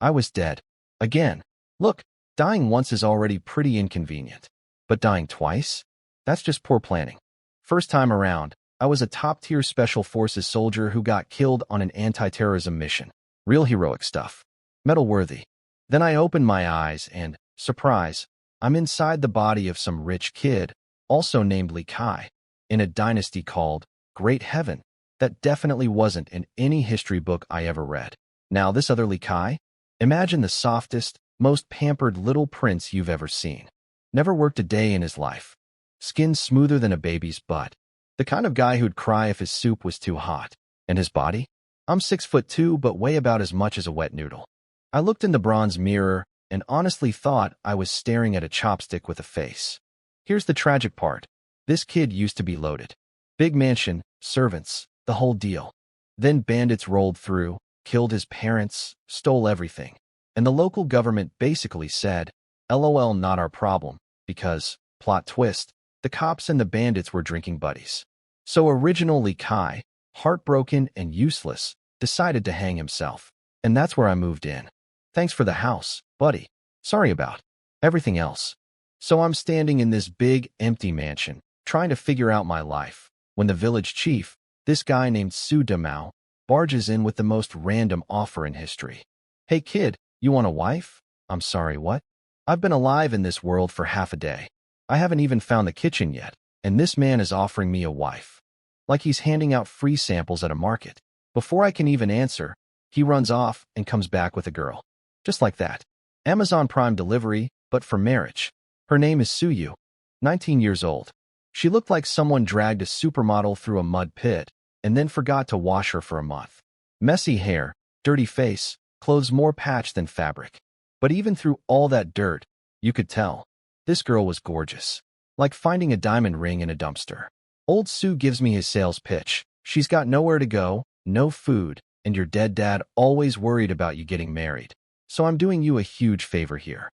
I was dead. Again. Look, dying once is already pretty inconvenient. But dying twice? That's just poor planning. First time around, I was a top-tier Special Forces soldier who got killed on an anti-terrorism mission. Real heroic stuff. Medal-worthy. Then I opened my eyes and, surprise, I'm inside the body of some rich kid, also named Li Kai, in a dynasty called Great Heaven. That definitely wasn't in any history book I ever read. Now this other Li Kai? Imagine the softest, most pampered little prince you've ever seen. Never worked a day in his life. Skin smoother than a baby's butt. The kind of guy who'd cry if his soup was too hot. And his body? I'm 6'2", but weigh about as much as a wet noodle. I looked in the bronze mirror and honestly thought I was staring at a chopstick with a face. Here's the tragic part. This kid used to be loaded. Big mansion, servants, the whole deal. Then bandits rolled through, killed his parents, stole everything. And the local government basically said, LOL, not our problem, because, plot twist, the cops and the bandits were drinking buddies. So original Li Kai, heartbroken and useless, decided to hang himself. And that's where I moved in. Thanks for the house, buddy. Sorry about everything else. So I'm standing in this big, empty mansion, trying to figure out my life, when the village chief, this guy named Su Damao, barges in with the most random offer in history. Hey kid, you want a wife? I'm sorry, what? I've been alive in this world for half a day. I haven't even found the kitchen yet, and this man is offering me a wife. Like he's handing out free samples at a market. Before I can even answer, he runs off and comes back with a girl. Just like that. Amazon Prime delivery, but for marriage. Her name is Suyu, 19 years old. She looked like someone dragged a supermodel through a mud pit and then forgot to wash her for a month. Messy hair, dirty face, clothes more patched than fabric. But even through all that dirt, you could tell. This girl was gorgeous. Like finding a diamond ring in a dumpster. Old Sue gives me his sales pitch. She's got nowhere to go, no food, and your dead dad always worried about you getting married. So I'm doing you a huge favor here.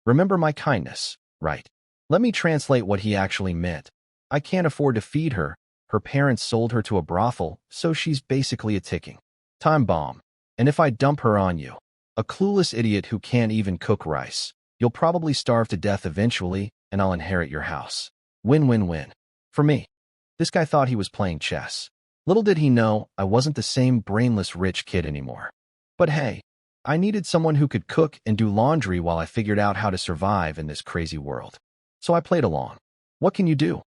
Remember my kindness, right? Let me translate what he actually meant. I can't afford to feed her. Her parents sold her to a brothel, so she's basically a ticking time bomb. And if I dump her on you, a clueless idiot who can't even cook rice, you'll probably starve to death eventually, and I'll inherit your house. Win-win-win. For me. This guy thought he was playing chess. Little did he know I wasn't the same brainless rich kid anymore. But hey, I needed someone who could cook and do laundry while I figured out how to survive in this crazy world. So I played along. What can you do?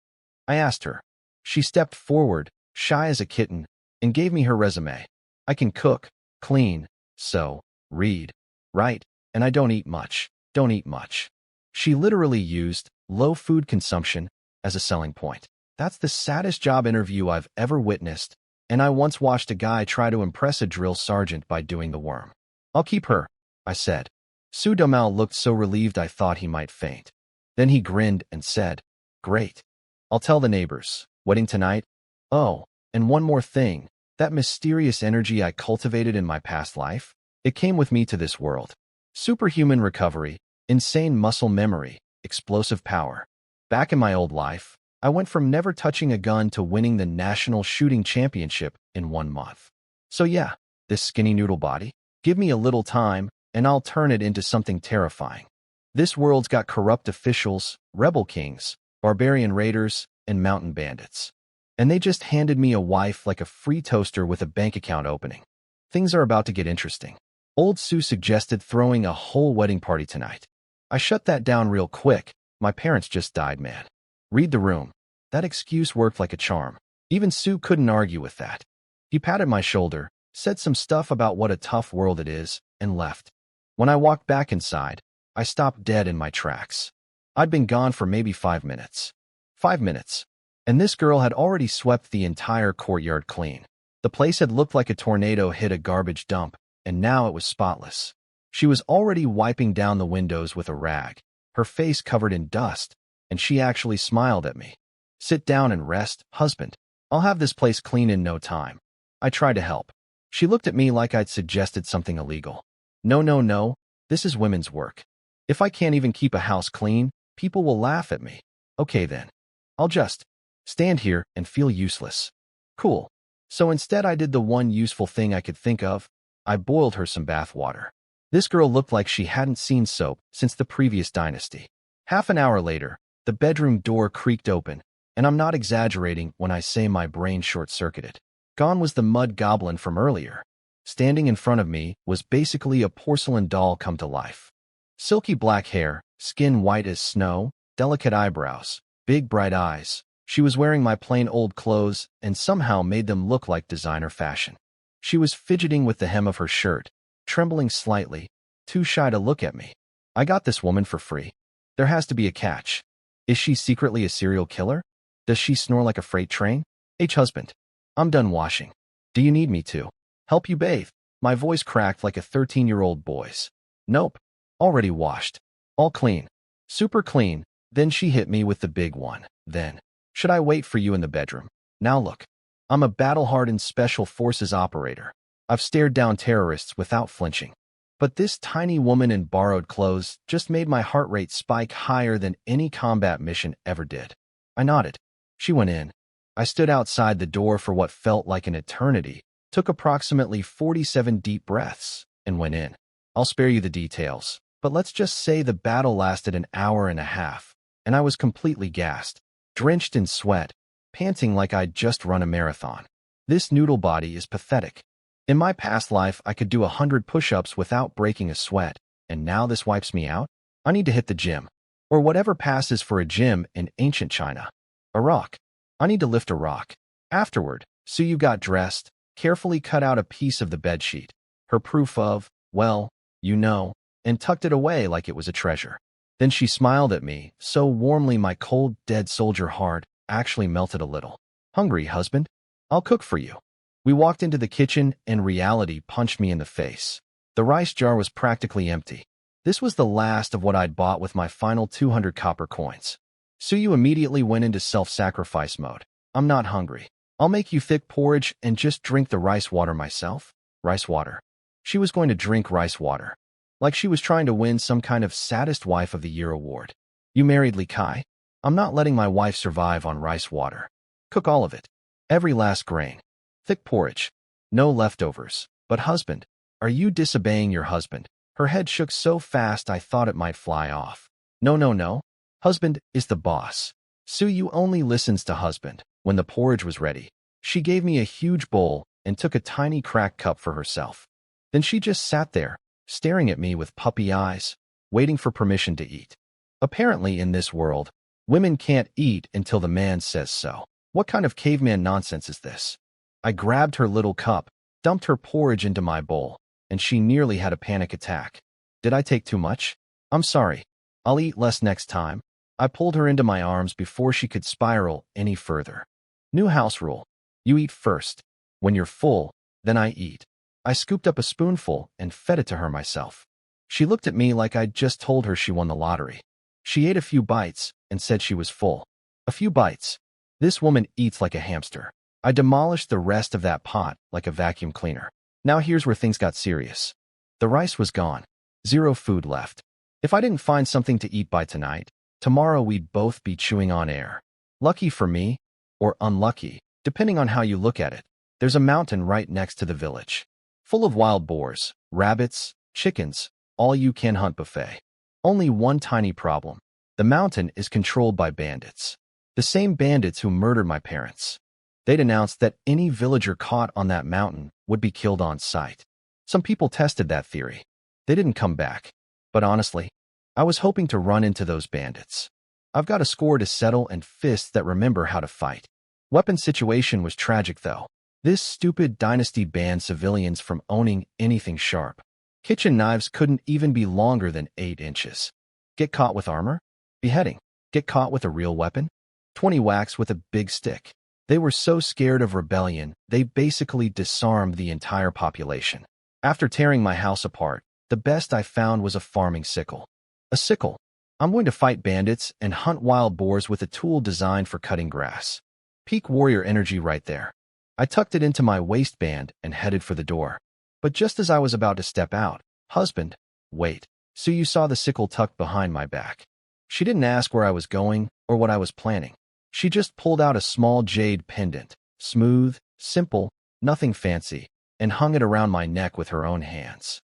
I asked her. She stepped forward, shy as a kitten, and gave me her resume. I can cook, clean, sew, read, write, and I don't eat much. Don't eat much. She literally used low food consumption as a selling point. That's the saddest job interview I've ever witnessed, and I once watched a guy try to impress a drill sergeant by doing the worm. I'll keep her, I said. Su Damao looked so relieved I thought he might faint. Then he grinned and said, Great. I'll tell the neighbors. Wedding tonight? Oh, and one more thing. That mysterious energy I cultivated in my past life, it came with me to this world. Superhuman recovery, insane muscle memory, explosive power. Back in my old life, I went from never touching a gun to winning the national shooting championship in 1 month. So yeah, this skinny noodle body, give me a little time, and I'll turn it into something terrifying. This world's got corrupt officials, rebel kings, barbarian raiders, and mountain bandits. And they just handed me a wife like a free toaster with a bank account opening. Things are about to get interesting. Old Sue suggested throwing a whole wedding party tonight. I shut that down real quick. My parents just died, man. Read the room. That excuse worked like a charm. Even Sue couldn't argue with that. He patted my shoulder, said some stuff about what a tough world it is, and left. When I walked back inside, I stopped dead in my tracks. I'd been gone for maybe 5 minutes. 5 minutes. And this girl had already swept the entire courtyard clean. The place had looked like a tornado hit a garbage dump, and now it was spotless. She was already wiping down the windows with a rag, her face covered in dust, and she actually smiled at me. Sit down and rest, husband. I'll have this place clean in no time. I tried to help. She looked at me like I'd suggested something illegal. No, no, no. This is women's work. If I can't even keep a house clean, people will laugh at me. Okay then. I'll just stand here and feel useless. Cool. So instead I did the one useful thing I could think of. I boiled her some bath water. This girl looked like she hadn't seen soap since the previous dynasty. Half an hour later, the bedroom door creaked open, and I'm not exaggerating when I say my brain short-circuited. Gone was the mud goblin from earlier. Standing in front of me was basically a porcelain doll come to life. Silky black hair, skin white as snow, delicate eyebrows, big bright eyes. She was wearing my plain old clothes and somehow made them look like designer fashion. She was fidgeting with the hem of her shirt, trembling slightly, too shy to look at me. I got this woman for free. There has to be a catch. Is she secretly a serial killer? Does she snore like a freight train? Husband, I'm done washing. Do you need me to help you bathe? My voice cracked like a 13-year-old boy's. Nope. Already washed. All clean. Super clean. Then she hit me with the big one. Then, should I wait for you in the bedroom? Now look. I'm a battle-hardened special forces operator. I've stared down terrorists without flinching. But this tiny woman in borrowed clothes just made my heart rate spike higher than any combat mission ever did. I nodded. She went in. I stood outside the door for what felt like an eternity, took approximately 47 deep breaths, and went in. I'll spare you the details, but let's just say the battle lasted an hour and a half, and I was completely gassed, drenched in sweat, panting like I'd just run a marathon. This noodle body is pathetic. In my past life, I could do 100 push-ups without breaking a sweat, and now this wipes me out? I need to hit the gym. Or whatever passes for a gym in ancient China. A rock. I need to lift a rock. Afterward, Suyu got dressed, carefully cut out a piece of the bedsheet, her proof of, well, you know, and tucked it away like it was a treasure. Then she smiled at me, so warmly my cold, dead soldier heart actually melted a little. Hungry, husband? I'll cook for you. We walked into the kitchen and reality punched me in the face. The rice jar was practically empty. This was the last of what I'd bought with my final 200 copper coins. Suyu immediately went into self-sacrifice mode. I'm not hungry. I'll make you thick porridge and just drink the rice water myself. Rice water. She was going to drink rice water. Like she was trying to win some kind of Saddest Wife of the Year award. You married Li Kai? I'm not letting my wife survive on rice water. Cook all of it. Every last grain. Thick porridge. No leftovers. But husband, are you disobeying your husband? Her head shook so fast I thought it might fly off. No. Husband is the boss. Suyu only listens to husband. When the porridge was ready, she gave me a huge bowl and took a tiny cracked cup for herself. Then she just sat there, staring at me with puppy eyes, waiting for permission to eat. Apparently in this world, women can't eat until the man says so. What kind of caveman nonsense is this? I grabbed her little cup, dumped her porridge into my bowl, and she nearly had a panic attack. Did I take too much? I'm sorry. I'll eat less next time. I pulled her into my arms before she could spiral any further. New house rule. You eat first. When you're full, then I eat. I scooped up a spoonful and fed it to her myself. She looked at me like I'd just told her she won the lottery. She ate a few bites and said she was full. A few bites. This woman eats like a hamster. I demolished the rest of that pot like a vacuum cleaner. Now here's where things got serious. The rice was gone. Zero food left. If I didn't find something to eat by tonight, tomorrow we'd both be chewing on air. Lucky for me, or unlucky, depending on how you look at it, there's a mountain right next to the village. Full of wild boars, rabbits, chickens, all-you-can-hunt buffet. Only one tiny problem. The mountain is controlled by bandits. The same bandits who murdered my parents. They'd announced that any villager caught on that mountain would be killed on sight. Some people tested that theory. They didn't come back. But honestly, I was hoping to run into those bandits. I've got a score to settle and fists that remember how to fight. Weapon situation was tragic though. This stupid dynasty banned civilians from owning anything sharp. Kitchen knives couldn't even be longer than 8 inches. Get caught with armor? Beheading. Get caught with a real weapon? 20 whacks with a big stick. They were so scared of rebellion, they basically disarmed the entire population. After tearing my house apart, the best I found was a farming sickle. A sickle. I'm going to fight bandits and hunt wild boars with a tool designed for cutting grass. Peak warrior energy right there. I tucked it into my waistband and headed for the door. But just as I was about to step out, husband, wait. So you saw the sickle tucked behind my back. She didn't ask where I was going or what I was planning. She just pulled out a small jade pendant, smooth, simple, nothing fancy, and hung it around my neck with her own hands.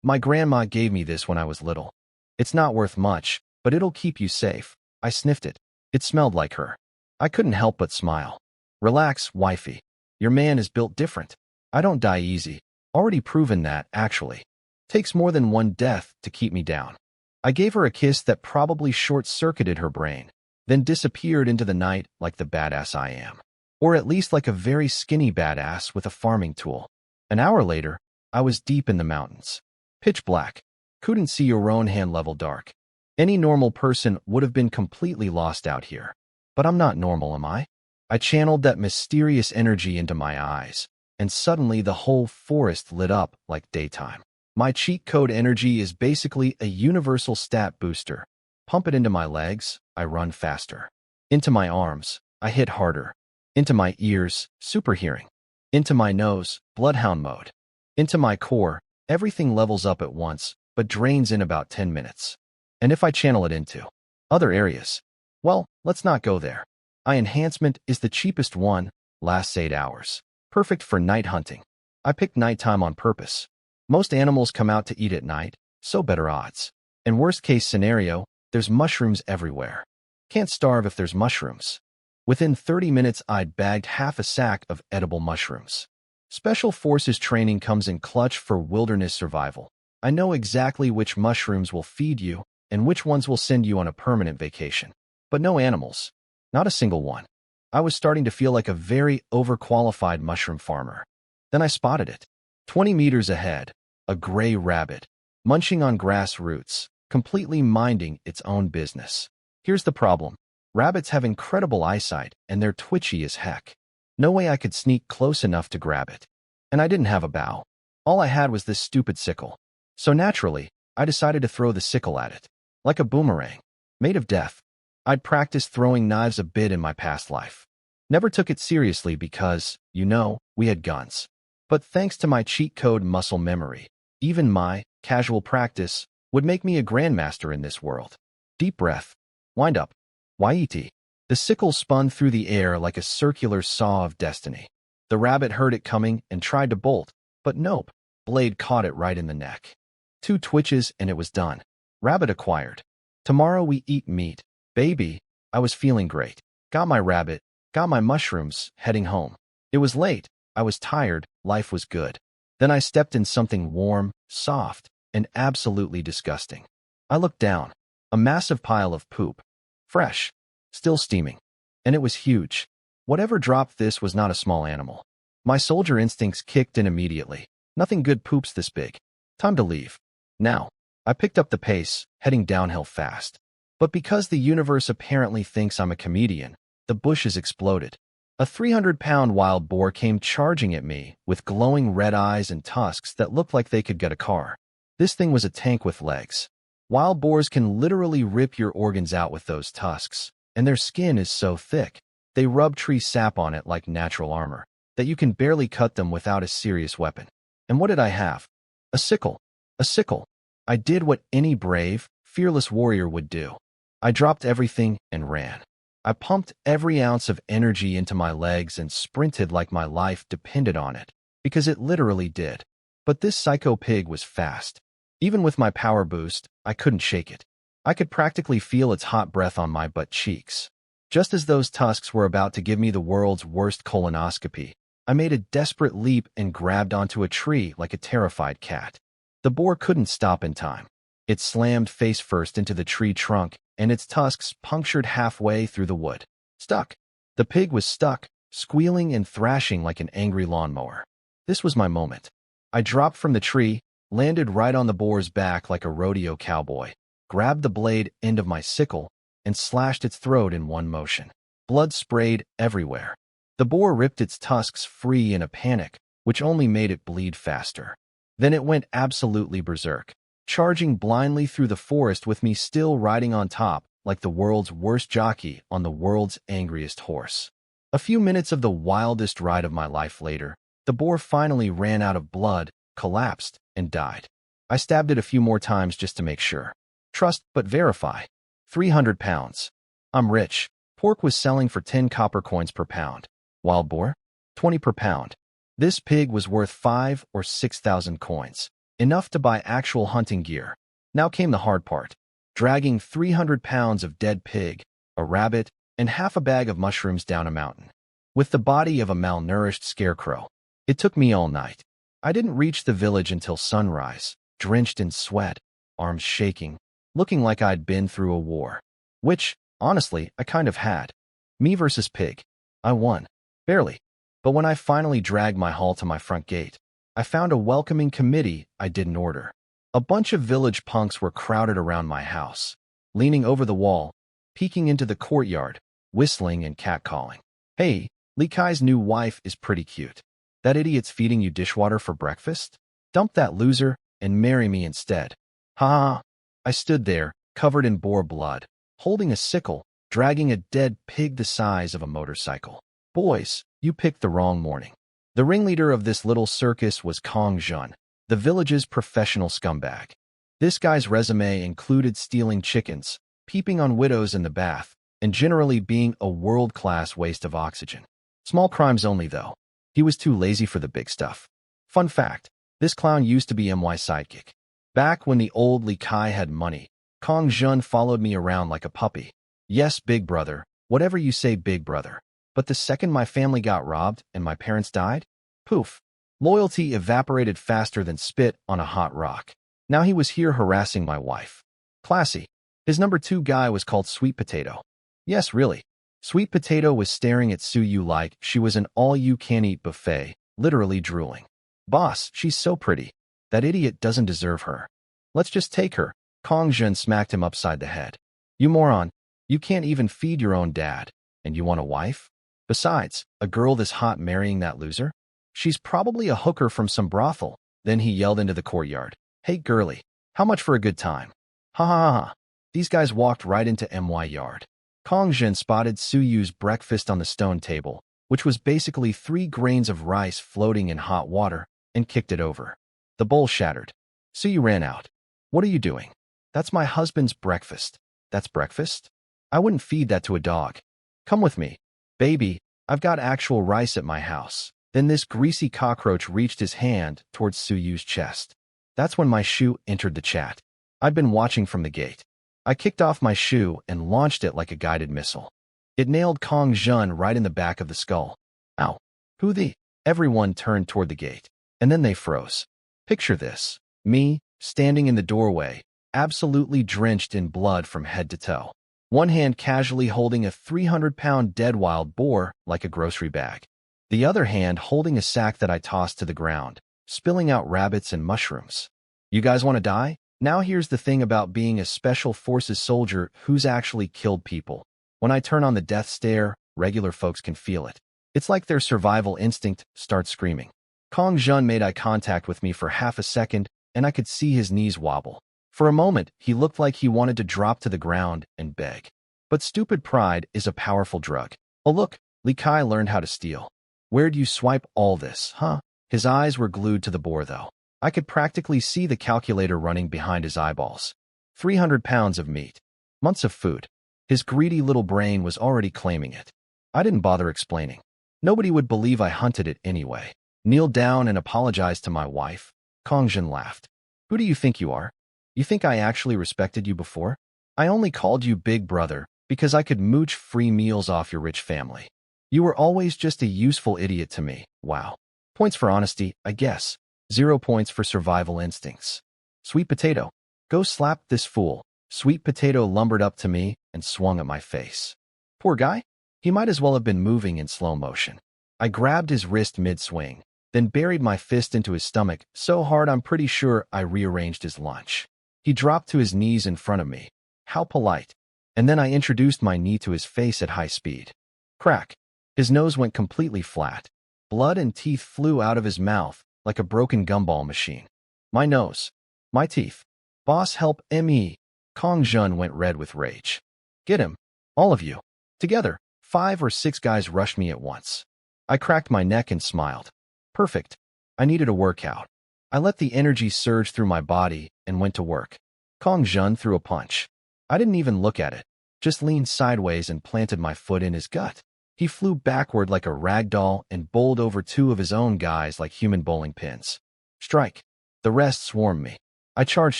My grandma gave me this when I was little. It's not worth much, but it'll keep you safe. I sniffed it. It smelled like her. I couldn't help but smile. Relax, wifey. Your man is built different. I don't die easy. Already proven that, actually. Takes more than one death to keep me down. I gave her a kiss that probably short-circuited her brain, then disappeared into the night like the badass I am. Or at least like a very skinny badass with a farming tool. An hour later, I was deep in the mountains. Pitch black. Couldn't see your own hand level dark. Any normal person would have been completely lost out here. But I'm not normal, am I? I channeled that mysterious energy into my eyes, and suddenly the whole forest lit up like daytime. My cheat code energy is basically a universal stat booster. Pump it into my legs, I run faster. Into my arms, I hit harder. Into my ears, super hearing. Into my nose, bloodhound mode. Into my core, everything levels up at once, but drains in about 10 minutes. And if I channel it into other areas, well, let's not go there. My enhancement is the cheapest one, lasts 8 hours. Perfect for night hunting. I picked nighttime on purpose. Most animals come out to eat at night, so better odds. In worst case scenario, there's mushrooms everywhere. Can't starve if there's mushrooms. Within 30 minutes, I'd bagged half a sack of edible mushrooms. Special Forces training comes in clutch for wilderness survival. I know exactly which mushrooms will feed you and which ones will send you on a permanent vacation. But no animals. Not a single one. I was starting to feel like a very overqualified mushroom farmer. Then I spotted it. 20 meters ahead, a gray rabbit, munching on grass roots, completely minding its own business. Here's the problem. Rabbits have incredible eyesight, and they're twitchy as heck. No way I could sneak close enough to grab it. And I didn't have a bow. All I had was this stupid sickle. So naturally, I decided to throw the sickle at it. Like a boomerang. Made of death. I'd practiced throwing knives a bit in my past life. Never took it seriously because, we had guns. But thanks to my cheat code muscle memory, even my casual practice would make me a grandmaster in this world. Deep breath. Wind up. Waiti. The sickle spun through the air like a circular saw of destiny. The rabbit heard it coming and tried to bolt, but nope. Blade caught it right in the neck. 2 twitches and it was done. Rabbit acquired. Tomorrow we eat meat. Baby, I was feeling great. Got my rabbit, got my mushrooms, heading home. It was late. I was tired. Life was good. Then I stepped in something warm, soft, and absolutely disgusting. I looked down. A massive pile of poop. Fresh. Still steaming. And it was huge. Whatever dropped this was not a small animal. My soldier instincts kicked in immediately. Nothing good poops this big. Time to leave. Now. I picked up the pace, heading downhill fast. But because the universe apparently thinks I'm a comedian, the bushes exploded. A 300-pound wild boar came charging at me with glowing red eyes and tusks that looked like they could get a car. This thing was a tank with legs. Wild boars can literally rip your organs out with those tusks, and their skin is so thick, they rub tree sap on it like natural armor, that you can barely cut them without a serious weapon. And what did I have? A sickle. A sickle. I did what any brave, fearless warrior would do. I dropped everything and ran. I pumped every ounce of energy into my legs and sprinted like my life depended on it, because it literally did. But this psycho pig was fast. Even with my power boost, I couldn't shake it. I could practically feel its hot breath on my butt cheeks. Just as those tusks were about to give me the world's worst colonoscopy, I made a desperate leap and grabbed onto a tree like a terrified cat. The boar couldn't stop in time. It slammed face first into the tree trunk, and its tusks punctured halfway through the wood. Stuck. The pig was stuck, squealing and thrashing like an angry lawnmower. This was my moment. I dropped from the tree, landed right on the boar's back like a rodeo cowboy, grabbed the blade end of my sickle, and slashed its throat in one motion. Blood sprayed everywhere. The boar ripped its tusks free in a panic, which only made it bleed faster. Then it went absolutely berserk, charging blindly through the forest with me still riding on top like the world's worst jockey on the world's angriest horse. A few minutes of the wildest ride of my life later, the boar finally ran out of blood, collapsed, and died. I stabbed it a few more times just to make sure. Trust but verify. 300 pounds. I'm rich. Pork was selling for 10 copper coins per pound. Wild boar? 20 per pound. This pig was worth 5 or 6,000 coins. enough to buy actual hunting gear. Now came the hard part. Dragging 300 pounds of dead pig, a rabbit, and half a bag of mushrooms down a mountain. With the body of a malnourished scarecrow. It took me all night. I didn't reach the village until sunrise, drenched in sweat, arms shaking, looking like I'd been through a war. Which, honestly, I kind of had. Me versus pig. I won. Barely. But when I finally dragged my haul to my front gate, I found a welcoming committee I didn't order. A bunch of village punks were crowded around my house, leaning over the wall, peeking into the courtyard, whistling and catcalling. Hey, Li Kai's new wife is pretty cute. That idiot's feeding you dishwater for breakfast? Dump that loser and marry me instead. Ha ha. I stood there, covered in boar blood, holding a sickle, dragging a dead pig the size of a motorcycle. Boys, you picked the wrong morning. The ringleader of this little circus was Kong Jun, the village's professional scumbag. This guy's resume included stealing chickens, peeping on widows in the bath, and generally being a world-class waste of oxygen. Small crimes only, though. He was too lazy for the big stuff. Fun fact, this clown used to be MY sidekick. Back when the old Li Kai had money, Kong Jun followed me around like a puppy. Yes, big brother, whatever you say, big brother. But the second my family got robbed and my parents died, poof, loyalty evaporated faster than spit on a hot rock. Now he was here harassing my wife. Classy. His number 2 guy was called Sweet Potato. Yes, really. Sweet Potato was staring at Suyu like she was an all-you-can-eat buffet, literally drooling. Boss, she's so pretty. That idiot doesn't deserve her. Let's just take her. Kong Jun smacked him upside the head. You moron. You can't even feed your own dad. And you want a wife? Besides, a girl this hot marrying that loser? She's probably a hooker from some brothel. Then he yelled into the courtyard. Hey girlie, how much for a good time? Ha ha ha ha. These guys walked right into MY yard. Kong Jun spotted Suyu's breakfast on the stone table, which was basically 3 grains of rice floating in hot water, and kicked it over. The bowl shattered. Suyu ran out. What are you doing? That's my husband's breakfast. That's breakfast? I wouldn't feed that to a dog. Come with me. Baby, I've got actual rice at my house. Then this greasy cockroach reached his hand towards Suyu's chest. That's when my shoe entered the chat. I'd been watching from the gate. I kicked off my shoe and launched it like a guided missile. It nailed Kong Jun right in the back of the skull. Ow. Who the? Everyone turned toward the gate. And then they froze. Picture this. Me, standing in the doorway, absolutely drenched in blood from head to toe. One hand casually holding a 300-pound dead wild boar like a grocery bag. The other hand holding a sack that I tossed to the ground, spilling out rabbits and mushrooms. You guys want to die? Now here's the thing about being a special forces soldier who's actually killed people. When I turn on the death stare, regular folks can feel it. It's like their survival instinct starts screaming. Kong Jun made eye contact with me for half a second, and I could see his knees wobble. For a moment, he looked like he wanted to drop to the ground and beg. But stupid pride is a powerful drug. Oh look, Li Kai learned how to steal. Where'd you swipe all this, huh? His eyes were glued to the boar, though. I could practically see the calculator running behind his eyeballs. 300 pounds of meat. Months of food. His greedy little brain was already claiming it. I didn't bother explaining. Nobody would believe I hunted it anyway. Kneeled down and apologized to my wife. Kong Jun laughed. Who do you think you are? You think I actually respected you before? I only called you big brother because I could mooch free meals off your rich family. You were always just a useful idiot to me. Wow. Points for honesty, I guess. 0 points for survival instincts. Sweet Potato. Go slap this fool. Sweet Potato lumbered up to me and swung at my face. Poor guy. He might as well have been moving in slow motion. I grabbed his wrist mid-swing, then buried my fist into his stomach so hard I'm pretty sure I rearranged his lunch. He dropped to his knees in front of me. How polite. And then I introduced my knee to his face at high speed. Crack. His nose went completely flat. Blood and teeth flew out of his mouth like a broken gumball machine. My nose. My teeth. Boss, help me. Kong Jun went red with rage. Get him. All of you. Together. 5 or 6 guys rushed me at once. I cracked my neck and smiled. Perfect. I needed a workout. I let the energy surge through my body and went to work. Kong Jun threw a punch. I didn't even look at it. Just leaned sideways and planted my foot in his gut. He flew backward like a rag doll and bowled over 2 of his own guys like human bowling pins. Strike. The rest swarmed me. I charged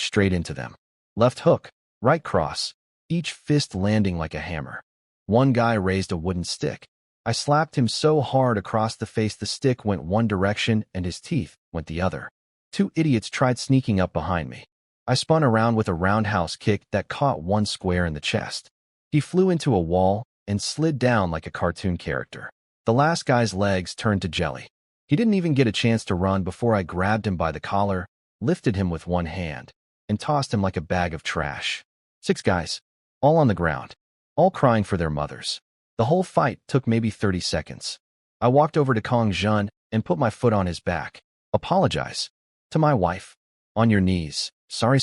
straight into them. Left hook, right cross, each fist landing like a hammer. One guy raised a wooden stick. I slapped him so hard across the face the stick went one direction and his teeth went the other. Two idiots tried sneaking up behind me. I spun around with a roundhouse kick that caught one square in the chest. He flew into a wall and slid down like a cartoon character. The last guy's legs turned to jelly. He didn't even get a chance to run before I grabbed him by the collar, lifted him with one hand, and tossed him like a bag of trash. 6 guys, all on the ground, all crying for their mothers. The whole fight took maybe 30 seconds. I walked over to Kong Jun and put my foot on his back. Apologize. To my wife. On your knees. Sorry.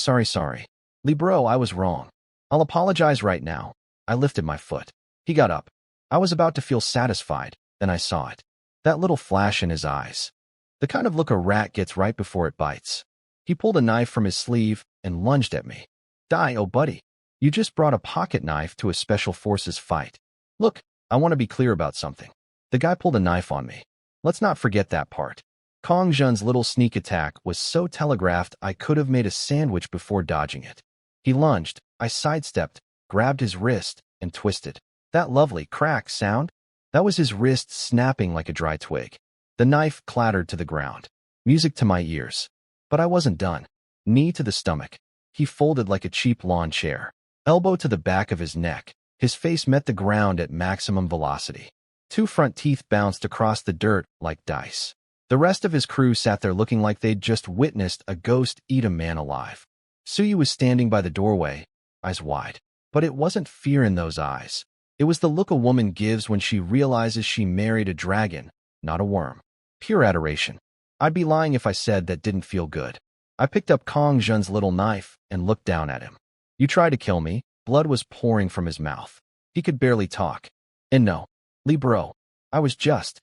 Lee bro, I was wrong. I'll apologize right now. I lifted my foot. He got up. I was about to feel satisfied, then I saw it. That little flash in his eyes. The kind of look a rat gets right before it bites. He pulled a knife from his sleeve and lunged at me. Die, oh buddy. You just brought a pocket knife to a special forces fight. Look, I want to be clear about something. The guy pulled a knife on me. Let's not forget that part. Kong Jun's little sneak attack was so telegraphed I could have made a sandwich before dodging it. He lunged, I sidestepped, grabbed his wrist, and twisted. That lovely crack sound? That was his wrist snapping like a dry twig. The knife clattered to the ground. Music to my ears. But I wasn't done. Knee to the stomach. He folded like a cheap lawn chair. Elbow to the back of his neck. His face met the ground at maximum velocity. 2 front teeth bounced across the dirt like dice. The rest of his crew sat there looking like they'd just witnessed a ghost eat a man alive. Suyu was standing by the doorway, eyes wide. But it wasn't fear in those eyes. It was the look a woman gives when she realizes she married a dragon, not a worm. Pure adoration. I'd be lying if I said that didn't feel good. I picked up Kong Jun's little knife and looked down at him. You tried to kill me. Blood was pouring from his mouth. He could barely talk. And no, Lee bro, I was just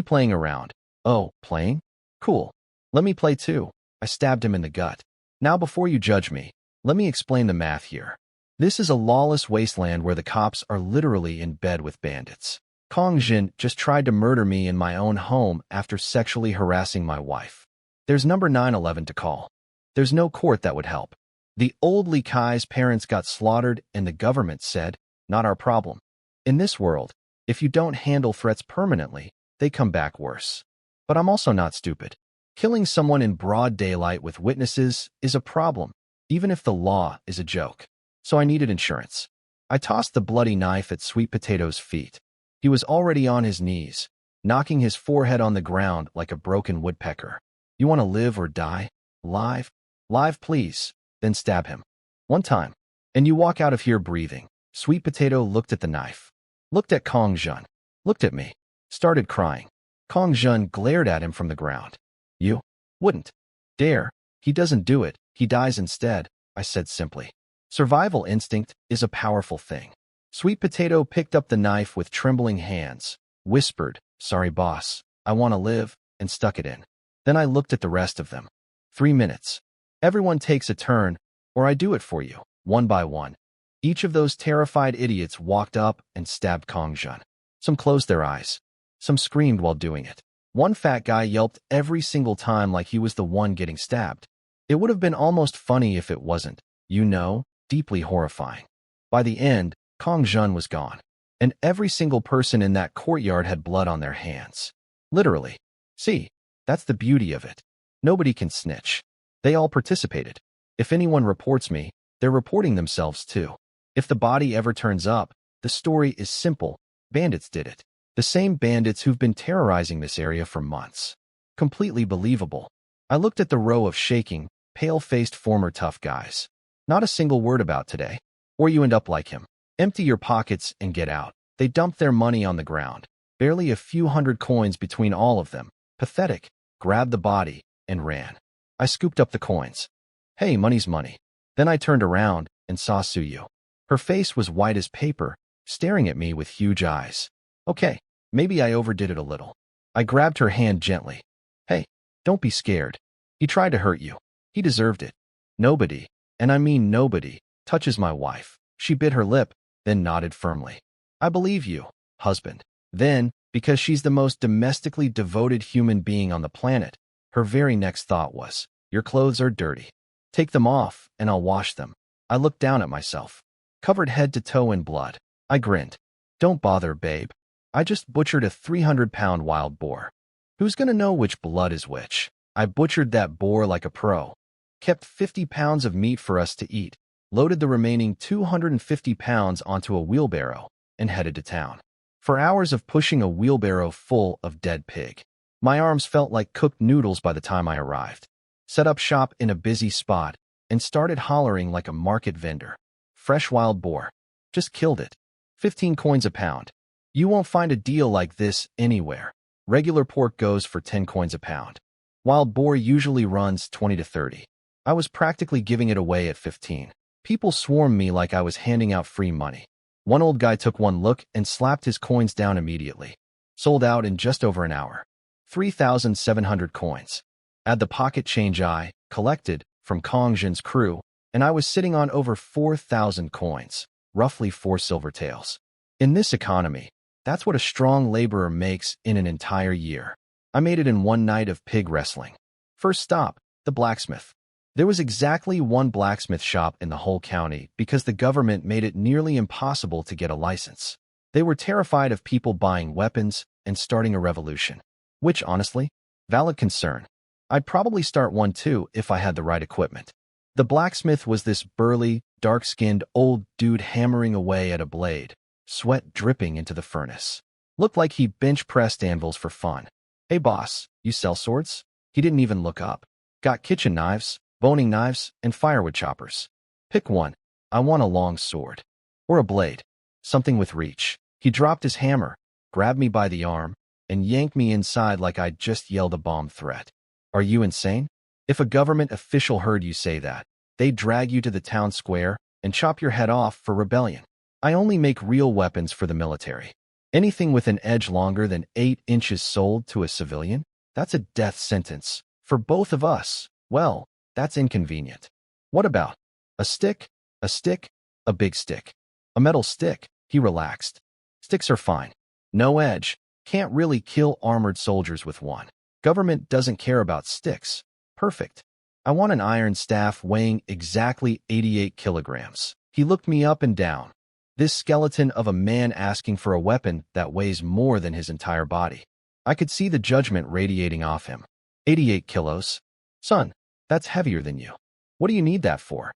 playing around. Oh, playing? Cool. Let me play too. I stabbed him in the gut. Now before you judge me, let me explain the math here. This is a lawless wasteland where the cops are literally in bed with bandits. Kong Jin just tried to murder me in my own home after sexually harassing my wife. There's number 911 to call. There's no court that would help. The old Lee Kai's parents got slaughtered and the government said, not our problem. In this world, if you don't handle threats permanently, they come back worse. But I'm also not stupid. Killing someone in broad daylight with witnesses is a problem, even if the law is a joke. So I needed insurance. I tossed the bloody knife at Sweet Potato's feet. He was already on his knees, knocking his forehead on the ground like a broken woodpecker. You want to live or die? Live? Live, please. Then stab him. One time. And you walk out of here breathing. Sweet Potato looked at the knife. Looked at Kong Jun. Looked at me. Started crying. Kong Jun glared at him from the ground. You wouldn't dare. He doesn't do it. He dies instead, I said simply. Survival instinct is a powerful thing. Sweet Potato picked up the knife with trembling hands, whispered, sorry boss, I want to live, and stuck it in. Then I looked at the rest of them. 3 minutes. Everyone takes a turn, or I do it for you, one by one. Each of those terrified idiots walked up and stabbed Kong Jun. Some closed their eyes. Some screamed while doing it. One fat guy yelped every single time like he was the one getting stabbed. It would have been almost funny if it wasn't, you know, deeply horrifying. By the end, Kong Jun was gone, and every single person in that courtyard had blood on their hands. Literally. See, that's the beauty of it. Nobody can snitch. They all participated. If anyone reports me, they're reporting themselves too. If the body ever turns up, the story is simple. Bandits did it. The same bandits who've been terrorizing this area for months. Completely believable. I looked at the row of shaking, pale-faced former tough guys. Not a single word about today. Or you end up like him. Empty your pockets and get out. They dumped their money on the ground. Barely a few hundred coins between all of them. Pathetic. Grabbed the body and ran. I scooped up the coins. Hey, money's money. Then I turned around and saw Suyu. Her face was white as paper, staring at me with huge eyes. Okay, maybe I overdid it a little. I grabbed her hand gently. Hey, don't be scared. He tried to hurt you. He deserved it. Nobody, and I mean nobody, touches my wife. She bit her lip, then nodded firmly. I believe you, husband. Then, because she's the most domestically devoted human being on the planet, her very next thought was, Your clothes are dirty. Take them off, and I'll wash them. I looked down at myself, covered head to toe in blood. I grinned. Don't bother, babe. I just butchered a 300-pound wild boar. Who's gonna know which blood is which? I butchered that boar like a pro. Kept 50 pounds of meat for us to eat, loaded the remaining 250 pounds onto a wheelbarrow, and headed to town. For hours of pushing a wheelbarrow full of dead pig. My arms felt like cooked noodles by the time I arrived. Set up shop in a busy spot and started hollering like a market vendor. Fresh wild boar. Just killed it. 15 coins a pound. You won't find a deal like this anywhere. Regular pork goes for 10 coins a pound. Wild boar usually runs 20 to 30. I was practically giving it away at 15. People swarmed me like I was handing out free money. One old guy took one look and slapped his coins down immediately. Sold out in just over an hour. 3,700 coins. Add the pocket change I collected from Kong Jin's crew, and I was sitting on over 4,000 coins, roughly 4 silver taels. In this economy, that's what a strong laborer makes in an entire year. I made it in one night of pig wrestling. First stop, the blacksmith. There was exactly one blacksmith shop in the whole county because the government made it nearly impossible to get a license. They were terrified of people buying weapons and starting a revolution. Which, honestly, valid concern. I'd probably start one too if I had the right equipment. The blacksmith was this burly, dark-skinned old dude hammering away at a blade, sweat dripping into the furnace. Looked like he bench-pressed anvils for fun. Hey boss, you sell swords? He didn't even look up. Got kitchen knives, boning knives, and firewood choppers. Pick one. I want a long sword. Or a blade. Something with reach. He dropped his hammer, grabbed me by the arm, and yanked me inside like I'd just yelled a bomb threat. Are you insane? If a government official heard you say that, they'd drag you to the town square and chop your head off for rebellion. I only make real weapons for the military. Anything with an edge longer than 8 inches sold to a civilian? That's a death sentence. For both of us, well, that's inconvenient. What about a stick? A stick? A big stick. A metal stick. He relaxed. Sticks are fine. No edge. Can't really kill armored soldiers with one. Government doesn't care about sticks. Perfect. I want an iron staff weighing exactly 88 kilograms. He looked me up and down. This skeleton of a man asking for a weapon that weighs more than his entire body. I could see the judgment radiating off him. 88 kilos? Son, that's heavier than you. What do you need that for?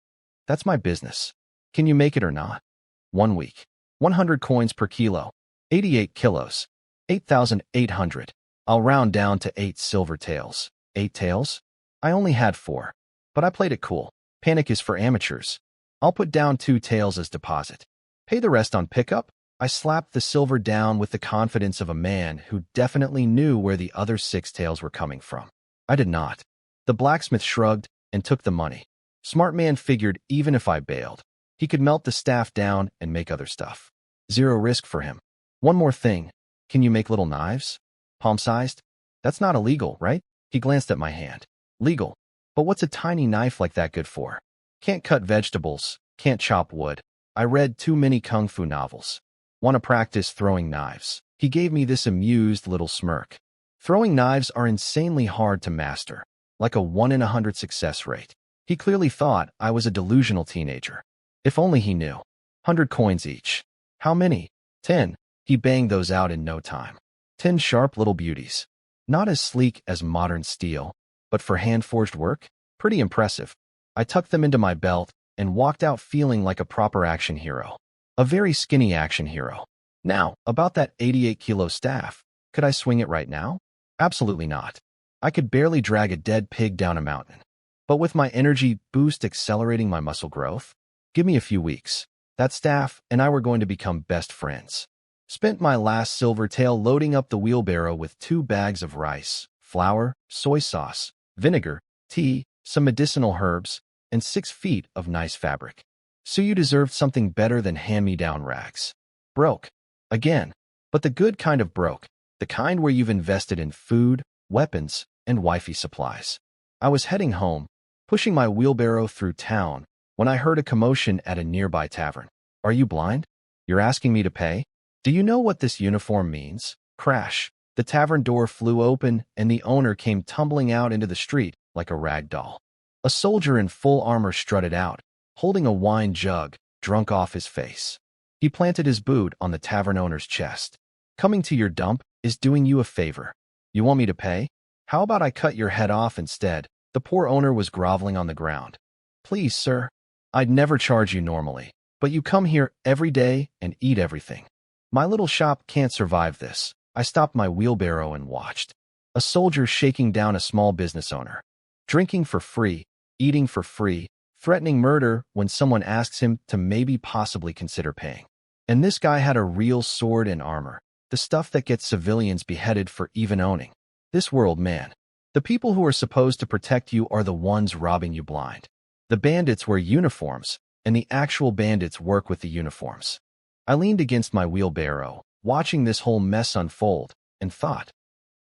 That's my business. Can you make it or not? 1 week. 100 coins per kilo. 88 kilos. 8,800. I'll round down to 8 silver taels. 8 taels? I only had 4. But I played it cool. Panic is for amateurs. I'll put down 2 taels as deposit. Pay the rest on pickup. I slapped the silver down with the confidence of a man who definitely knew where the other 6 taels were coming from. I did not. The blacksmith shrugged and took the money. Smart man figured even if I bailed, he could melt the staff down and make other stuff. Zero risk for him. One more thing. Can you make little knives? Palm-sized? That's not illegal, right? He glanced at my hand. Legal. But what's a tiny knife like that good for? Can't cut vegetables. Can't chop wood. I read too many kung fu novels. Want to practice throwing knives. He gave me this amused little smirk. Throwing knives are insanely hard to master. Like a 1 in 100 success rate. He clearly thought I was a delusional teenager. If only he knew. 100 coins each. How many? 10. He banged those out in no time. 10 sharp little beauties. Not as sleek as modern steel, but for hand-forged work, pretty impressive. I tucked them into my belt and walked out feeling like a proper action hero. A very skinny action hero. Now, about that 88-kilo staff. Could I swing it right now? Absolutely not. I could barely drag a dead pig down a mountain. But with my energy boost accelerating my muscle growth, give me a few weeks. That staff and I were going to become best friends. Spent my last silver tael loading up the wheelbarrow with 2 bags of rice, flour, soy sauce, vinegar, tea, some medicinal herbs, and 6 feet of nice fabric. So you deserved something better than hand-me-down rags. Broke. Again. But the good kind of broke. The kind where you've invested in food, weapons, and wifey supplies. I was heading home, pushing my wheelbarrow through town, when I heard a commotion at a nearby tavern. Are you blind? You're asking me to pay? Do you know what this uniform means? Crash. The tavern door flew open and the owner came tumbling out into the street like a rag doll. A soldier in full armor strutted out, holding a wine jug, drunk off his face. He planted his boot on the tavern owner's chest. Coming to your dump is doing you a favor. You want me to pay? How about I cut your head off instead? The poor owner was groveling on the ground. Please, sir. I'd never charge you normally, but you come here every day and eat everything. My little shop can't survive this. I stopped my wheelbarrow and watched. A soldier shaking down a small business owner. Drinking for free, eating for free, threatening murder when someone asks him to maybe possibly consider paying. And this guy had a real sword and armor, the stuff that gets civilians beheaded for even owning. This world, man. The people who are supposed to protect you are the ones robbing you blind. The bandits wear uniforms, and the actual bandits work with the uniforms. I leaned against my wheelbarrow, watching this whole mess unfold, and thought,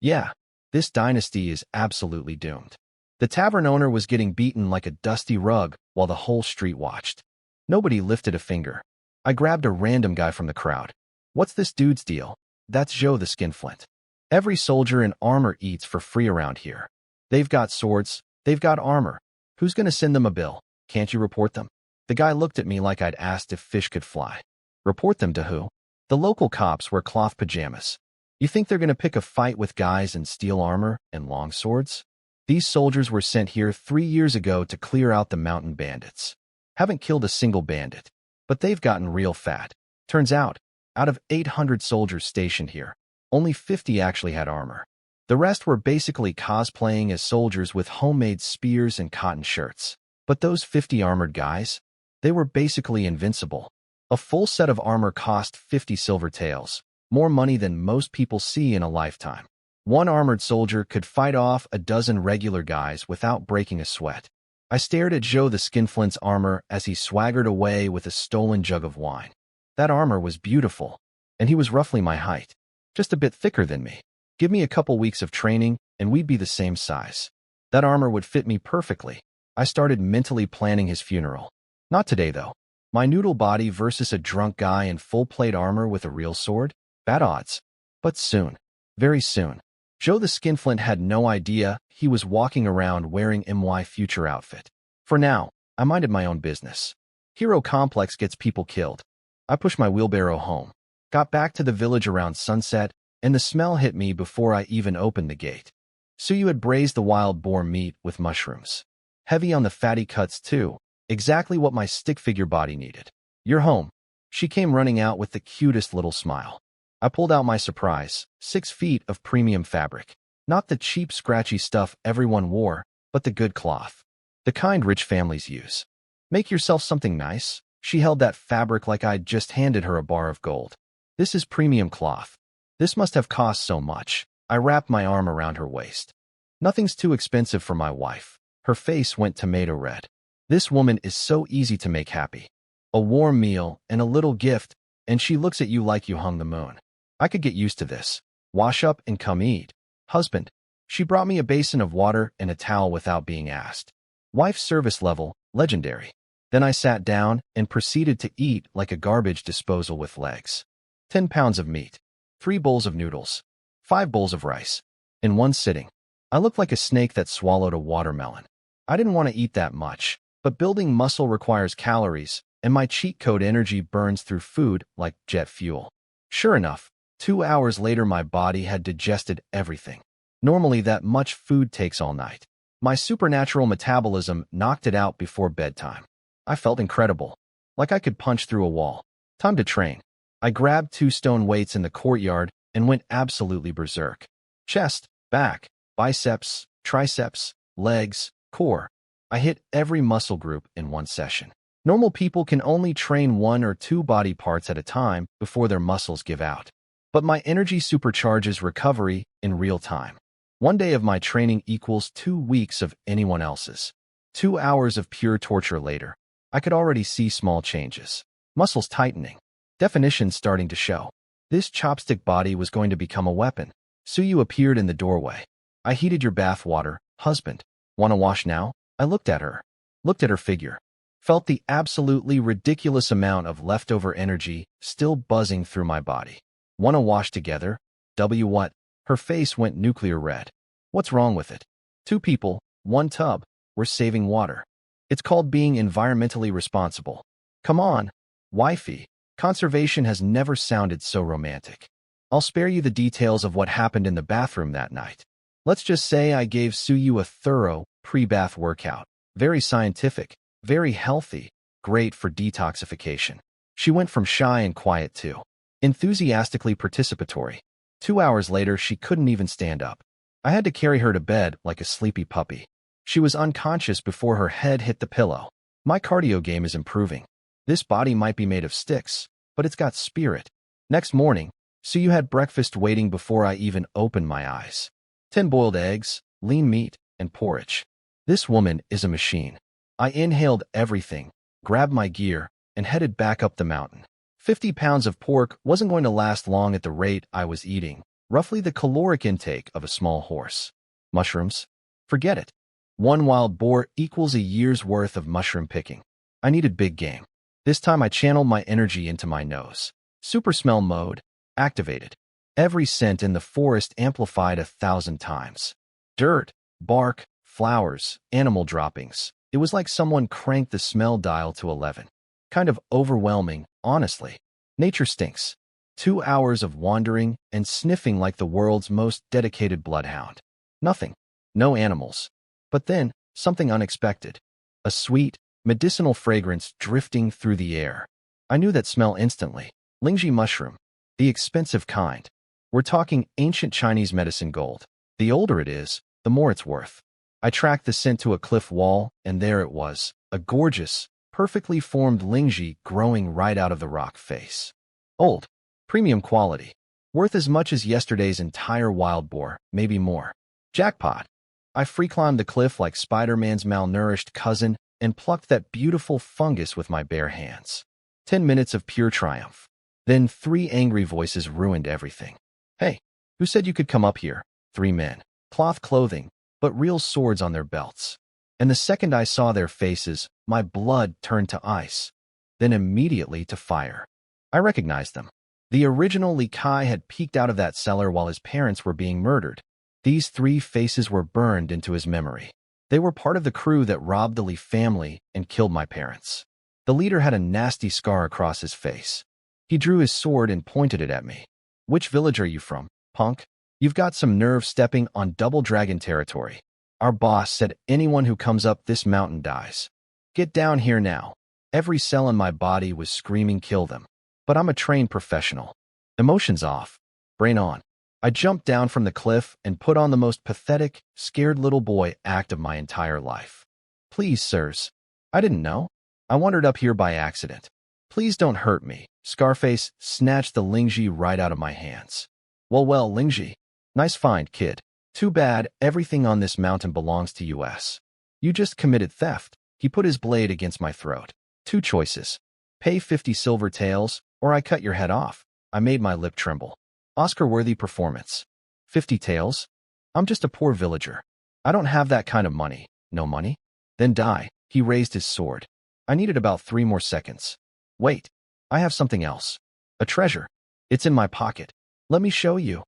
yeah, this dynasty is absolutely doomed. The tavern owner was getting beaten like a dusty rug while the whole street watched. Nobody lifted a finger. I grabbed a random guy from the crowd. What's this dude's deal? That's Joe the Skinflint. Every soldier in armor eats for free around here. They've got swords, they've got armor. Who's gonna send them a bill? Can't you report them? The guy looked at me like I'd asked if fish could fly. Report them to who? The local cops wear cloth pajamas. You think they're gonna pick a fight with guys in steel armor and long swords? These soldiers were sent here 3 years ago to clear out the mountain bandits. Haven't killed a single bandit, but they've gotten real fat. Turns out of 800 soldiers stationed here, only 50 actually had armor. The rest were basically cosplaying as soldiers with homemade spears and cotton shirts. But those 50 armored guys, they were basically invincible. A full set of armor cost 50 silver taels, more money than most people see in a lifetime. One armored soldier could fight off a dozen regular guys without breaking a sweat. I stared at Joe the Skinflint's armor as he swaggered away with a stolen jug of wine. That armor was beautiful, and he was roughly my height, just a bit thicker than me. Give me a couple weeks of training, and we'd be the same size. That armor would fit me perfectly. I started mentally planning his funeral. Not today, though. My noodle body versus a drunk guy in full-plate armor with a real sword? Bad odds. But soon. Very soon. Joe the Skinflint had no idea he was walking around wearing my future outfit. For now, I minded my own business. Hero Complex gets people killed. I pushed my wheelbarrow home, got back to the village around sunset, and the smell hit me before I even opened the gate. Suyu had braised the wild boar meat with mushrooms. Heavy on the fatty cuts too, exactly what my stick figure body needed. You're home. She came running out with the cutest little smile. I pulled out my surprise, 6 feet of premium fabric. Not the cheap, scratchy stuff everyone wore, but the good cloth. The kind rich families use. Make yourself something nice. She held that fabric like I'd just handed her a bar of gold. This is premium cloth. This must have cost so much. I wrapped my arm around her waist. Nothing's too expensive for my wife. Her face went tomato red. This woman is so easy to make happy. A warm meal and a little gift, and she looks at you like you hung the moon. I could get used to this. Wash up and come eat. Husband. She brought me a basin of water and a towel without being asked. Wife's service level, legendary. Then I sat down and proceeded to eat like a garbage disposal with legs. 10 pounds of meat. 3 bowls of noodles. 5 bowls of rice. In one sitting. I looked like a snake that swallowed a watermelon. I didn't want to eat that much, but building muscle requires calories, and my cheat code energy burns through food like jet fuel. Sure enough, 2 hours later my body had digested everything. Normally that much food takes all night. My supernatural metabolism knocked it out before bedtime. I felt incredible, like I could punch through a wall. Time to train. I grabbed 2 stone weights in the courtyard and went absolutely berserk. Chest, back, biceps, triceps, legs, core. I hit every muscle group in one session. Normal people can only train 1 or 2 body parts at a time before their muscles give out. But my energy supercharges recovery in real time. 1 day of my training equals 2 weeks of anyone else's. 2 hours of pure torture later, I could already see small changes. Muscles tightening. Definition starting to show. This chopstick body was going to become a weapon. Suyu appeared in the doorway. I heated your bath water, husband. Wanna wash now? I looked at her figure. Felt the absolutely ridiculous amount of leftover energy still buzzing through my body. Wanna wash together? What? Her face went nuclear red. What's wrong with it? 2 people, 1 tub. we're saving water. It's called being environmentally responsible. Come on, wifey. Conservation has never sounded so romantic. I'll spare you the details of what happened in the bathroom that night. Let's just say I gave Suyu a thorough pre-bath workout. Very scientific, very healthy, great for detoxification. She went from shy and quiet to enthusiastically participatory. 2 hours later, she couldn't even stand up. I had to carry her to bed like a sleepy puppy. She was unconscious before her head hit the pillow. My cardio game is improving. This body might be made of sticks, but it's got spirit. Next morning, Suyu had breakfast waiting before I even opened my eyes. 10 boiled eggs, lean meat, and porridge. This woman is a machine. I inhaled everything, grabbed my gear, and headed back up the mountain. 50 pounds of pork wasn't going to last long at the rate I was eating, roughly the caloric intake of a small horse. Mushrooms? Forget it. 1 wild boar equals a year's worth of mushroom picking. I needed big game. This time I channeled my energy into my nose. Super smell mode activated. Every scent in the forest amplified 1,000 times. Dirt, bark, flowers, animal droppings. It was like someone cranked the smell dial to 11. Kind of overwhelming, honestly. Nature stinks. 2 hours of wandering and sniffing like the world's most dedicated bloodhound. Nothing. No animals. But then, something unexpected. A sweet, medicinal fragrance drifting through the air. I knew that smell instantly. Lingji mushroom. The expensive kind. We're talking ancient Chinese medicine gold. The older it is, the more it's worth. I tracked the scent to a cliff wall, and there it was. A gorgeous, perfectly formed lingji growing right out of the rock face. Old. Premium quality. Worth as much as yesterday's entire wild boar, maybe more. Jackpot. I free-climbed the cliff like Spider-Man's malnourished cousin and plucked that beautiful fungus with my bare hands. 10 minutes of pure triumph. Then 3 angry voices ruined everything. Hey, who said you could come up here? 3 men. Cloth clothing, but real swords on their belts. And the second I saw their faces, my blood turned to ice, then immediately to fire. I recognized them. The original Li Kai had peeked out of that cellar while his parents were being murdered. These 3 faces were burned into his memory. They were part of the crew that robbed the Li family and killed my parents. The leader had a nasty scar across his face. He drew his sword and pointed it at me. Which village are you from, punk? You've got some nerve stepping on double dragon territory. Our boss said anyone who comes up this mountain dies. Get down here now. Every cell in my body was screaming kill them. But I'm a trained professional. Emotions off. Brain on. I jumped down from the cliff and put on the most pathetic, scared little boy act of my entire life. Please, sirs. I didn't know. I wandered up here by accident. Please don't hurt me. Scarface snatched the lingji right out of my hands. Well, lingji. Nice find, kid. Too bad everything on this mountain belongs to us. You just committed theft. He put his blade against my throat. 2 choices. Pay 50 silver taels, or I cut your head off. I made my lip tremble. Oscar-worthy performance. 50 taels? I'm just a poor villager. I don't have that kind of money. No money? Then die. He raised his sword. I needed about 3 more seconds. Wait. I have something else. A treasure. It's in my pocket. Let me show you.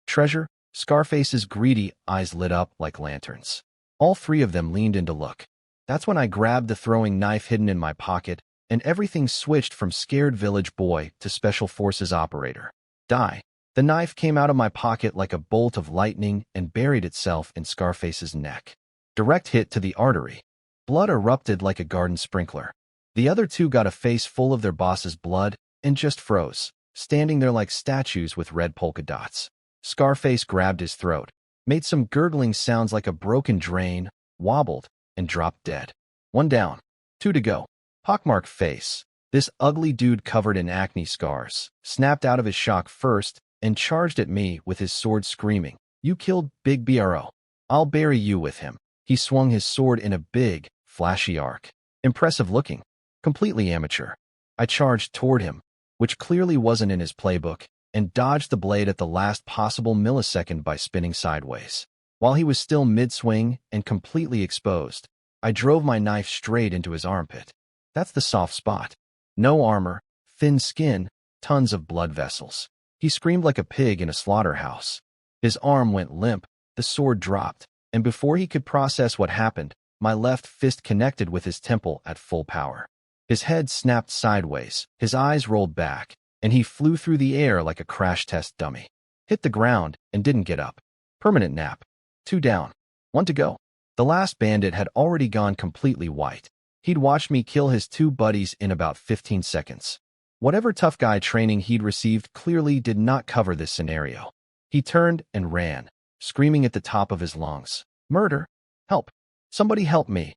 Treasure? Scarface's greedy eyes lit up like lanterns. All 3 of them leaned in to look. That's when I grabbed the throwing knife hidden in my pocket, and everything switched from scared village boy to special forces operator. Die. The knife came out of my pocket like a bolt of lightning and buried itself in Scarface's neck. Direct hit to the artery. Blood erupted like a garden sprinkler. The other 2 got a face full of their boss's blood and just froze, standing there like statues with red polka dots. Scarface grabbed his throat, made some gurgling sounds like a broken drain, wobbled, and dropped dead. 1 down. 2 to go. Pockmarked face. This ugly dude covered in acne scars, snapped out of his shock first and charged at me with his sword screaming, "You killed Big Bro. I'll bury you with him." He swung his sword in a big, flashy arc. Impressive looking. Completely amateur. I charged toward him, which clearly wasn't in his playbook, and dodged the blade at the last possible millisecond by spinning sideways. While he was still mid-swing and completely exposed, I drove my knife straight into his armpit. That's the soft spot. No armor, thin skin, tons of blood vessels. He screamed like a pig in a slaughterhouse. His arm went limp, the sword dropped, and before he could process what happened, my left fist connected with his temple at full power. His head snapped sideways, his eyes rolled back, and he flew through the air like a crash test dummy. Hit the ground and didn't get up. Permanent nap. 2 down. 1 to go. The last bandit had already gone completely white. He'd watched me kill his 2 buddies in about 15 seconds. Whatever tough guy training he'd received clearly did not cover this scenario. He turned and ran, screaming at the top of his lungs. Murder! Help! Somebody help me!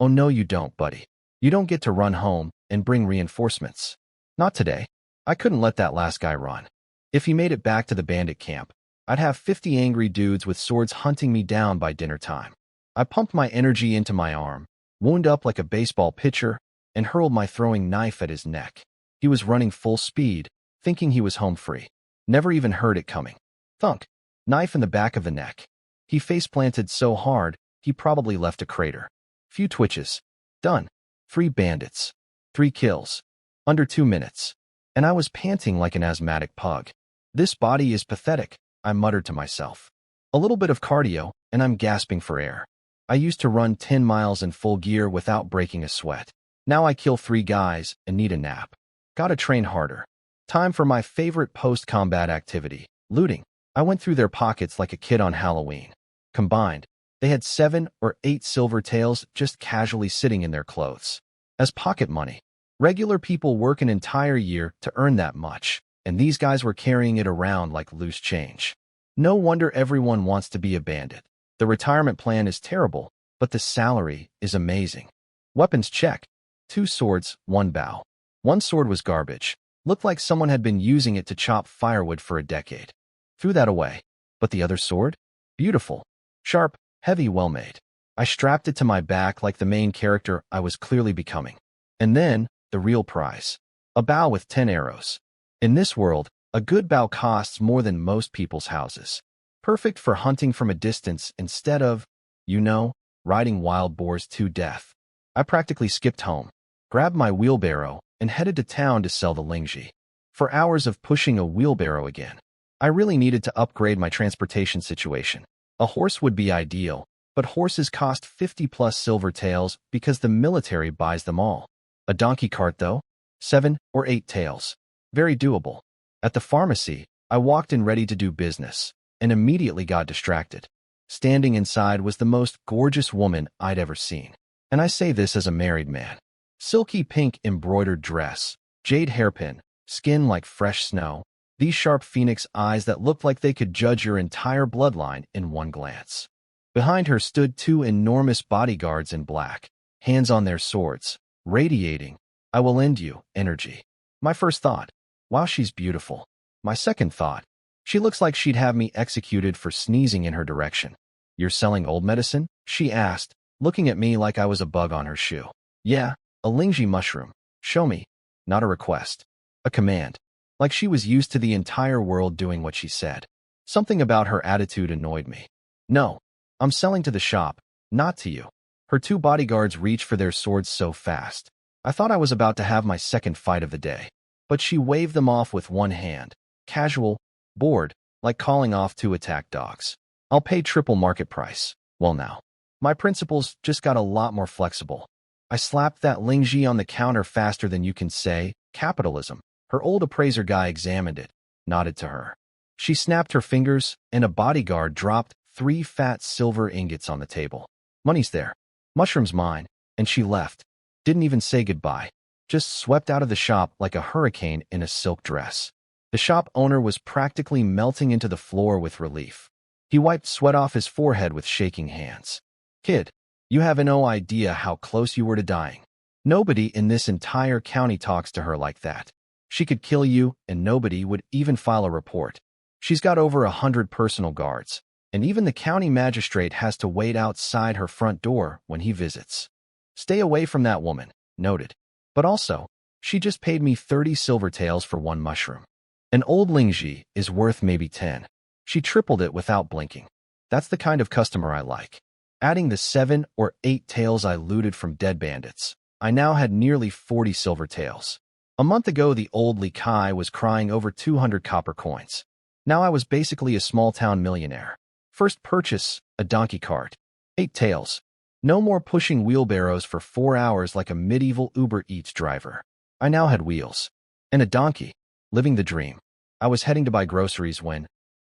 Oh no you don't, buddy. You don't get to run home and bring reinforcements. Not today. I couldn't let that last guy run. If he made it back to the bandit camp, I'd have 50 angry dudes with swords hunting me down by dinner time. I pumped my energy into my arm, wound up like a baseball pitcher, and hurled my throwing knife at his neck. He was running full speed, thinking he was home free. Never even heard it coming. Thunk. Knife in the back of the neck. He face-planted so hard, he probably left a crater. Few twitches. Done. 3 bandits. 3 kills. Under 2 minutes. And I was panting like an asthmatic pug. This body is pathetic, I muttered to myself. A little bit of cardio, and I'm gasping for air. I used to run 10 miles in full gear without breaking a sweat. Now I kill 3 guys and need a nap. Gotta train harder. Time for my favorite post-combat activity, looting. I went through their pockets like a kid on Halloween. Combined, they had 7 or 8 silver taels just casually sitting in their clothes. As pocket money. Regular people work an entire year to earn that much, and these guys were carrying it around like loose change. No wonder everyone wants to be a bandit. The retirement plan is terrible, but the salary is amazing. Weapons check. 2 swords, 1 bow. 1 sword was garbage. Looked like someone had been using it to chop firewood for a decade. Threw that away. But the other sword? Beautiful. Sharp, heavy, well-made. I strapped it to my back like the main character I was clearly becoming. And then, the real prize. A bow with 10 arrows. In this world, a good bow costs more than most people's houses. Perfect for hunting from a distance instead of, riding wild boars to death. I practically skipped home, grabbed my wheelbarrow, and headed to town to sell the lingji. For hours of pushing a wheelbarrow again. I really needed to upgrade my transportation situation. A horse would be ideal, but horses cost 50 plus silver taels because the military buys them all. A donkey cart though? 7 or 8 taels. Very doable. At the pharmacy, I walked in ready to do business, and immediately got distracted. Standing inside was the most gorgeous woman I'd ever seen. And I say this as a married man. Silky pink embroidered dress, jade hairpin, skin like fresh snow, these sharp phoenix eyes that looked like they could judge your entire bloodline in one glance. Behind her stood 2 enormous bodyguards in black, hands on their swords, radiating, I will end you, energy. My first thought, wow, she's beautiful. My second thought, she looks like she'd have me executed for sneezing in her direction. You're selling old medicine? She asked, looking at me like I was a bug on her shoe. Yeah, a lingji mushroom. Show me. Not a request. A command. Like she was used to the entire world doing what she said. Something about her attitude annoyed me. No, I'm selling to the shop, not to you. Her 2 bodyguards reached for their swords so fast. I thought I was about to have my second fight of the day. But she waved them off with one hand. Casual, bored, like calling off 2 attack dogs. I'll pay triple market price. Well now. My principles just got a lot more flexible. I slapped that lingji on the counter faster than you can say, capitalism. Her old appraiser guy examined it, nodded to her. She snapped her fingers, and a bodyguard dropped 3 fat silver ingots on the table. Money's there. Mushroom's mine. And she left. Didn't even say goodbye. Just swept out of the shop like a hurricane in a silk dress. The shop owner was practically melting into the floor with relief. He wiped sweat off his forehead with shaking hands. Kid, you have no idea how close you were to dying. Nobody in this entire county talks to her like that. She could kill you, and nobody would even file a report. She's got over 100 personal guards, and even the county magistrate has to wait outside her front door when he visits. Stay away from that woman, noted. But also, she just paid me 30 silver taels for 1 mushroom. An old lingji is worth maybe 10. She tripled it without blinking. That's the kind of customer I like. Adding the 7 or 8 taels I looted from dead bandits, I now had nearly 40 silver taels. A month ago, the old Li Kai was crying over 200 copper coins. Now I was basically a small-town millionaire. First purchase, a donkey cart. 8 taels. No more pushing wheelbarrows for 4 hours like a medieval Uber Eats driver. I now had wheels. And a donkey. Living the dream. I was heading to buy groceries when,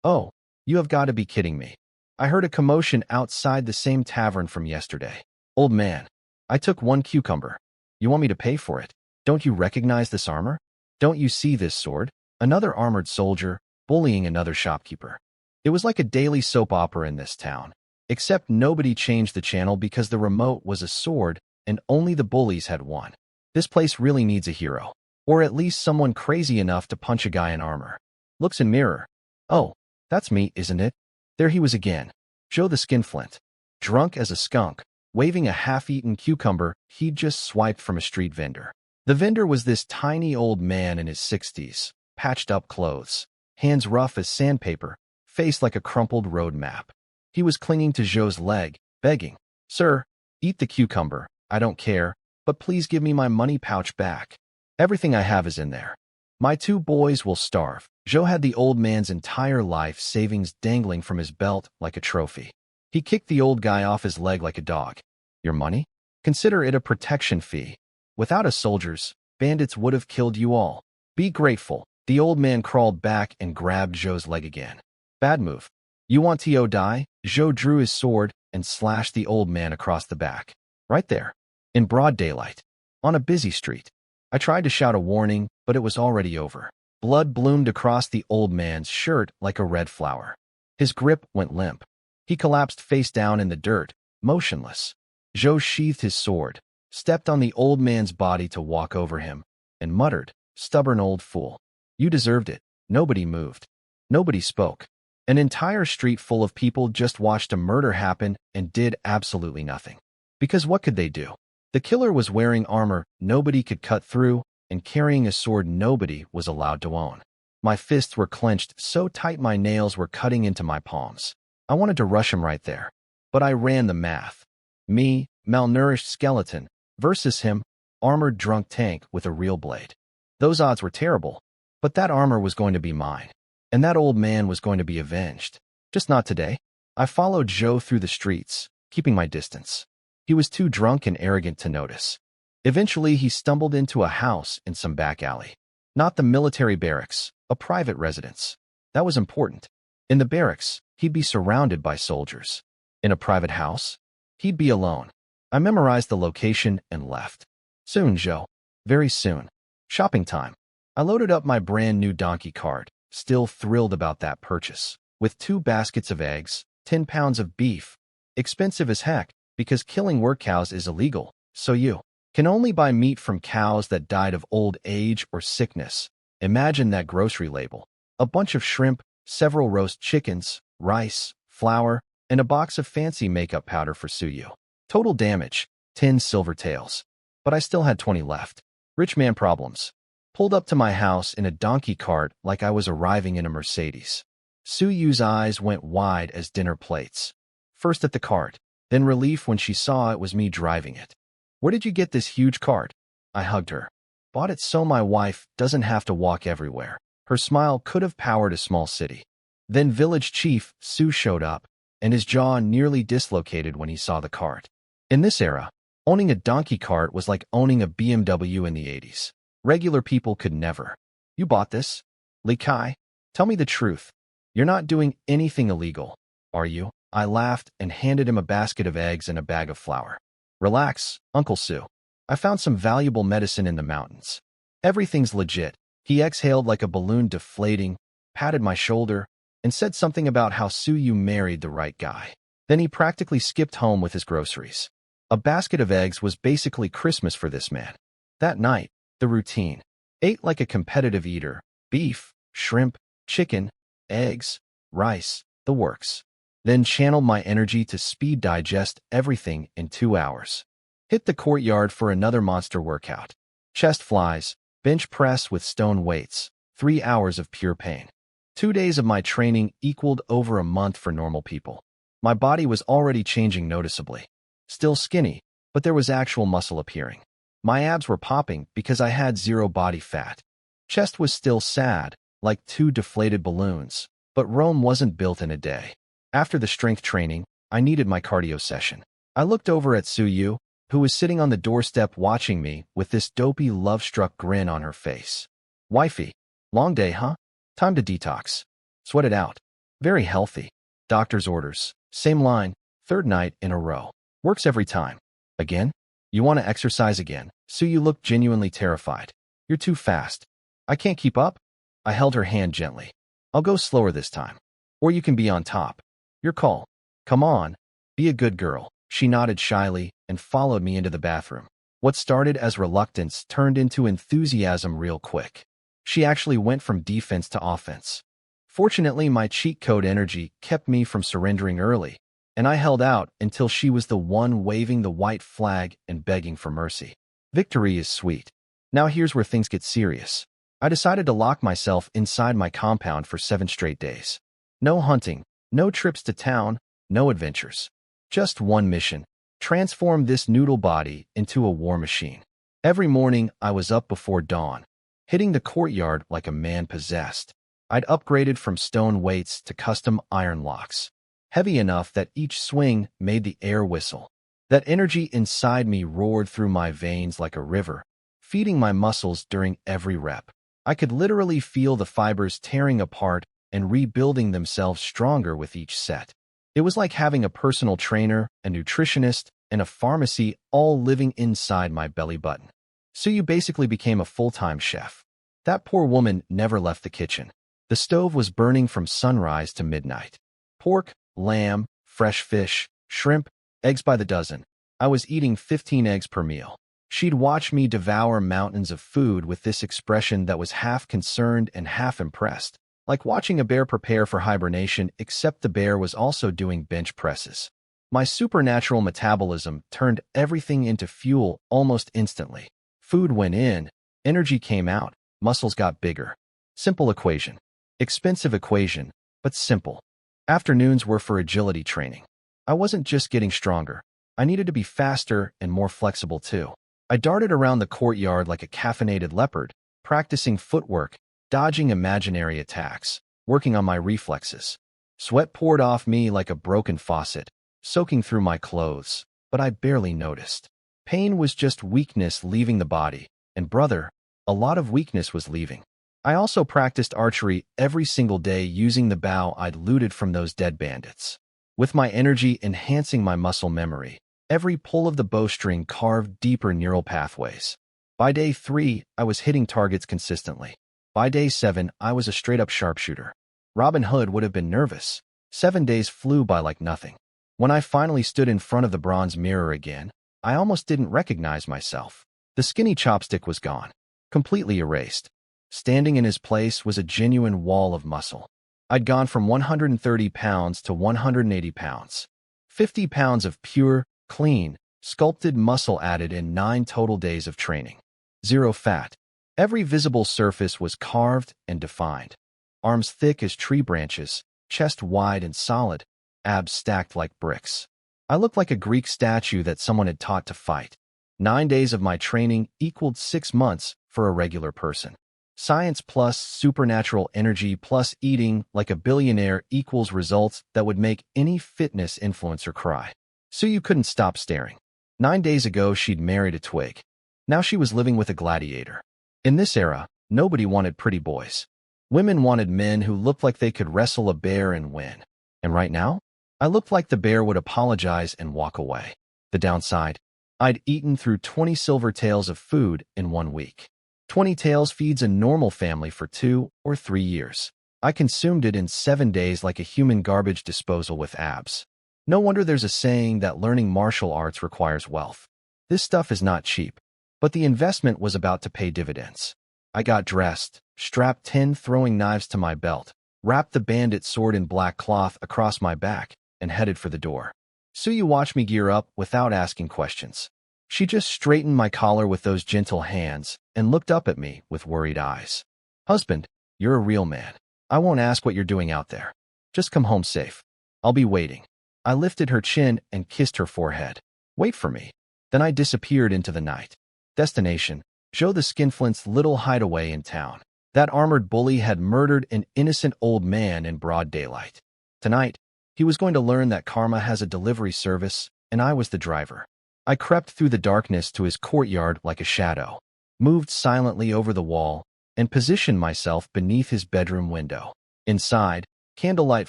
oh, you have got to be kidding me. I heard a commotion outside the same tavern from yesterday. Old man. I took 1 cucumber. You want me to pay for it? Don't you recognize this armor? Don't you see this sword? Another armored soldier, bullying another shopkeeper. It was like a daily soap opera in this town. Except nobody changed the channel because the remote was a sword and only the bullies had one. This place really needs a hero. Or at least someone crazy enough to punch a guy in armor. Looks in mirror. Oh, that's me, isn't it? There he was again. Joe the skinflint. Drunk as a skunk, waving a half-eaten cucumber he'd just swiped from a street vendor. The vendor was this tiny old man in his 60s, patched-up clothes, hands rough as sandpaper, face like a crumpled road map. He was clinging to Joe's leg, begging, "Sir, eat the cucumber, I don't care, but please give me my money pouch back. Everything I have is in there. My 2 boys will starve." Joe had the old man's entire life savings dangling from his belt like a trophy. He kicked the old guy off his leg like a dog. "Your money? Consider it a protection fee. Without us soldiers, bandits would have killed you all. Be grateful." The old man crawled back and grabbed Joe's leg again. "Bad move. You want to die?" Joe drew his sword and slashed the old man across the back. Right there. In broad daylight. On a busy street. I tried to shout a warning, but it was already over. Blood bloomed across the old man's shirt like a red flower. His grip went limp. He collapsed face down in the dirt, motionless. Joe sheathed his sword, stepped on the old man's body to walk over him, and muttered, "Stubborn old fool. You deserved it." Nobody moved. Nobody spoke. An entire street full of people just watched a murder happen and did absolutely nothing. Because what could they do? The killer was wearing armor nobody could cut through and carrying a sword nobody was allowed to own. My fists were clenched so tight my nails were cutting into my palms. I wanted to rush him right there. But I ran the math. Me, malnourished skeleton, versus him, armored drunk tank with a real blade. Those odds were terrible, but that armor was going to be mine. And that old man was going to be avenged. Just not today. I followed Joe through the streets, keeping my distance. He was too drunk and arrogant to notice. Eventually, he stumbled into a house in some back alley. Not the military barracks, a private residence. That was important. In the barracks, he'd be surrounded by soldiers. In a private house, he'd be alone. I memorized the location and left. Soon, Joe. Very soon. Shopping time. I loaded up my brand new donkey cart, still thrilled about that purchase, with 2 baskets of eggs, 10 pounds of beef. Expensive as heck, because killing work cows is illegal, so you can only buy meat from cows that died of old age or sickness. Imagine that grocery label. A bunch of shrimp, several roast chickens, rice, flour, and a box of fancy makeup powder for Suyu. Total damage, 10 silver taels. But I still had 20 left. Rich man problems. Pulled up to my house in a donkey cart like I was arriving in a Mercedes. Suyu's eyes went wide as dinner plates. First at the cart, then relief when she saw it was me driving it. "Where did you get this huge cart?" I hugged her. "Bought it so my wife doesn't have to walk everywhere." Her smile could have powered a small city. Then village chief Sue showed up, and his jaw nearly dislocated when he saw the cart. In this era, owning a donkey cart was like owning a BMW in the 80s. Regular people could never. "You bought this? Li Kai? Tell me the truth. You're not doing anything illegal, are you?" I laughed and handed him a basket of eggs and a bag of flour. "Relax, Uncle Sue. I found some valuable medicine in the mountains. Everything's legit." He exhaled like a balloon deflating, patted my shoulder, and said something about how Suyu married the right guy. Then he practically skipped home with his groceries. A basket of eggs was basically Christmas for this man. That night, the routine. Ate like a competitive eater. Beef, shrimp, chicken, eggs, rice, the works. Then channeled my energy to speed digest everything in 2 hours. Hit the courtyard for another monster workout. Chest flies, bench press with stone weights, 3 hours of pure pain. 2 days of my training equaled over a month for normal people. My body was already changing noticeably. Still skinny, but there was actual muscle appearing. My abs were popping because I had 0 body fat. Chest was still sad, like 2 deflated balloons, but Rome wasn't built in a day. After the strength training, I needed my cardio session. I looked over at Suyu, who was sitting on the doorstep watching me with this dopey, love-struck grin on her face. Wifey, long day, huh? Time to detox. Sweat it out. Very healthy. Doctor's orders. Same line, third night in a row. Works every time. Again? You want to exercise again? Suyu looked genuinely terrified. You're too fast. I can't keep up? I held her hand gently. I'll go slower this time. Or you can be on top. Your call. Come on. Be a good girl. She nodded shyly and followed me into the bathroom. What started as reluctance turned into enthusiasm real quick. She actually went from defense to offense. Fortunately, my cheat code energy kept me from surrendering early, and I held out until she was the one waving the white flag and begging for mercy. Victory is sweet. Now here's where things get serious. I decided to lock myself inside my compound for 7 straight days. No hunting, no trips to town, no adventures. Just one mission: transform this noodle body into a war machine. Every morning, I was up before dawn, hitting the courtyard like a man possessed. I'd upgraded from stone weights to custom iron locks, heavy enough that each swing made the air whistle. That energy inside me roared through my veins like a river, feeding my muscles during every rep. I could literally feel the fibers tearing apart and rebuilding themselves stronger with each set. It was like having a personal trainer, a nutritionist, and a pharmacy all living inside my belly button. So you basically became a full-time chef. That poor woman never left the kitchen. The stove was burning from sunrise to midnight. Pork, lamb, fresh fish, shrimp, eggs by the dozen. I was eating 15 eggs per meal. She'd watch me devour mountains of food with this expression that was half concerned and half impressed. Like watching a bear prepare for hibernation, except the bear was also doing bench presses. My supernatural metabolism turned everything into fuel almost instantly. Food went in, energy came out, muscles got bigger. Simple equation. Expensive equation, but simple. Afternoons were for agility training. I wasn't just getting stronger. I needed to be faster and more flexible too. I darted around the courtyard like a caffeinated leopard, practicing footwork, dodging imaginary attacks, working on my reflexes. Sweat poured off me like a broken faucet, soaking through my clothes, but I barely noticed. Pain was just weakness leaving the body, and brother, a lot of weakness was leaving. I also practiced archery every single day using the bow I'd looted from those dead bandits. With my energy enhancing my muscle memory, every pull of the bowstring carved deeper neural pathways. By day 3, I was hitting targets consistently. By day 7, I was a straight-up sharpshooter. Robin Hood would have been nervous. 7 days flew by like nothing. When I finally stood in front of the bronze mirror again, I almost didn't recognize myself. The skinny chopstick was gone, completely erased. Standing in his place was a genuine wall of muscle. I'd gone from 130 pounds to 180 pounds. 50 pounds of pure, clean, sculpted muscle added in 9 total days of training. 0 fat. Every visible surface was carved and defined. Arms thick as tree branches, chest wide and solid, abs stacked like bricks. I looked like a Greek statue that someone had taught to fight. 9 days of my training equaled 6 months for a regular person. Science plus supernatural energy plus eating like a billionaire equals results that would make any fitness influencer cry. So you couldn't stop staring. 9 days ago, she'd married a twig. Now she was living with a gladiator. In this era, nobody wanted pretty boys. Women wanted men who looked like they could wrestle a bear and win. And right now, I looked like the bear would apologize and walk away. The downside? I'd eaten through 20 silver taels of food in 1 week. 20 taels feeds a normal family for 2 or 3 years. I consumed it in 7 days like a human garbage disposal with abs. No wonder there's a saying that learning martial arts requires wealth. This stuff is not cheap, but the investment was about to pay dividends. I got dressed, strapped 10 throwing knives to my belt, wrapped the bandit sword in black cloth across my back, and headed for the door. Suyu watched me gear up without asking questions. She just straightened my collar with those gentle hands and looked up at me with worried eyes. Husband, you're a real man. I won't ask what you're doing out there. Just come home safe. I'll be waiting. I lifted her chin and kissed her forehead. Wait for me. Then I disappeared into the night. Destination: Joe the Skinflint's little hideaway in town. That armored bully had murdered an innocent old man in broad daylight. Tonight, he was going to learn that karma has a delivery service and I was the driver. I crept through the darkness to his courtyard like a shadow, moved silently over the wall, and positioned myself beneath his bedroom window. Inside, candlelight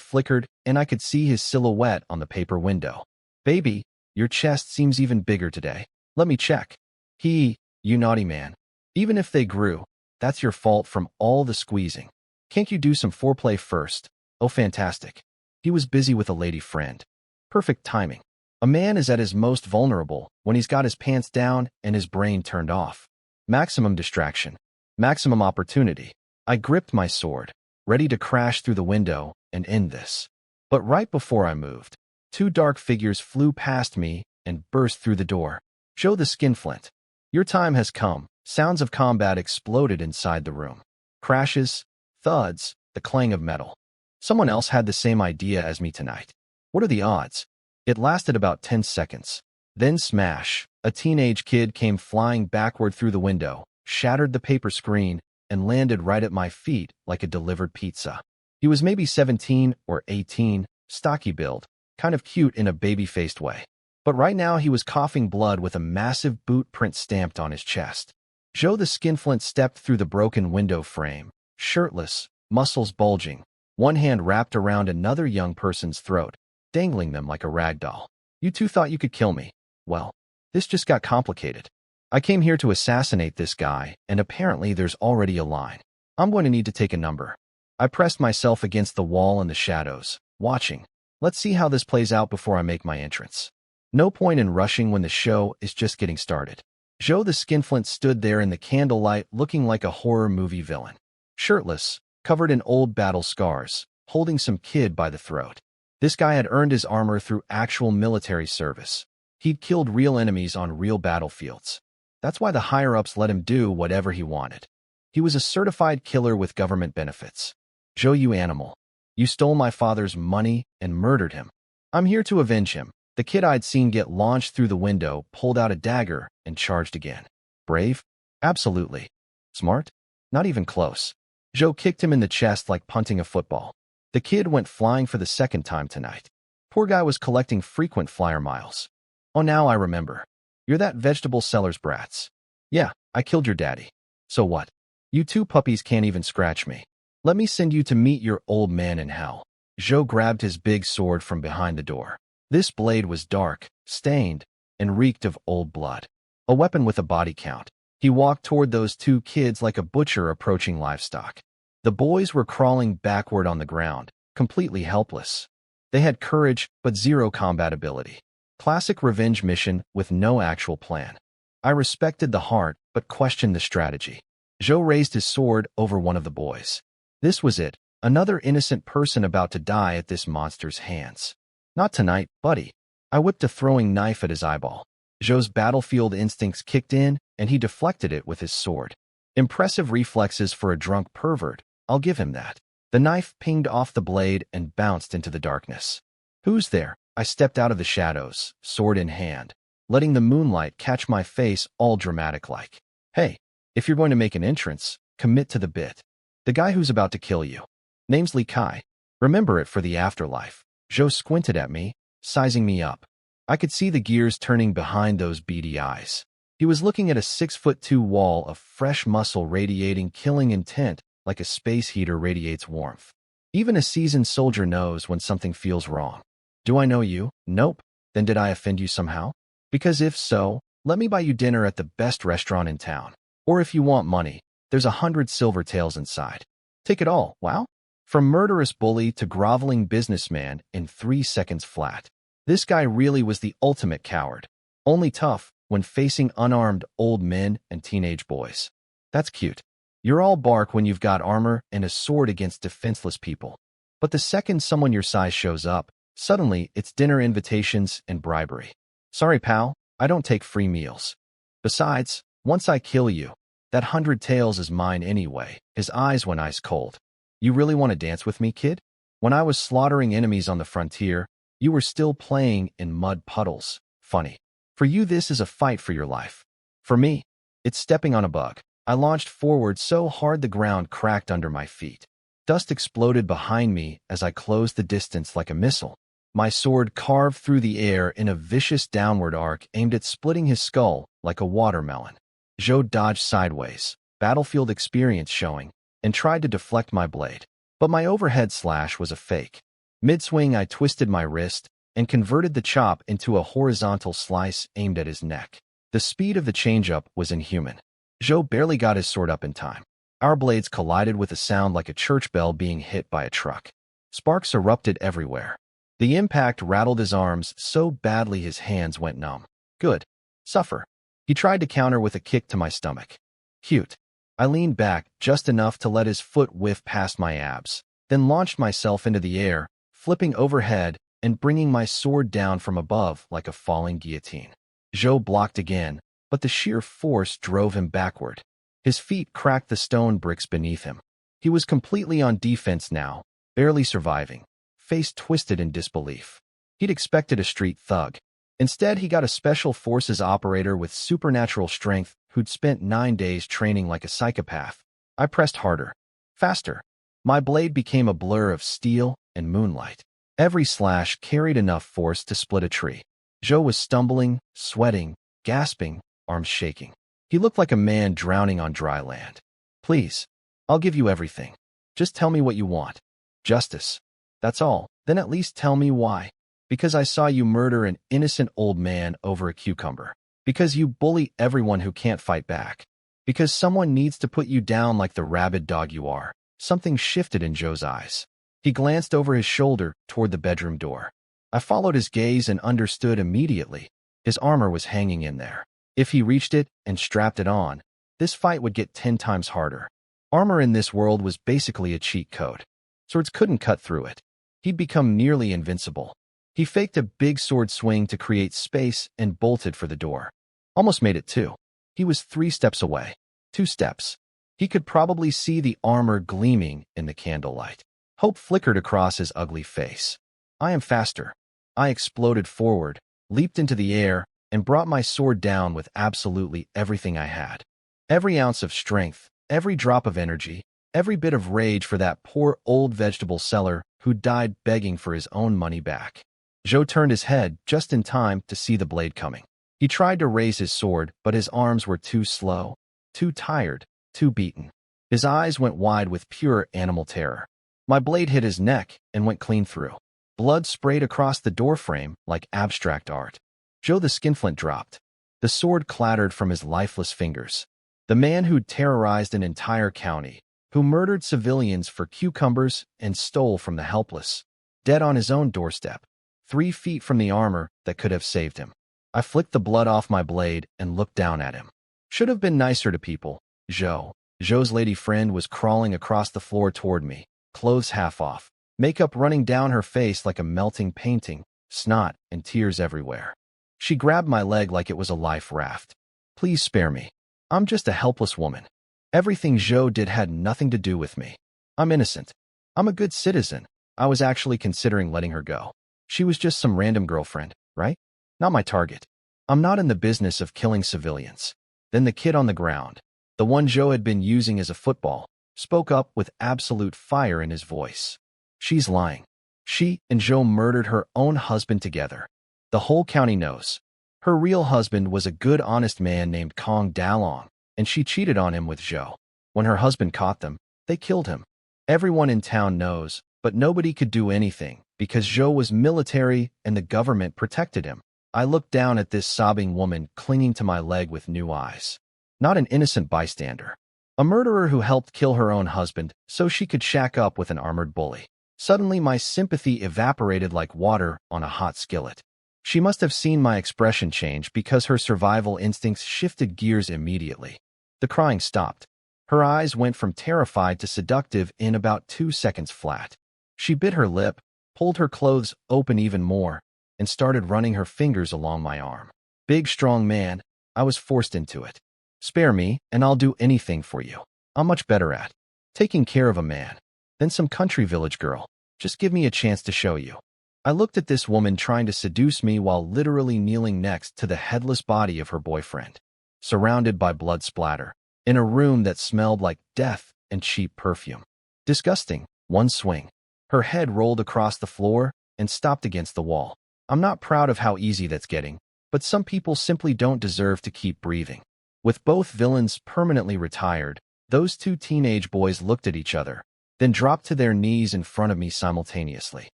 flickered, and I could see his silhouette on the paper window. "Baby, your chest seems even bigger today. Let me check." "You naughty man. Even if they grew, that's your fault from all the squeezing. Can't you do some foreplay first?" "Oh, fantastic." He was busy with a lady friend. Perfect timing. A man is at his most vulnerable when he's got his pants down and his brain turned off. Maximum distraction. Maximum opportunity. I gripped my sword, ready to crash through the window and end this. But right before I moved, two dark figures flew past me and burst through the door. "Joe the Skinflint, your time has come." Sounds of combat exploded inside the room. Crashes, thuds, the clang of metal. Someone else had the same idea as me tonight. What are the odds? It lasted about 10 seconds. Then smash. A teenage kid came flying backward through the window, shattered the paper screen, and landed right at my feet like a delivered pizza. He was maybe 17 or 18, stocky build, kind of cute in a baby-faced way. But right now he was coughing blood with a massive boot print stamped on his chest. Joe the Skinflint stepped through the broken window frame, shirtless, muscles bulging, one hand wrapped around another young person's throat, dangling them like a rag doll. "You two thought you could kill me. Well, this just got complicated. I came here to assassinate this guy, and apparently there's already a line. I'm going to need to take a number." I pressed myself against the wall in the shadows, watching. Let's see how this plays out before I make my entrance. No point in rushing when the show is just getting started. Joe the Skinflint stood there in the candlelight looking like a horror movie villain. Shirtless, covered in old battle scars, holding some kid by the throat. This guy had earned his armor through actual military service. He'd killed real enemies on real battlefields. That's why the higher-ups let him do whatever he wanted. He was a certified killer with government benefits. "Joe, you animal. You stole my father's money and murdered him. I'm here to avenge him." The kid I'd seen get launched through the window pulled out a dagger and charged again. Brave? Absolutely. Smart? Not even close. Joe kicked him in the chest like punting a football. The kid went flying for the second time tonight. Poor guy was collecting frequent flyer miles. "Oh, now I remember. You're that vegetable seller's brats." "Yeah, I killed your daddy." "So what? You two puppies can't even scratch me. Let me send you to meet your old man in hell." Joe grabbed his big sword from behind the door. This blade was dark, stained, and reeked of old blood. A weapon with a body count. He walked toward those two kids like a butcher approaching livestock. The boys were crawling backward on the ground, completely helpless. They had courage, but zero combat ability. Classic revenge mission with no actual plan. I respected the heart, but questioned the strategy. Joe raised his sword over one of the boys. This was it, another innocent person about to die at this monster's hands. "Not tonight, buddy." I whipped a throwing knife at his eyeball. Joe's battlefield instincts kicked in, and he deflected it with his sword. Impressive reflexes for a drunk pervert, I'll give him that. The knife pinged off the blade and bounced into the darkness. "Who's there?" I stepped out of the shadows, sword in hand, letting the moonlight catch my face all dramatic-like. "Hey, if you're going to make an entrance, commit to the bit. The guy who's about to kill you. Name's Lee Kai. Remember it for the afterlife." Joe squinted at me, sizing me up. I could see the gears turning behind those beady eyes. He was looking at a 6'2" wall of fresh muscle radiating killing intent like a space heater radiates warmth. Even a seasoned soldier knows when something feels wrong. "Do I know you?" "Nope." "Then did I offend you somehow?" "Because if so, let me buy you dinner at the best restaurant in town. Or if you want money, there's 100 silver taels inside. Take it all, wow?" From murderous bully to groveling businessman in 3 seconds flat. This guy really was the ultimate coward. Only tough when facing unarmed old men and teenage boys. That's cute. You're all bark when you've got armor and a sword against defenseless people. But the second someone your size shows up, suddenly it's dinner invitations and bribery. "Sorry, pal, I don't take free meals. Besides, once I kill you, that 100 taels is mine anyway." His eyes went ice cold. "You really want to dance with me, kid? When I was slaughtering enemies on the frontier, you were still playing in mud puddles. Funny. For you, this is a fight for your life. For me, it's stepping on a bug." I launched forward so hard the ground cracked under my feet. Dust exploded behind me as I closed the distance like a missile. My sword carved through the air in a vicious downward arc aimed at splitting his skull like a watermelon. Zhou dodged sideways, battlefield experience showing, and tried to deflect my blade. But my overhead slash was a fake. Mid-swing, I twisted my wrist and converted the chop into a horizontal slice aimed at his neck. The speed of the change-up was inhuman. Zhou barely got his sword up in time. Our blades collided with a sound like a church bell being hit by a truck. Sparks erupted everywhere. The impact rattled his arms so badly his hands went numb. Good. Suffer. He tried to counter with a kick to my stomach. Cute. I leaned back just enough to let his foot whiff past my abs, then launched myself into the air, flipping overhead and bringing my sword down from above like a falling guillotine. Zhou blocked again, but the sheer force drove him backward. His feet cracked the stone bricks beneath him. He was completely on defense now, barely surviving, face twisted in disbelief. He'd expected a street thug. Instead, he got a special forces operator with supernatural strength who'd spent 9 days training like a psychopath. I pressed harder, faster. My blade became a blur of steel and moonlight. Every slash carried enough force to split a tree. Zhou was stumbling, sweating, gasping, arms shaking. He looked like a man drowning on dry land. Please, I'll give you everything. Just tell me what you want. Justice. That's all. Then at least tell me why. Because I saw you murder an innocent old man over a cucumber. Because you bully everyone who can't fight back. Because someone needs to put you down like the rabid dog you are. Something shifted in Zhou's eyes. He glanced over his shoulder toward the bedroom door. I followed his gaze and understood immediately. His armor was hanging in there. If he reached it and strapped it on, this fight would get 10 times harder. Armor in this world was basically a cheat code. Swords couldn't cut through it. He'd become nearly invincible. He faked a big sword swing to create space and bolted for the door. Almost made it 2. He was 3 steps away. 2 steps. He could probably see the armor gleaming in the candlelight. Hope flickered across his ugly face. I am faster. I exploded forward, leaped into the air, and brought my sword down with absolutely everything I had. Every ounce of strength, every drop of energy, every bit of rage for that poor old vegetable seller who died begging for his own money back. Zhou turned his head just in time to see the blade coming. He tried to raise his sword, but his arms were too slow, too tired, too beaten. His eyes went wide with pure animal terror. My blade hit his neck and went clean through. Blood sprayed across the doorframe like abstract art. Zhou the skinflint dropped. The sword clattered from his lifeless fingers. The man who'd terrorized an entire county, who murdered civilians for cucumbers and stole from the helpless, dead on his own doorstep, 3 feet from the armor that could have saved him. I flicked the blood off my blade and looked down at him. Should have been nicer to people. Zhou's lady friend was crawling across the floor toward me, clothes half off, makeup running down her face like a melting painting, snot and tears everywhere. She grabbed my leg like it was a life raft. Please spare me. I'm just a helpless woman. Everything Zhou did had nothing to do with me. I'm innocent. I'm a good citizen. I was actually considering letting her go. She was just some random girlfriend, right? Not my target. I'm not in the business of killing civilians. Then the kid on the ground, the one Zhou had been using as a football, spoke up with absolute fire in his voice. She's lying. She and Zhou murdered her own husband together. The whole county knows. Her real husband was a good honest man named Kong Dalong, and she cheated on him with Zhou. When her husband caught them, they killed him. Everyone in town knows, but nobody could do anything because Zhou was military and the government protected him. I looked down at this sobbing woman clinging to my leg with new eyes. Not an innocent bystander. A murderer who helped kill her own husband so she could shack up with an armored bully. Suddenly my sympathy evaporated like water on a hot skillet. She must have seen my expression change because her survival instincts shifted gears immediately. The crying stopped. Her eyes went from terrified to seductive in about 2 seconds flat. She bit her lip, pulled her clothes open even more, and started running her fingers along my arm. Big, strong man, I was forced into it. Spare me, and I'll do anything for you. I'm much better at taking care of a man than some country village girl. Just give me a chance to show you. I looked at this woman trying to seduce me while literally kneeling next to the headless body of her boyfriend, surrounded by blood splatter, in a room that smelled like death and cheap perfume. Disgusting. One swing. Her head rolled across the floor, and stopped against the wall. I'm not proud of how easy that's getting, but some people simply don't deserve to keep breathing. With both villains permanently retired, those two teenage boys looked at each other, then dropped to their knees in front of me simultaneously.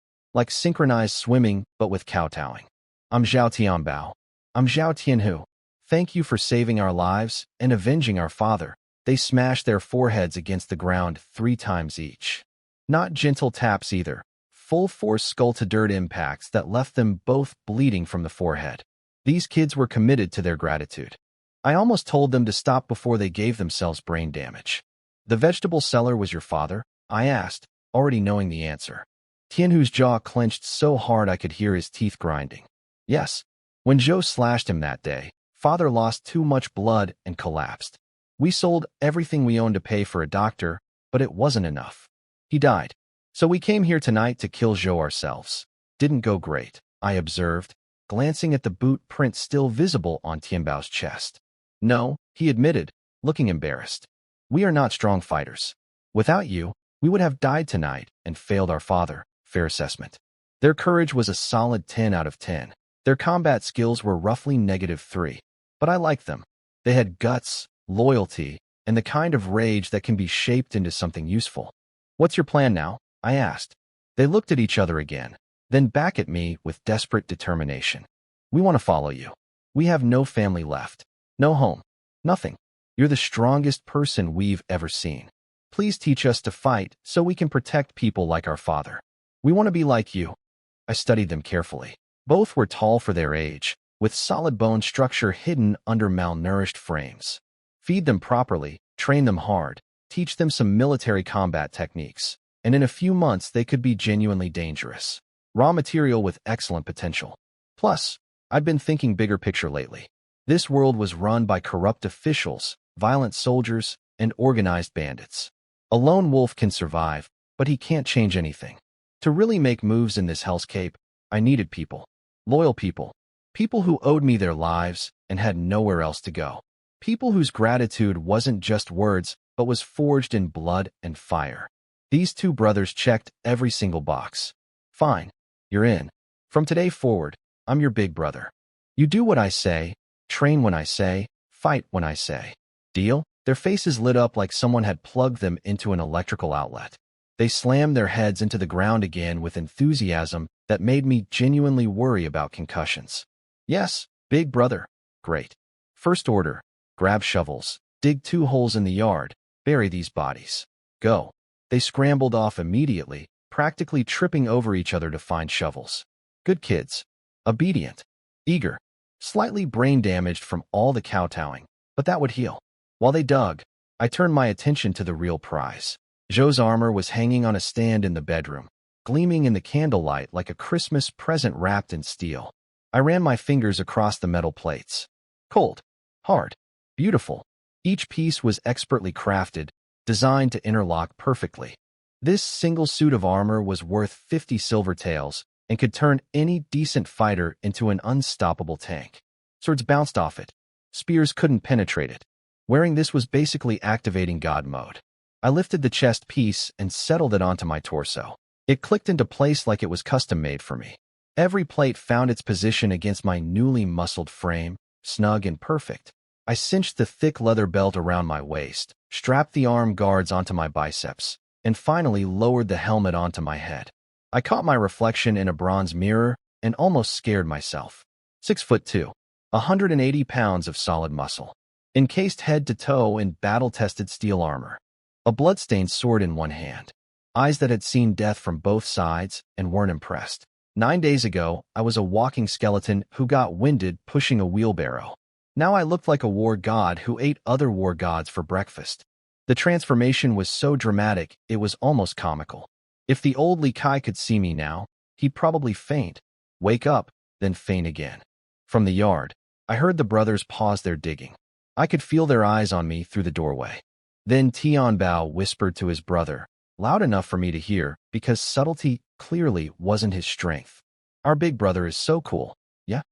Like synchronized swimming, but with kowtowing. I'm Zhao Tianbao. I'm Zhao Tianhu. Thank you for saving our lives and avenging our father. They smashed their foreheads against the ground 3 times each. Not gentle taps either. Full-force skull-to-dirt impacts that left them both bleeding from the forehead. These kids were committed to their gratitude. I almost told them to stop before they gave themselves brain damage. The vegetable seller was your father? I asked, already knowing the answer. Tianhu's jaw clenched so hard I could hear his teeth grinding. Yes. When Zhou slashed him that day, father lost too much blood and collapsed. We sold everything we owned to pay for a doctor, but it wasn't enough. He died. So we came here tonight to kill Zhou ourselves. Didn't go great, I observed, glancing at the boot print still visible on Tianbao's chest. No, he admitted, looking embarrassed. We are not strong fighters. Without you, we would have died tonight and failed our father. Fair assessment. Their courage was a solid 10 out of 10. Their combat skills were roughly -3. But I liked them. They had guts, loyalty, and the kind of rage that can be shaped into something useful. What's your plan now? I asked. They looked at each other again, then back at me with desperate determination. We want to follow you. We have no family left. No home. Nothing. You're the strongest person we've ever seen. Please teach us to fight so we can protect people like our father. We want to be like you. I studied them carefully. Both were tall for their age, with solid bone structure hidden under malnourished frames. Feed them properly, train them hard, teach them some military combat techniques, and in a few months they could be genuinely dangerous. Raw material with excellent potential. Plus, I've been thinking bigger picture lately. This world was run by corrupt officials, violent soldiers, and organized bandits. A lone wolf can survive, but he can't change anything. To really make moves in this hellscape, I needed people. Loyal people. People who owed me their lives and had nowhere else to go. People whose gratitude wasn't just words, but was forged in blood and fire. These two brothers checked every single box. Fine. You're in. From today forward, I'm your big brother. You do what I say, train when I say, fight when I say. Deal? Their faces lit up like someone had plugged them into an electrical outlet. They slammed their heads into the ground again with enthusiasm that made me genuinely worry about concussions. Yes, big brother. Great. First order. Grab shovels. Dig 2 holes in the yard. Bury these bodies. Go. They scrambled off immediately, practically tripping over each other to find shovels. Good kids. Obedient. Eager. Slightly brain damaged from all the kowtowing, but that would heal. While they dug, I turned my attention to the real prize. Zhou's armor was hanging on a stand in the bedroom, gleaming in the candlelight like a Christmas present wrapped in steel. I ran my fingers across the metal plates. Cold. Hard. Beautiful. Each piece was expertly crafted, designed to interlock perfectly. This single suit of armor was worth 50 silver taels and could turn any decent fighter into an unstoppable tank. Swords bounced off it. Spears couldn't penetrate it. Wearing this was basically activating God mode. I lifted the chest piece and settled it onto my torso. It clicked into place like it was custom-made for me. Every plate found its position against my newly muscled frame, snug and perfect. I cinched the thick leather belt around my waist, strapped the arm guards onto my biceps, and finally lowered the helmet onto my head. I caught my reflection in a bronze mirror and almost scared myself. 6'2", 180 pounds of solid muscle, encased head to toe in battle-tested steel armor. A bloodstained sword in one hand. Eyes that had seen death from both sides and weren't impressed. 9 days ago, I was a walking skeleton who got winded pushing a wheelbarrow. Now I looked like a war god who ate other war gods for breakfast. The transformation was so dramatic, it was almost comical. If the old Li Kai could see me now, he'd probably faint, wake up, then faint again. From the yard, I heard the brothers pause their digging. I could feel their eyes on me through the doorway. Then Tianbao whispered to his brother, loud enough for me to hear, because subtlety clearly wasn't his strength. Our big brother is so cool. Yeah,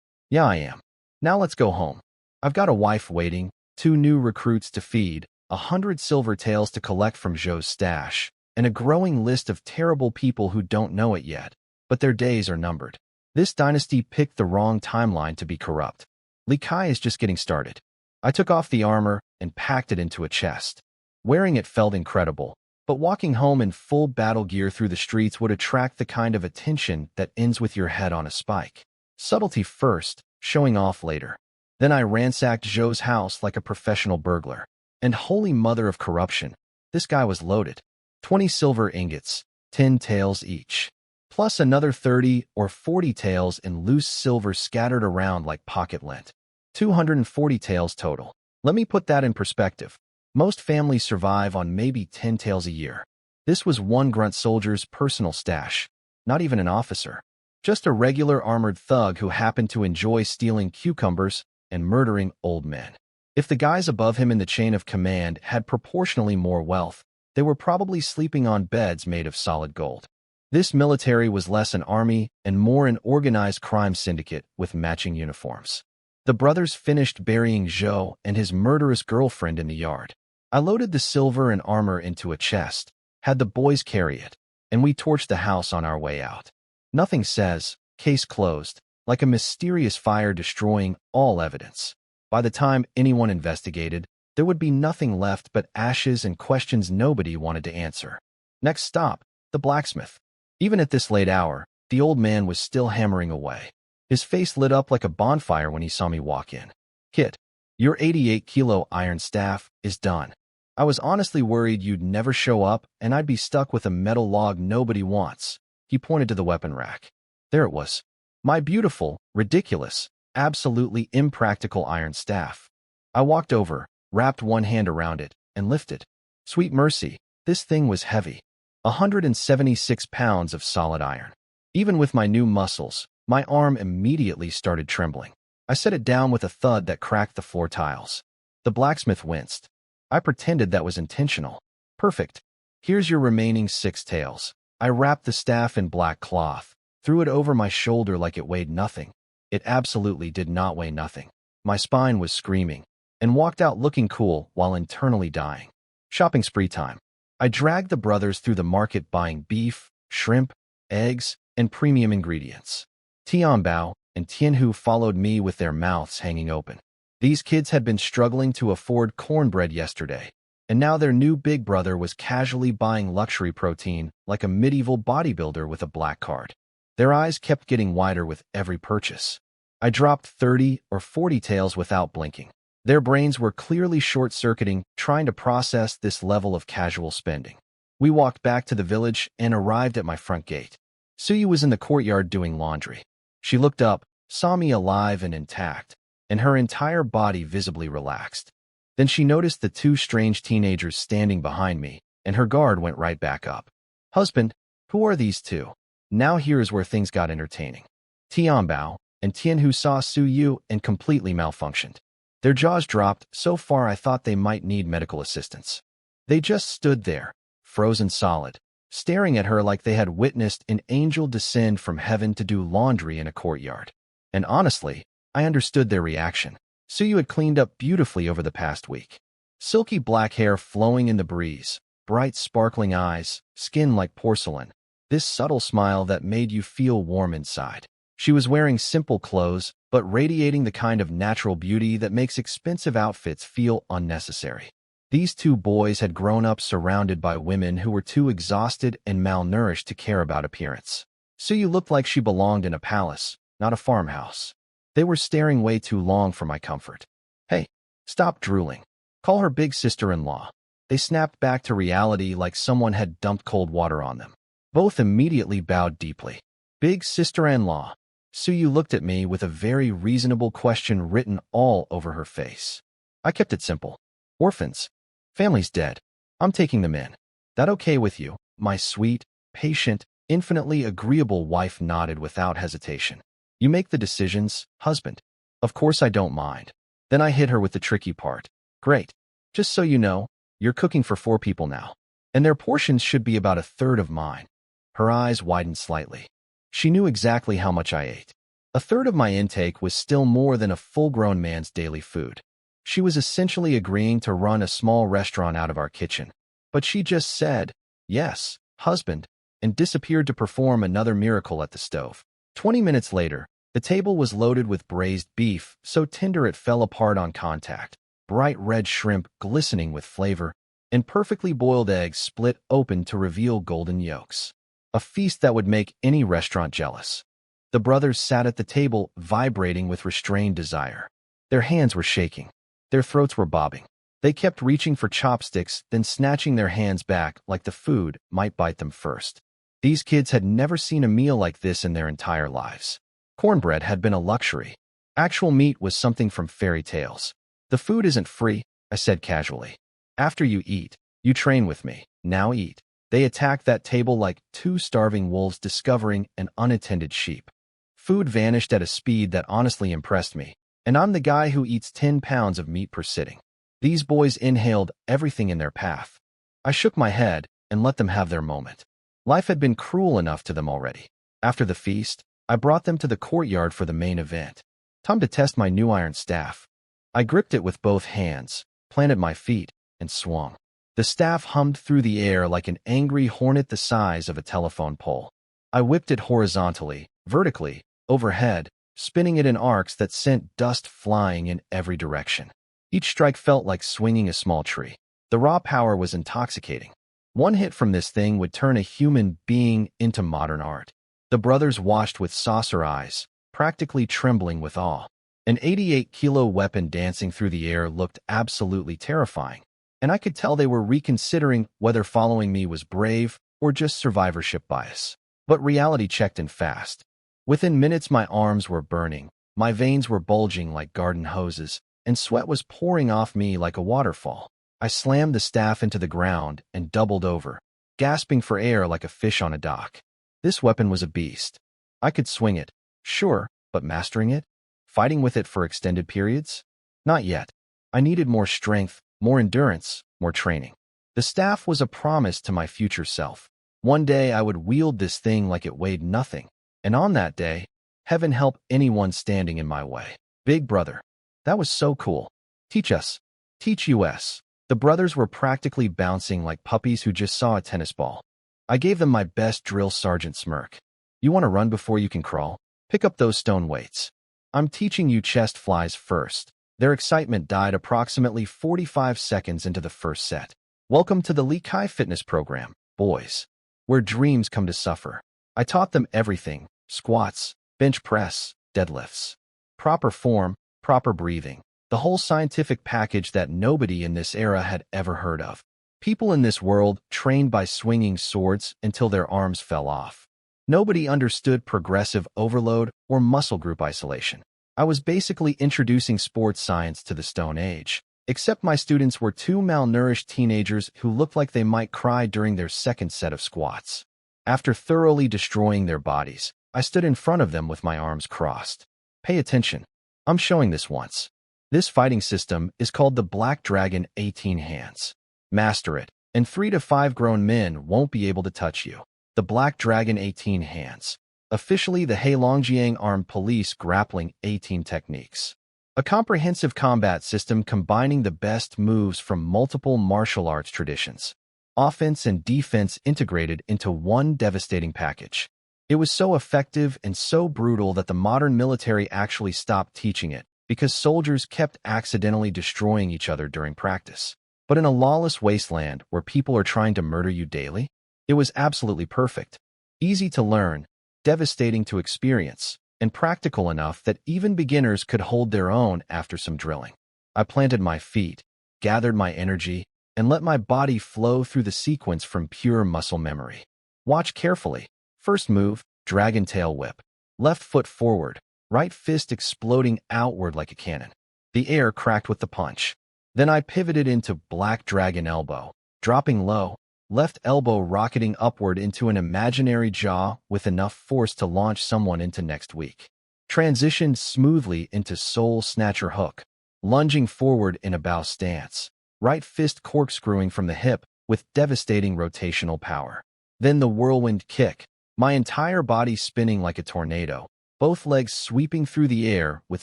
I am. Now let's go home. I've got a wife waiting, 2 new recruits to feed, 100 silver taels to collect from Zhou's stash, and a growing list of terrible people who don't know it yet, but their days are numbered. This dynasty picked the wrong timeline to be corrupt. Li Kai is just getting started. I took off the armor and packed it into a chest. Wearing it felt incredible, but walking home in full battle gear through the streets would attract the kind of attention that ends with your head on a spike. Subtlety first, showing off later. Then I ransacked Zhou's house like a professional burglar. And holy mother of corruption, this guy was loaded. 20 silver ingots, 10 taels each, plus another 30 or 40 taels in loose silver scattered around like pocket lint. 240 taels total. Let me put that in perspective. Most families survive on maybe 10 taels a year. This was one grunt soldier's personal stash, not even an officer. Just a regular armored thug who happened to enjoy stealing cucumbers and murdering old men. If the guys above him in the chain of command had proportionally more wealth, they were probably sleeping on beds made of solid gold. This military was less an army and more an organized crime syndicate with matching uniforms. The brothers finished burying Zhou and his murderous girlfriend in the yard. I loaded the silver and armor into a chest, had the boys carry it, and we torched the house on our way out. Nothing says, case closed, like a mysterious fire destroying all evidence. By the time anyone investigated, there would be nothing left but ashes and questions nobody wanted to answer. Next stop, the blacksmith. Even at this late hour, the old man was still hammering away. His face lit up like a bonfire when he saw me walk in. "Kid, your 88-kilo iron staff is done. I was honestly worried you'd never show up and I'd be stuck with a metal log nobody wants." He pointed to the weapon rack. There it was. My beautiful, ridiculous, absolutely impractical iron staff. I walked over, wrapped one hand around it, and lifted. Sweet mercy, this thing was heavy. 176 pounds of solid iron. Even with my new muscles, my arm immediately started trembling. I set it down with a thud that cracked the floor tiles. The blacksmith winced. I pretended that was intentional. Perfect. Here's your remaining 6 taels. I wrapped the staff in black cloth, threw it over my shoulder like it weighed nothing. It absolutely did not weigh nothing. My spine was screaming, and walked out looking cool while internally dying. Shopping spree time. I dragged the brothers through the market buying beef, shrimp, eggs, and premium ingredients. Tianbao and Tianhu followed me with their mouths hanging open. These kids had been struggling to afford cornbread yesterday, and now their new big brother was casually buying luxury protein like a medieval bodybuilder with a black card. Their eyes kept getting wider with every purchase. I dropped 30 or 40 taels without blinking. Their brains were clearly short-circuiting, trying to process this level of casual spending. We walked back to the village and arrived at my front gate. Suyu was in the courtyard doing laundry. She looked up, saw me alive and intact, and her entire body visibly relaxed. Then she noticed the 2 strange teenagers standing behind me, and her guard went right back up. "Husband, who are these 2? Now here is where things got entertaining." Tianbao and Tianhu saw Suyu and completely malfunctioned. Their jaws dropped so far I thought they might need medical assistance. They just stood there, frozen solid, staring at her like they had witnessed an angel descend from heaven to do laundry in a courtyard. And honestly, I understood their reaction. Suyu had cleaned up beautifully over the past week. Silky black hair flowing in the breeze, bright sparkling eyes, skin like porcelain, this subtle smile that made you feel warm inside. She was wearing simple clothes, but radiating the kind of natural beauty that makes expensive outfits feel unnecessary. These 2 boys had grown up surrounded by women who were too exhausted and malnourished to care about appearance. Suyu looked like she belonged in a palace, not a farmhouse. They were staring way too long for my comfort. "Hey, stop drooling. Call her big sister-in-law." They snapped back to reality like someone had dumped cold water on them. Both immediately bowed deeply. "Big sister-in-law." Suyu looked at me with a very reasonable question written all over her face. I kept it simple. "Orphans. Family's dead. I'm taking them in. That okay with you?" My sweet, patient, infinitely agreeable wife nodded without hesitation. "You make the decisions, husband." "Of course I don't mind." Then I hit her with the tricky part. "Great. Just so you know, you're cooking for 4 people now. And their portions should be about 1/3 of mine." Her eyes widened slightly. She knew exactly how much I ate. 1/3 of my intake was still more than a full-grown man's daily food. She was essentially agreeing to run a small restaurant out of our kitchen. But she just said, "Yes, husband," and disappeared to perform another miracle at the stove. 20 minutes later, the table was loaded with braised beef, so tender it fell apart on contact, bright red shrimp glistening with flavor, and perfectly boiled eggs split open to reveal golden yolks. A feast that would make any restaurant jealous. The brothers sat at the table, vibrating with restrained desire. Their hands were shaking. Their throats were bobbing. They kept reaching for chopsticks, then snatching their hands back like the food might bite them first. These kids had never seen a meal like this in their entire lives. Cornbread had been a luxury. Actual meat was something from fairy tales. The food isn't free, I said casually. After you eat, you train with me. Now eat. They attacked that table like two starving wolves discovering an unattended sheep. Food vanished at a speed that honestly impressed me, and I'm the guy who eats 10 pounds of meat per sitting. These boys inhaled everything in their path. I shook my head and let them have their moment. Life had been cruel enough to them already. After the feast, I brought them to the courtyard for the main event. Time to test my new iron staff. I gripped it with both hands, planted my feet, and swung. The staff hummed through the air like an angry hornet the size of a telephone pole. I whipped it horizontally, vertically, overhead, spinning it in arcs that sent dust flying in every direction. Each strike felt like swinging a small tree. The raw power was intoxicating. One hit from this thing would turn a human being into modern art. The brothers watched with saucer eyes, practically trembling with awe. An 88-kilo weapon dancing through the air looked absolutely terrifying, and I could tell they were reconsidering whether following me was brave or just survivorship bias. But reality checked in fast. Within minutes my arms were burning, my veins were bulging like garden hoses, and sweat was pouring off me like a waterfall. I slammed the staff into the ground and doubled over, gasping for air like a fish on a dock. This weapon was a beast. I could swing it, sure, but mastering it? Fighting with it for extended periods? Not yet. I needed more strength, more endurance, more training. The staff was a promise to my future self. One day I would wield this thing like it weighed nothing, and on that day, heaven help anyone standing in my way. Big brother. That was so cool. Teach us. Teach us. The brothers were practically bouncing like puppies who just saw a tennis ball. I gave them my best drill sergeant smirk. You want to run before you can crawl? Pick up those stone weights. I'm teaching you chest flies first. Their excitement died approximately 45 seconds into the first set. Welcome to the Likai Fitness Program, boys, where dreams come to suffer. I taught them everything: squats, bench press, deadlifts, proper form, proper breathing, the whole scientific package that nobody in this era had ever heard of. People in this world trained by swinging swords until their arms fell off. Nobody understood progressive overload or muscle group isolation. I was basically introducing sports science to the Stone Age, except my students were two malnourished teenagers who looked like they might cry during their second set of squats. After thoroughly destroying their bodies, I stood in front of them with my arms crossed. Pay attention. I'm showing this once. This fighting system is called the Black Dragon 18 Hands. Master it, and 3 to 5 grown men won't be able to touch you. The Black Dragon 18 Hands. Officially the Heilongjiang Armed Police Grappling 18 Techniques. A comprehensive combat system combining the best moves from multiple martial arts traditions. Offense and defense integrated into one devastating package. It was so effective and so brutal that the modern military actually stopped teaching it because soldiers kept accidentally destroying each other during practice. But in a lawless wasteland where people are trying to murder you daily, it was absolutely perfect. Easy to learn, devastating to experience, and practical enough that even beginners could hold their own after some drilling. I planted my feet, gathered my energy, and let my body flow through the sequence from pure muscle memory. Watch carefully. First move, dragon tail whip. Left foot forward, right fist exploding outward like a cannon. The air cracked with the punch. Then I pivoted into Black Dragon elbow, dropping low, left elbow rocketing upward into an imaginary jaw with enough force to launch someone into next week. Transitioned smoothly into Soul Snatcher hook, lunging forward in a bow stance. Right fist corkscrewing from the hip with devastating rotational power. Then the whirlwind kick, my entire body spinning like a tornado, both legs sweeping through the air with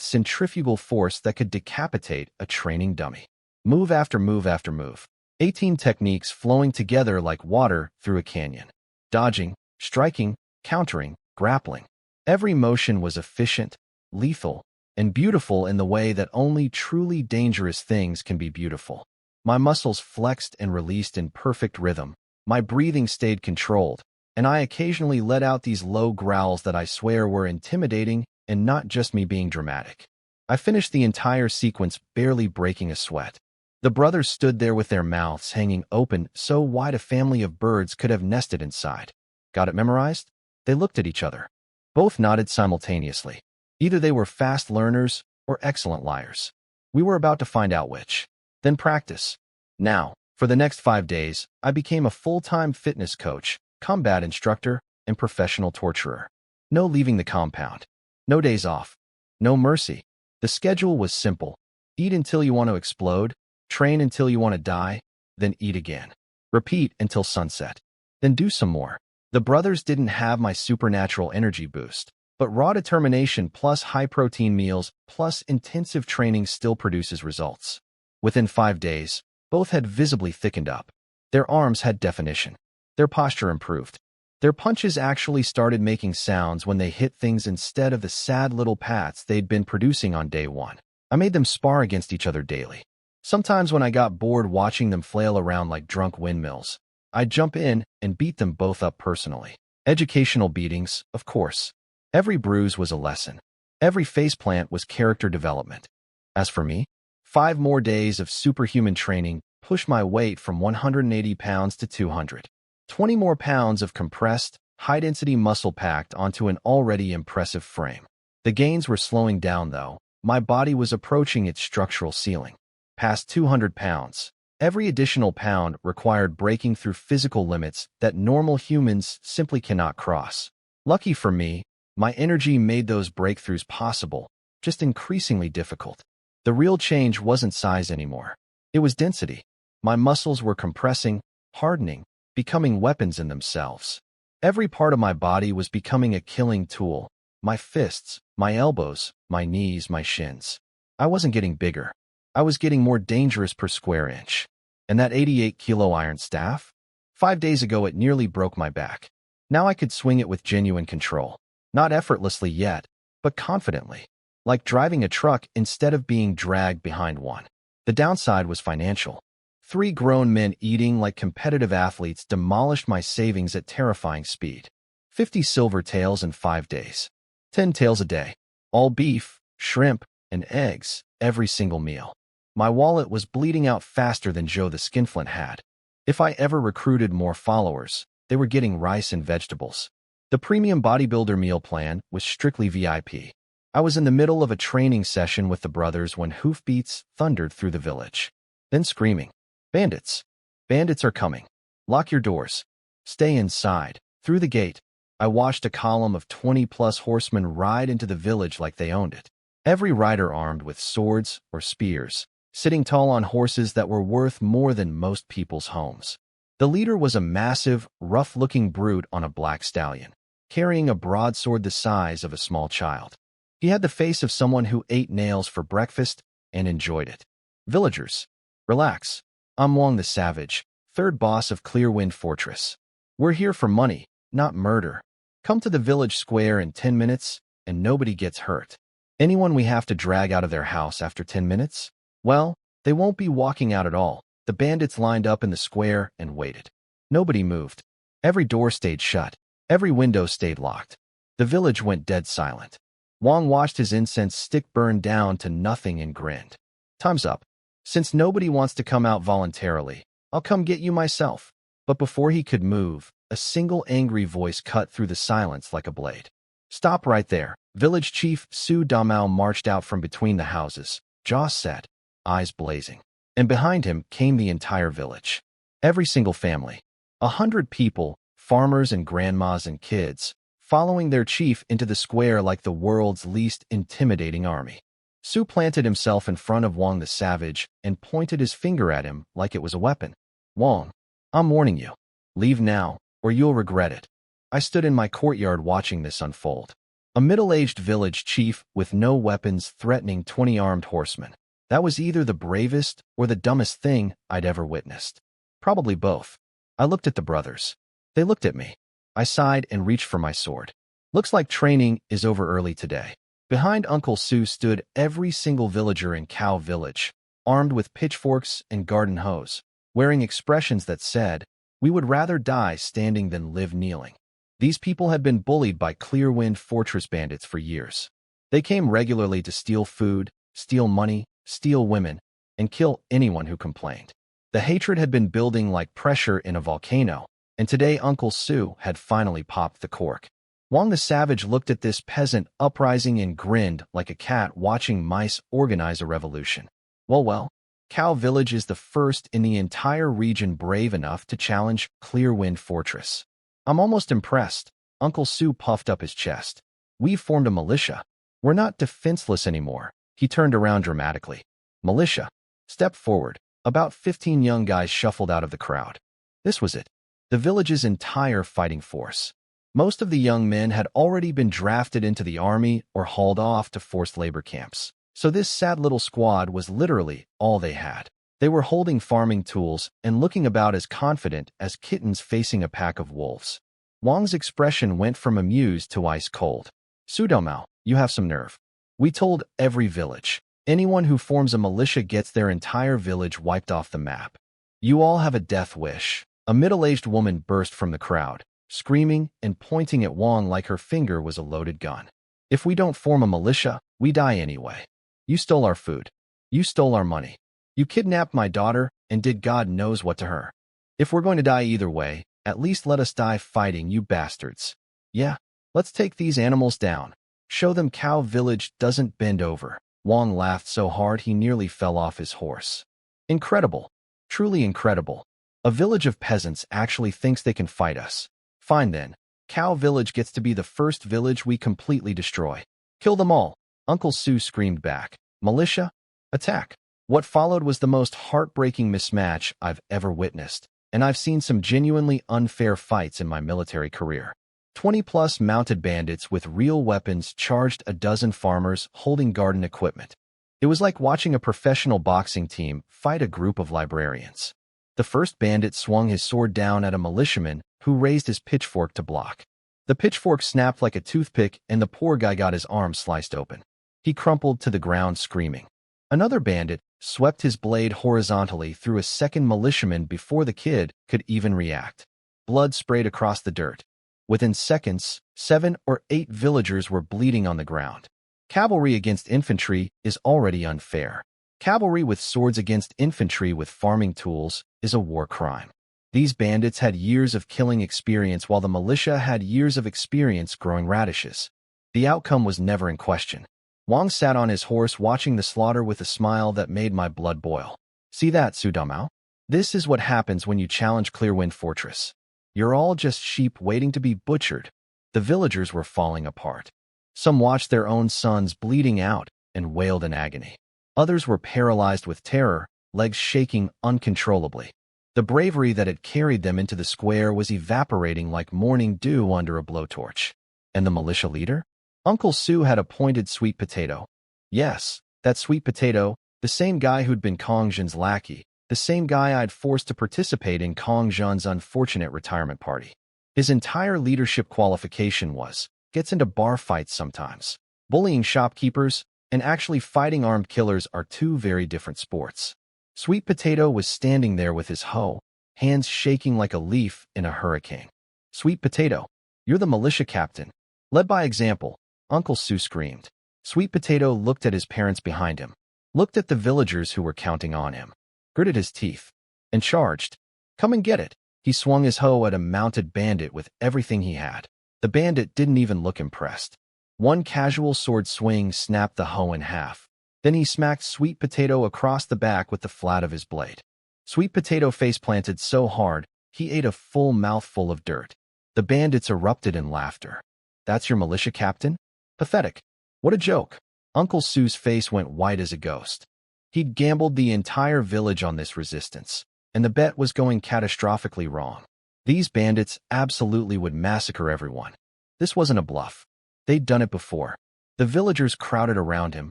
centrifugal force that could decapitate a training dummy. Move after move after move. 18 techniques flowing together like water through a canyon. Dodging, striking, countering, grappling. Every motion was efficient, lethal, and beautiful in the way that only truly dangerous things can be beautiful. My muscles flexed and released in perfect rhythm. My breathing stayed controlled, and I occasionally let out these low growls that I swear were intimidating and not just me being dramatic. I finished the entire sequence barely breaking a sweat. The brothers stood there with their mouths hanging open so wide a family of birds could have nested inside. Got it memorized? They looked at each other. Both nodded simultaneously. Either they were fast learners or excellent liars. We were about to find out which. Then practice. Now, for the next 5 days, I became a full-time fitness coach, combat instructor, and professional torturer. No leaving the compound. No days off. No mercy. The schedule was simple. Eat until you want to explode, train until you want to die, then eat again. Repeat until sunset. Then do some more. The brothers didn't have my supernatural energy boost, but raw determination plus high-protein meals plus intensive training still produces results. Within 5 days, both had visibly thickened up. Their arms had definition. Their posture improved. Their punches actually started making sounds when they hit things instead of the sad little pats they'd been producing on day one. I made them spar against each other daily. Sometimes when I got bored watching them flail around like drunk windmills, I'd jump in and beat them both up personally. Educational beatings, of course. Every bruise was a lesson. Every faceplant was character development. As for me, 5 more days of superhuman training pushed my weight from 180 pounds to 200. 20 more pounds of compressed, high-density muscle packed onto an already impressive frame. The gains were slowing down, though. My body was approaching its structural ceiling. Past 200 pounds. Every additional pound required breaking through physical limits that normal humans simply cannot cross. Lucky for me, my energy made those breakthroughs possible, just increasingly difficult. The real change wasn't size anymore. It was density. My muscles were compressing, hardening, becoming weapons in themselves. Every part of my body was becoming a killing tool. My fists, my elbows, my knees, my shins. I wasn't getting bigger. I was getting more dangerous per square inch. And that 88-kilo iron staff? 5 days ago it nearly broke my back. Now I could swing it with genuine control. Not effortlessly yet, but confidently. Like driving a truck instead of being dragged behind one. The downside was financial. 3 grown men eating like competitive athletes demolished my savings at terrifying speed. 50 silver tails in 5 days. 10 tails a day. All beef, shrimp, and eggs, every single meal. My wallet was bleeding out faster than Joe the Skinflint had. If I ever recruited more followers, they were getting rice and vegetables. The premium bodybuilder meal plan was strictly VIP. I was in the middle of a training session with the brothers when hoofbeats thundered through the village. Then screaming, "Bandits! Bandits are coming! Lock your doors! Stay inside!" Through the gate, I watched a column of 20-plus horsemen ride into the village like they owned it. Every rider armed with swords or spears, sitting tall on horses that were worth more than most people's homes. The leader was a massive, rough-looking brute on a black stallion, carrying a broadsword the size of a small child. He had the face of someone who ate nails for breakfast and enjoyed it. "Villagers, relax. I'm Wong the Savage, 3rd boss of Clearwind Fortress. We're here for money, not murder. Come to the village square in 10 minutes, and nobody gets hurt. Anyone we have to drag out of their house after 10 minutes? Well, they won't be walking out at all." The bandits lined up in the square and waited. Nobody moved. Every door stayed shut. Every window stayed locked. The village went dead silent. Wong watched his incense stick burn down to nothing and grinned. "Time's up. Since nobody wants to come out voluntarily, I'll come get you myself." But before he could move, a single angry voice cut through the silence like a blade. "Stop right there." Village Chief Su Damao marched out from between the houses, jaw set, eyes blazing. And behind him came the entire village. Every single family. 100 people, farmers and grandmas and kids, following their chief into the square like the world's least intimidating army. Su planted himself in front of Wong the Savage and pointed his finger at him like it was a weapon. "Wong, I'm warning you. Leave now, or you'll regret it." I stood in my courtyard watching this unfold. A middle-aged village chief with no weapons threatening 20 armed horsemen. That was either the bravest or the dumbest thing I'd ever witnessed. Probably both. I looked at the brothers. They looked at me. I sighed and reached for my sword. Looks like training is over early today. Behind Uncle Su stood every single villager in Cow Village, armed with pitchforks and garden hose, wearing expressions that said, "We would rather die standing than live kneeling." These people had been bullied by Clearwind Fortress bandits for years. They came regularly to steal food, steal money, steal women, and kill anyone who complained. The hatred had been building like pressure in a volcano, and today Uncle Su had finally popped the cork. Wang the Savage looked at this peasant uprising and grinned like a cat watching mice organize a revolution. Well, Cow Village is the first in the entire region brave enough to challenge Clearwind Fortress. I'm almost impressed. Uncle Su puffed up his chest. We've formed a militia. We're not defenseless anymore. He turned around dramatically. Militia. Step forward. About 15 young guys shuffled out of the crowd. This was it. The village's entire fighting force. Most of the young men had already been drafted into the army or hauled off to forced labor camps. So this sad little squad was literally all they had. They were holding farming tools and looking about as confident as kittens facing a pack of wolves. Wang's expression went from amused to ice cold. Sudomao, you have some nerve. We told every village. Anyone who forms a militia gets their entire village wiped off the map. You all have a death wish. A middle-aged woman burst from the crowd, screaming and pointing at Wang like her finger was a loaded gun. If we don't form a militia, we die anyway. You stole our food. You stole our money. You kidnapped my daughter and did God knows what to her. If we're going to die either way, at least let us die fighting, you bastards. Yeah, let's take these animals down. Show them Cow Village doesn't bend over. Wang laughed so hard he nearly fell off his horse. Incredible. Truly incredible. A village of peasants actually thinks they can fight us. Fine then. Cow Village gets to be the first village we completely destroy. Kill them all. Uncle Su screamed back. Militia? Attack. What followed was the most heartbreaking mismatch I've ever witnessed, and I've seen some genuinely unfair fights in my military career. 20-plus mounted bandits with real weapons charged a dozen farmers holding garden equipment. It was like watching a professional boxing team fight a group of librarians. The first bandit swung his sword down at a militiaman who raised his pitchfork to block. The pitchfork snapped like a toothpick and the poor guy got his arm sliced open. He crumpled to the ground screaming. Another bandit swept his blade horizontally through a second militiaman before the kid could even react. Blood sprayed across the dirt. Within seconds, 7 or 8 villagers were bleeding on the ground. Cavalry against infantry is already unfair. Cavalry with swords against infantry with farming tools is a war crime. These bandits had years of killing experience while the militia had years of experience growing radishes. The outcome was never in question. Wang sat on his horse watching the slaughter with a smile that made my blood boil. See that, Sudomao? This is what happens when you challenge Clearwind Fortress. You're all just sheep waiting to be butchered. The villagers were falling apart. Some watched their own sons bleeding out and wailed in agony. Others were paralyzed with terror, legs shaking uncontrollably. The bravery that had carried them into the square was evaporating like morning dew under a blowtorch. And the militia leader? Uncle Su had appointed Sweet Potato. Yes, that Sweet Potato, the same guy who'd been Kong Zhen's lackey, the same guy I'd forced to participate in Kong Zhen's unfortunate retirement party. His entire leadership qualification was, gets into bar fights sometimes. Bullying shopkeepers and actually fighting armed killers are two very different sports. Sweet Potato was standing there with his hoe, hands shaking like a leaf in a hurricane. Sweet Potato, you're the militia captain. Led by example, Uncle Su screamed. Sweet Potato looked at his parents behind him, looked at the villagers who were counting on him, gritted his teeth, and charged. Come and get it. He swung his hoe at a mounted bandit with everything he had. The bandit didn't even look impressed. One casual sword swing snapped the hoe in half. Then he smacked Sweet Potato across the back with the flat of his blade. Sweet Potato face planted so hard, he ate a full mouthful of dirt. The bandits erupted in laughter. That's your militia captain? Pathetic. What a joke. Uncle Su's face went white as a ghost. He'd gambled the entire village on this resistance, and the bet was going catastrophically wrong. These bandits absolutely would massacre everyone. This wasn't a bluff. They'd done it before. The villagers crowded around him,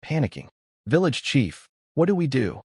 panicking. Village chief, what do we do?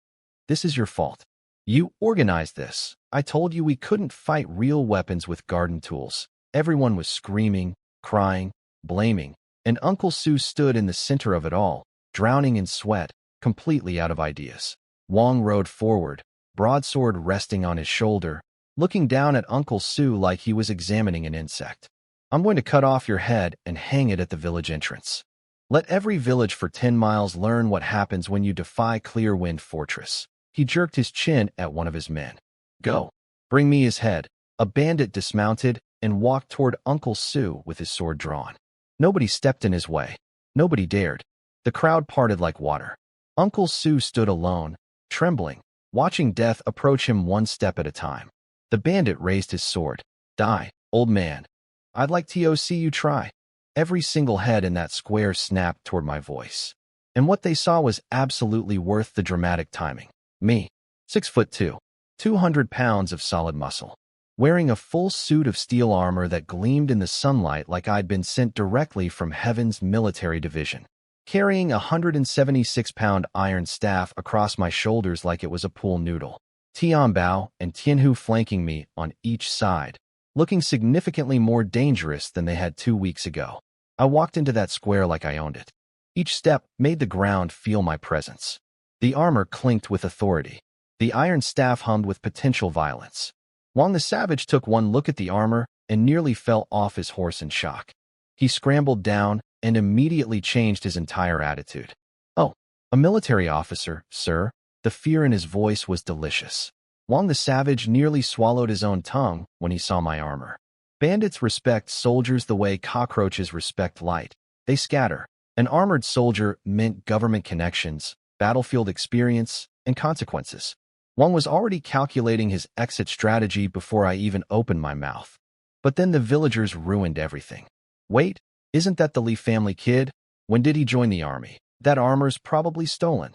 This is your fault. You organized this. I told you we couldn't fight real weapons with garden tools. Everyone was screaming, crying, blaming, and Uncle Sue stood in the center of it all, drowning in sweat, completely out of ideas. Wong rode forward, broadsword resting on his shoulder, looking down at Uncle Sue like he was examining an insect. I'm going to cut off your head and hang it at the village entrance. Let every village for 10 miles learn what happens when you defy Clear Wind Fortress. He jerked his chin at one of his men. Go. Bring me his head. A bandit dismounted and walked toward Uncle Sue with his sword drawn. Nobody stepped in his way. Nobody dared. The crowd parted like water. Uncle Sue stood alone, trembling, watching death approach him one step at a time. The bandit raised his sword. Die, old man. I'd like to see you try. Every single head in that square snapped toward my voice. And what they saw was absolutely worth the dramatic timing. Me, 6'2", 200 pounds of solid muscle, wearing a full suit of steel armor that gleamed in the sunlight like I'd been sent directly from Heaven's military division, carrying a 176-pound iron staff across my shoulders like it was a pool noodle. Tian Bao and Tianhu flanking me on each side, looking significantly more dangerous than they had 2 weeks ago. I walked into that square like I owned it. Each step made the ground feel my presence. The armor clinked with authority. The iron staff hummed with potential violence. Wang the Savage took one look at the armor and nearly fell off his horse in shock. He scrambled down and immediately changed his entire attitude. Oh, a military officer, sir. The fear in his voice was delicious. Wang the Savage nearly swallowed his own tongue when he saw my armor. Bandits respect soldiers the way cockroaches respect light. They scatter. An armored soldier meant government connections, battlefield experience, and consequences. Wang was already calculating his exit strategy before I even opened my mouth. But then the villagers ruined everything. Wait, isn't that the Li family kid? When did he join the army? That armor's probably stolen.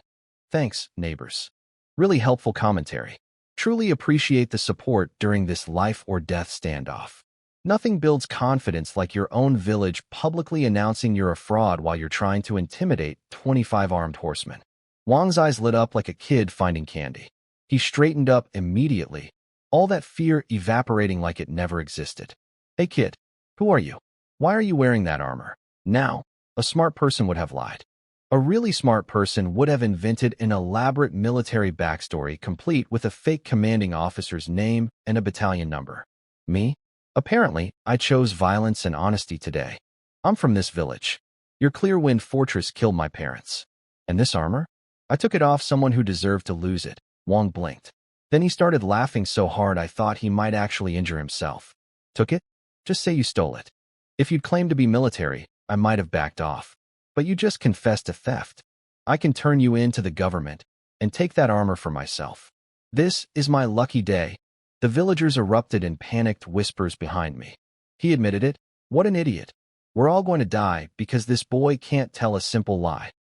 Thanks, neighbors. Really helpful commentary. Truly appreciate the support during this life or death standoff. Nothing builds confidence like your own village publicly announcing you're a fraud while you're trying to intimidate 25 armed horsemen. Wang's eyes lit up like a kid finding candy. He straightened up immediately, all that fear evaporating like it never existed. Hey kid, who are you? Why are you wearing that armor? Now, a smart person would have lied. A really smart person would have invented an elaborate military backstory complete with a fake commanding officer's name and a battalion number. Me? Apparently, I chose violence and honesty today. I'm from this village. Your Clear Wind Fortress killed my parents. And this armor? I took it off someone who deserved to lose it. Wang blinked. Then he started laughing so hard I thought he might actually injure himself. Took it? Just say you stole it. If you'd claimed to be military, I might have backed off. But you just confessed to theft. I can turn you in to the government and take that armor for myself. This is my lucky day. The villagers erupted in panicked whispers behind me. He admitted it. What an idiot. We're all going to die because this boy can't tell a simple lie.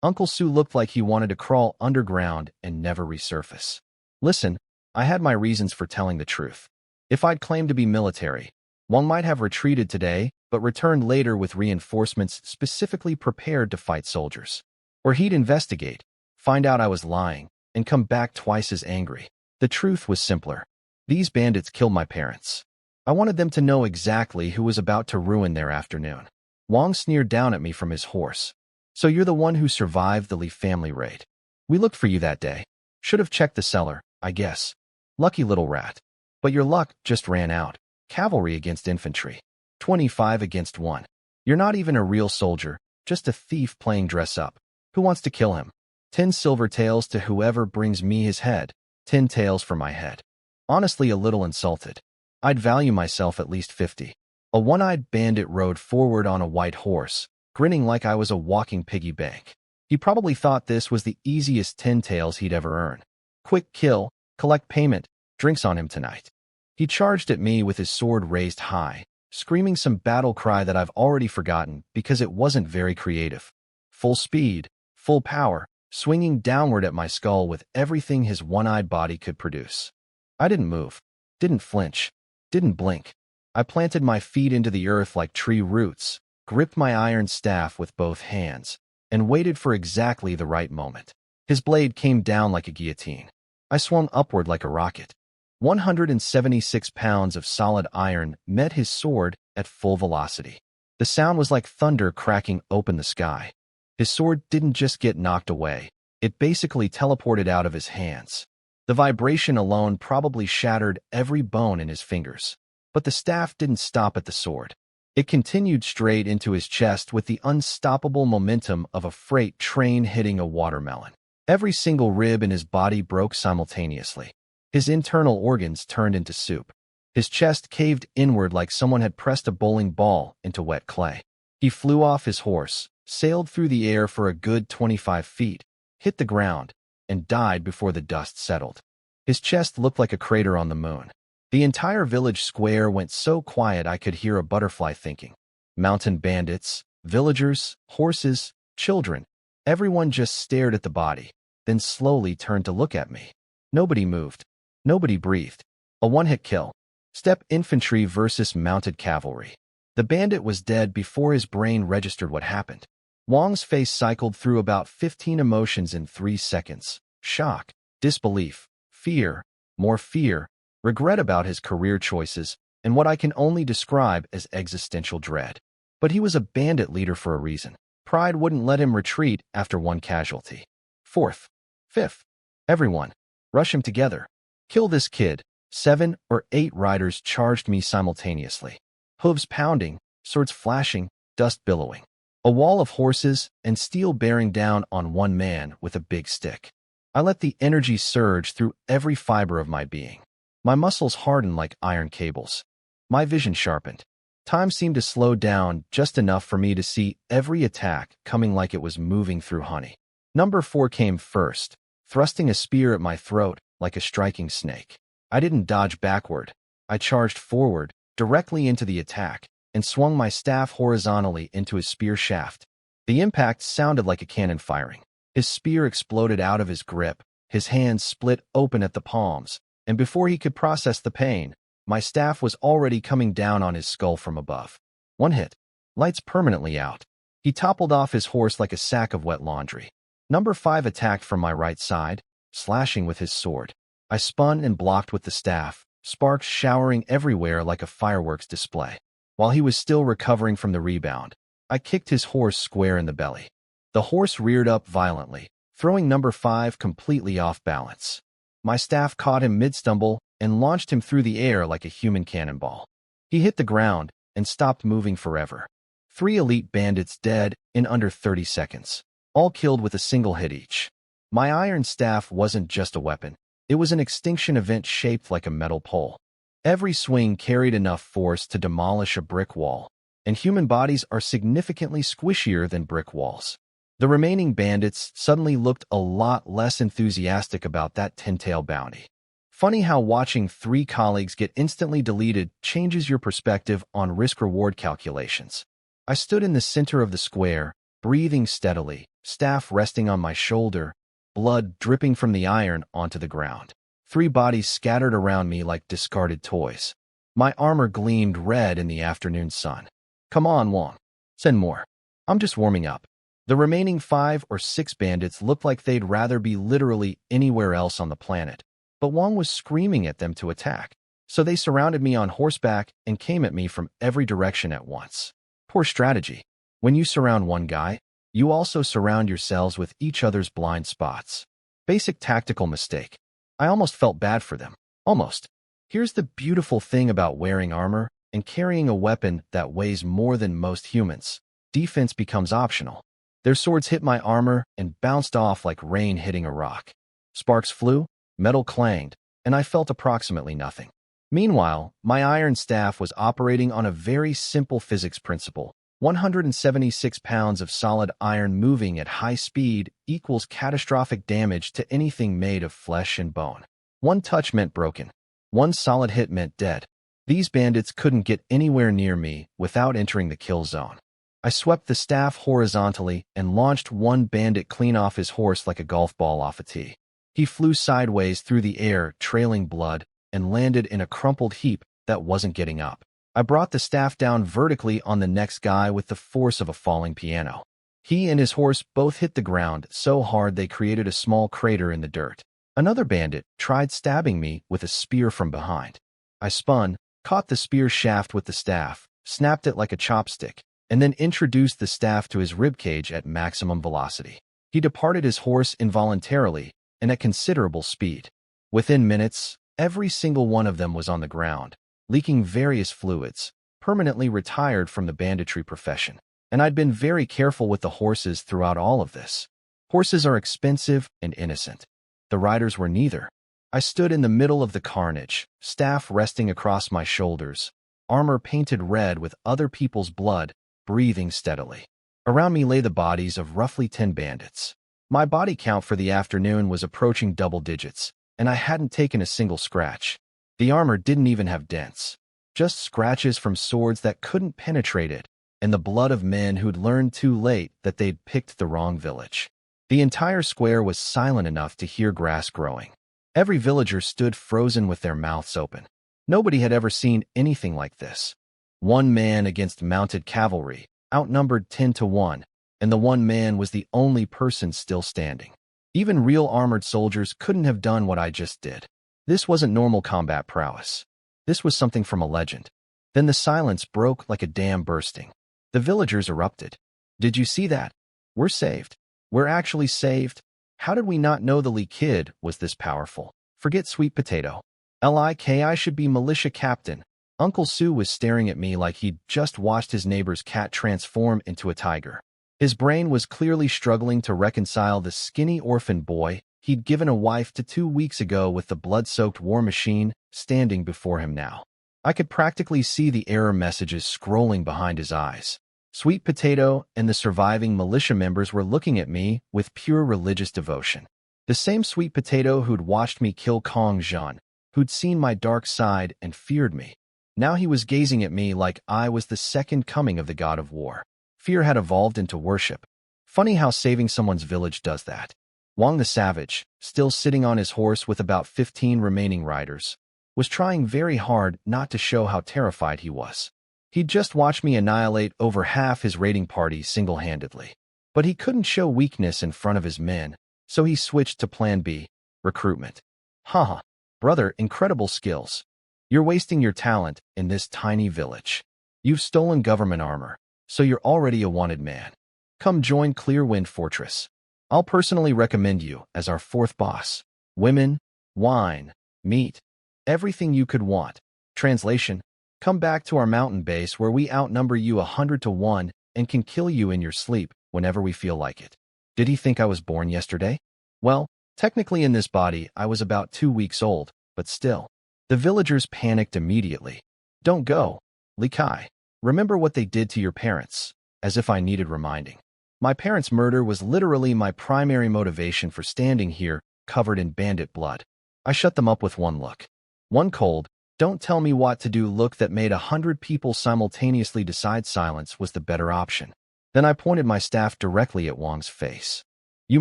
Uncle Sue looked like he wanted to crawl underground and never resurface. Listen, I had my reasons for telling the truth. If I'd claimed to be military, one might have retreated today, but returned later with reinforcements specifically prepared to fight soldiers. Or he'd investigate, find out I was lying, and come back twice as angry. The truth was simpler. These bandits killed my parents. I wanted them to know exactly who was about to ruin their afternoon. Wang sneered down at me from his horse. So you're the one who survived the Li family raid. We looked for you that day. Should have checked the cellar, I guess. Lucky little rat. But your luck just ran out. Cavalry against infantry. 25 against 1. You're not even a real soldier, just a thief playing dress up. Who wants to kill him? 10 silver taels to whoever brings me his head. 10 taels for my head. Honestly, a little insulted. I'd value myself at least 50. A one-eyed bandit rode forward on a white horse, grinning like I was a walking piggy bank. He probably thought this was the easiest 10 taels he'd ever earn. Quick kill, collect payment, drinks on him tonight. He charged at me with his sword raised high, screaming some battle cry that I've already forgotten because it wasn't very creative. Full speed, full power, swinging downward at my skull with everything his one-eyed body could produce. I didn't move, didn't flinch, didn't blink. I planted my feet into the earth like tree roots, gripped my iron staff with both hands, and waited for exactly the right moment. His blade came down like a guillotine. I swung upward like a rocket. 176 pounds of solid iron met his sword at full velocity. The sound was like thunder cracking open the sky. His sword didn't just get knocked away. It basically teleported out of his hands. The vibration alone probably shattered every bone in his fingers. But the staff didn't stop at the sword. It continued straight into his chest with the unstoppable momentum of a freight train hitting a watermelon. Every single rib in his body broke simultaneously. His internal organs turned into soup. His chest caved inward like someone had pressed a bowling ball into wet clay. He flew off his horse, sailed through the air for a good 25 feet, hit the ground, and died before the dust settled. His chest looked like a crater on the moon. The entire village square went so quiet I could hear a butterfly thinking. Mountain bandits, villagers, horses, children, everyone just stared at the body, then slowly turned to look at me. Nobody moved. Nobody breathed. A one-hit kill. Steppe infantry versus mounted cavalry. The bandit was dead before his brain registered what happened. Wang's face cycled through about 15 emotions in 3 seconds. Shock, disbelief, fear, more fear, regret about his career choices, and what I can only describe as existential dread. But he was a bandit leader for a reason. Pride wouldn't let him retreat after one casualty. Fourth, fifth, everyone, rush him together. Kill this kid. 7 or 8 riders charged me simultaneously. Hooves pounding, swords flashing, dust billowing. A wall of horses and steel bearing down on one man with a big stick. I let the energy surge through every fiber of my being. My muscles hardened like iron cables. My vision sharpened. Time seemed to slow down just enough for me to see every attack coming like it was moving through honey. Number 4 came first, thrusting a spear at my throat like a striking snake. I didn't dodge backward. I charged forward, directly into the attack, and swung my staff horizontally into his spear shaft. The impact sounded like a cannon firing. His spear exploded out of his grip, his hands split open at the palms, and before he could process the pain, my staff was already coming down on his skull from above. One hit. Lights permanently out. He toppled off his horse like a sack of wet laundry. Number 5 attacked from my right side, slashing with his sword. I spun and blocked with the staff, sparks showering everywhere like a fireworks display. While he was still recovering from the rebound, I kicked his horse square in the belly. The horse reared up violently, throwing number 5 completely off balance. My staff caught him mid-stumble and launched him through the air like a human cannonball. He hit the ground and stopped moving forever. 3 elite bandits dead in under 30 seconds, all killed with a single hit each. My iron staff wasn't just a weapon. It was an extinction event shaped like a metal pole. Every swing carried enough force to demolish a brick wall, and human bodies are significantly squishier than brick walls. The remaining bandits suddenly looked a lot less enthusiastic about that tin-tail bounty. Funny how watching 3 colleagues get instantly deleted changes your perspective on risk-reward calculations. I stood in the center of the square, breathing steadily, staff resting on my shoulder, blood dripping from the iron onto the ground. 3 bodies scattered around me like discarded toys. My armor gleamed red in the afternoon sun. Come on, Wang. Send more. I'm just warming up. The remaining 5 or 6 bandits looked like they'd rather be literally anywhere else on the planet, but Wang was screaming at them to attack. So they surrounded me on horseback and came at me from every direction at once. Poor strategy. When you surround one guy, you also surround yourselves with each other's blind spots. Basic tactical mistake. I almost felt bad for them. Almost. Here's the beautiful thing about wearing armor and carrying a weapon that weighs more than most humans. Defense becomes optional. Their swords hit my armor and bounced off like rain hitting a rock. Sparks flew, metal clanged, and I felt approximately nothing. Meanwhile, my iron staff was operating on a very simple physics principle. 176 pounds of solid iron moving at high speed equals catastrophic damage to anything made of flesh and bone. One touch meant broken. One solid hit meant dead. These bandits couldn't get anywhere near me without entering the kill zone. I swept the staff horizontally and launched one bandit clean off his horse like a golf ball off a tee. He flew sideways through the air, trailing blood, and landed in a crumpled heap that wasn't getting up. I brought the staff down vertically on the next guy with the force of a falling piano. He and his horse both hit the ground so hard they created a small crater in the dirt. Another bandit tried stabbing me with a spear from behind. I spun, caught the spear shaft with the staff, snapped it like a chopstick, and then introduced the staff to his ribcage at maximum velocity. He departed his horse involuntarily and at considerable speed. Within minutes, every single one of them was on the ground, leaking various fluids, permanently retired from the banditry profession. And I'd been very careful with the horses throughout all of this. Horses are expensive and innocent. The riders were neither. I stood in the middle of the carnage, staff resting across my shoulders, armor painted red with other people's blood, breathing steadily. Around me lay the bodies of roughly 10 bandits. My body count for the afternoon was approaching double digits, and I hadn't taken a single scratch. The armor didn't even have dents, just scratches from swords that couldn't penetrate it, and the blood of men who'd learned too late that they'd picked the wrong village. The entire square was silent enough to hear grass growing. Every villager stood frozen with their mouths open. Nobody had ever seen anything like this. One man against mounted cavalry, outnumbered 10 to 1, and the one man was the only person still standing. Even real armored soldiers couldn't have done what I just did. This wasn't normal combat prowess. This was something from a legend. Then the silence broke like a dam bursting. The villagers erupted. Did you see that? We're saved. We're actually saved. How did we not know the Lee Kid was this powerful? Forget Sweet Potato. I should be militia captain. Uncle Sue was staring at me like he'd just watched his neighbor's cat transform into a tiger. His brain was clearly struggling to reconcile the skinny orphan boy he'd given a wife to 2 weeks ago with the blood-soaked war machine standing before him now. I could practically see the error messages scrolling behind his eyes. Sweet Potato and the surviving militia members were looking at me with pure religious devotion. The same Sweet Potato who'd watched me kill Kong Zhan, who'd seen my dark side and feared me. Now he was gazing at me like I was the second coming of the god of war. Fear had evolved into worship. Funny how saving someone's village does that. Wang the Savage, still sitting on his horse with about 15 remaining riders, was trying very hard not to show how terrified he was. He'd just watched me annihilate over half his raiding party single-handedly. But he couldn't show weakness in front of his men, so he switched to Plan B, recruitment. Haha, brother, incredible skills. You're wasting your talent in this tiny village. You've stolen government armor, so you're already a wanted man. Come join Clearwind Fortress. I'll personally recommend you as our 4th boss. Women, wine, meat, everything you could want. Translation: come back to our mountain base where we outnumber you 100 to 1 and can kill you in your sleep whenever we feel like it. Did he think I was born yesterday? Well, technically in this body I was about 2 weeks old, but still. The villagers panicked immediately. Don't go, Li Kai. Remember what they did to your parents, as if I needed reminding. My parents' murder was literally my primary motivation for standing here, covered in bandit blood. I shut them up with one look. One cold, don't tell me what to do look that made 100 people simultaneously decide silence was the better option. Then I pointed my staff directly at Wang's face. You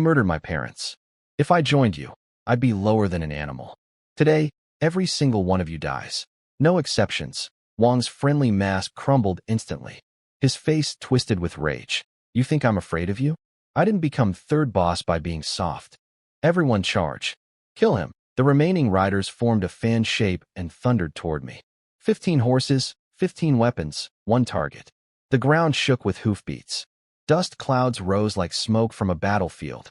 murdered my parents. If I joined you, I'd be lower than an animal. Today, every single one of you dies. No exceptions. Wang's friendly mask crumbled instantly. His face twisted with rage. You think I'm afraid of you? I didn't become 3rd boss by being soft. Everyone charge. Kill him. The remaining riders formed a fan shape and thundered toward me. 15 horses, 15 weapons, 1 target. The ground shook with hoofbeats. Dust clouds rose like smoke from a battlefield.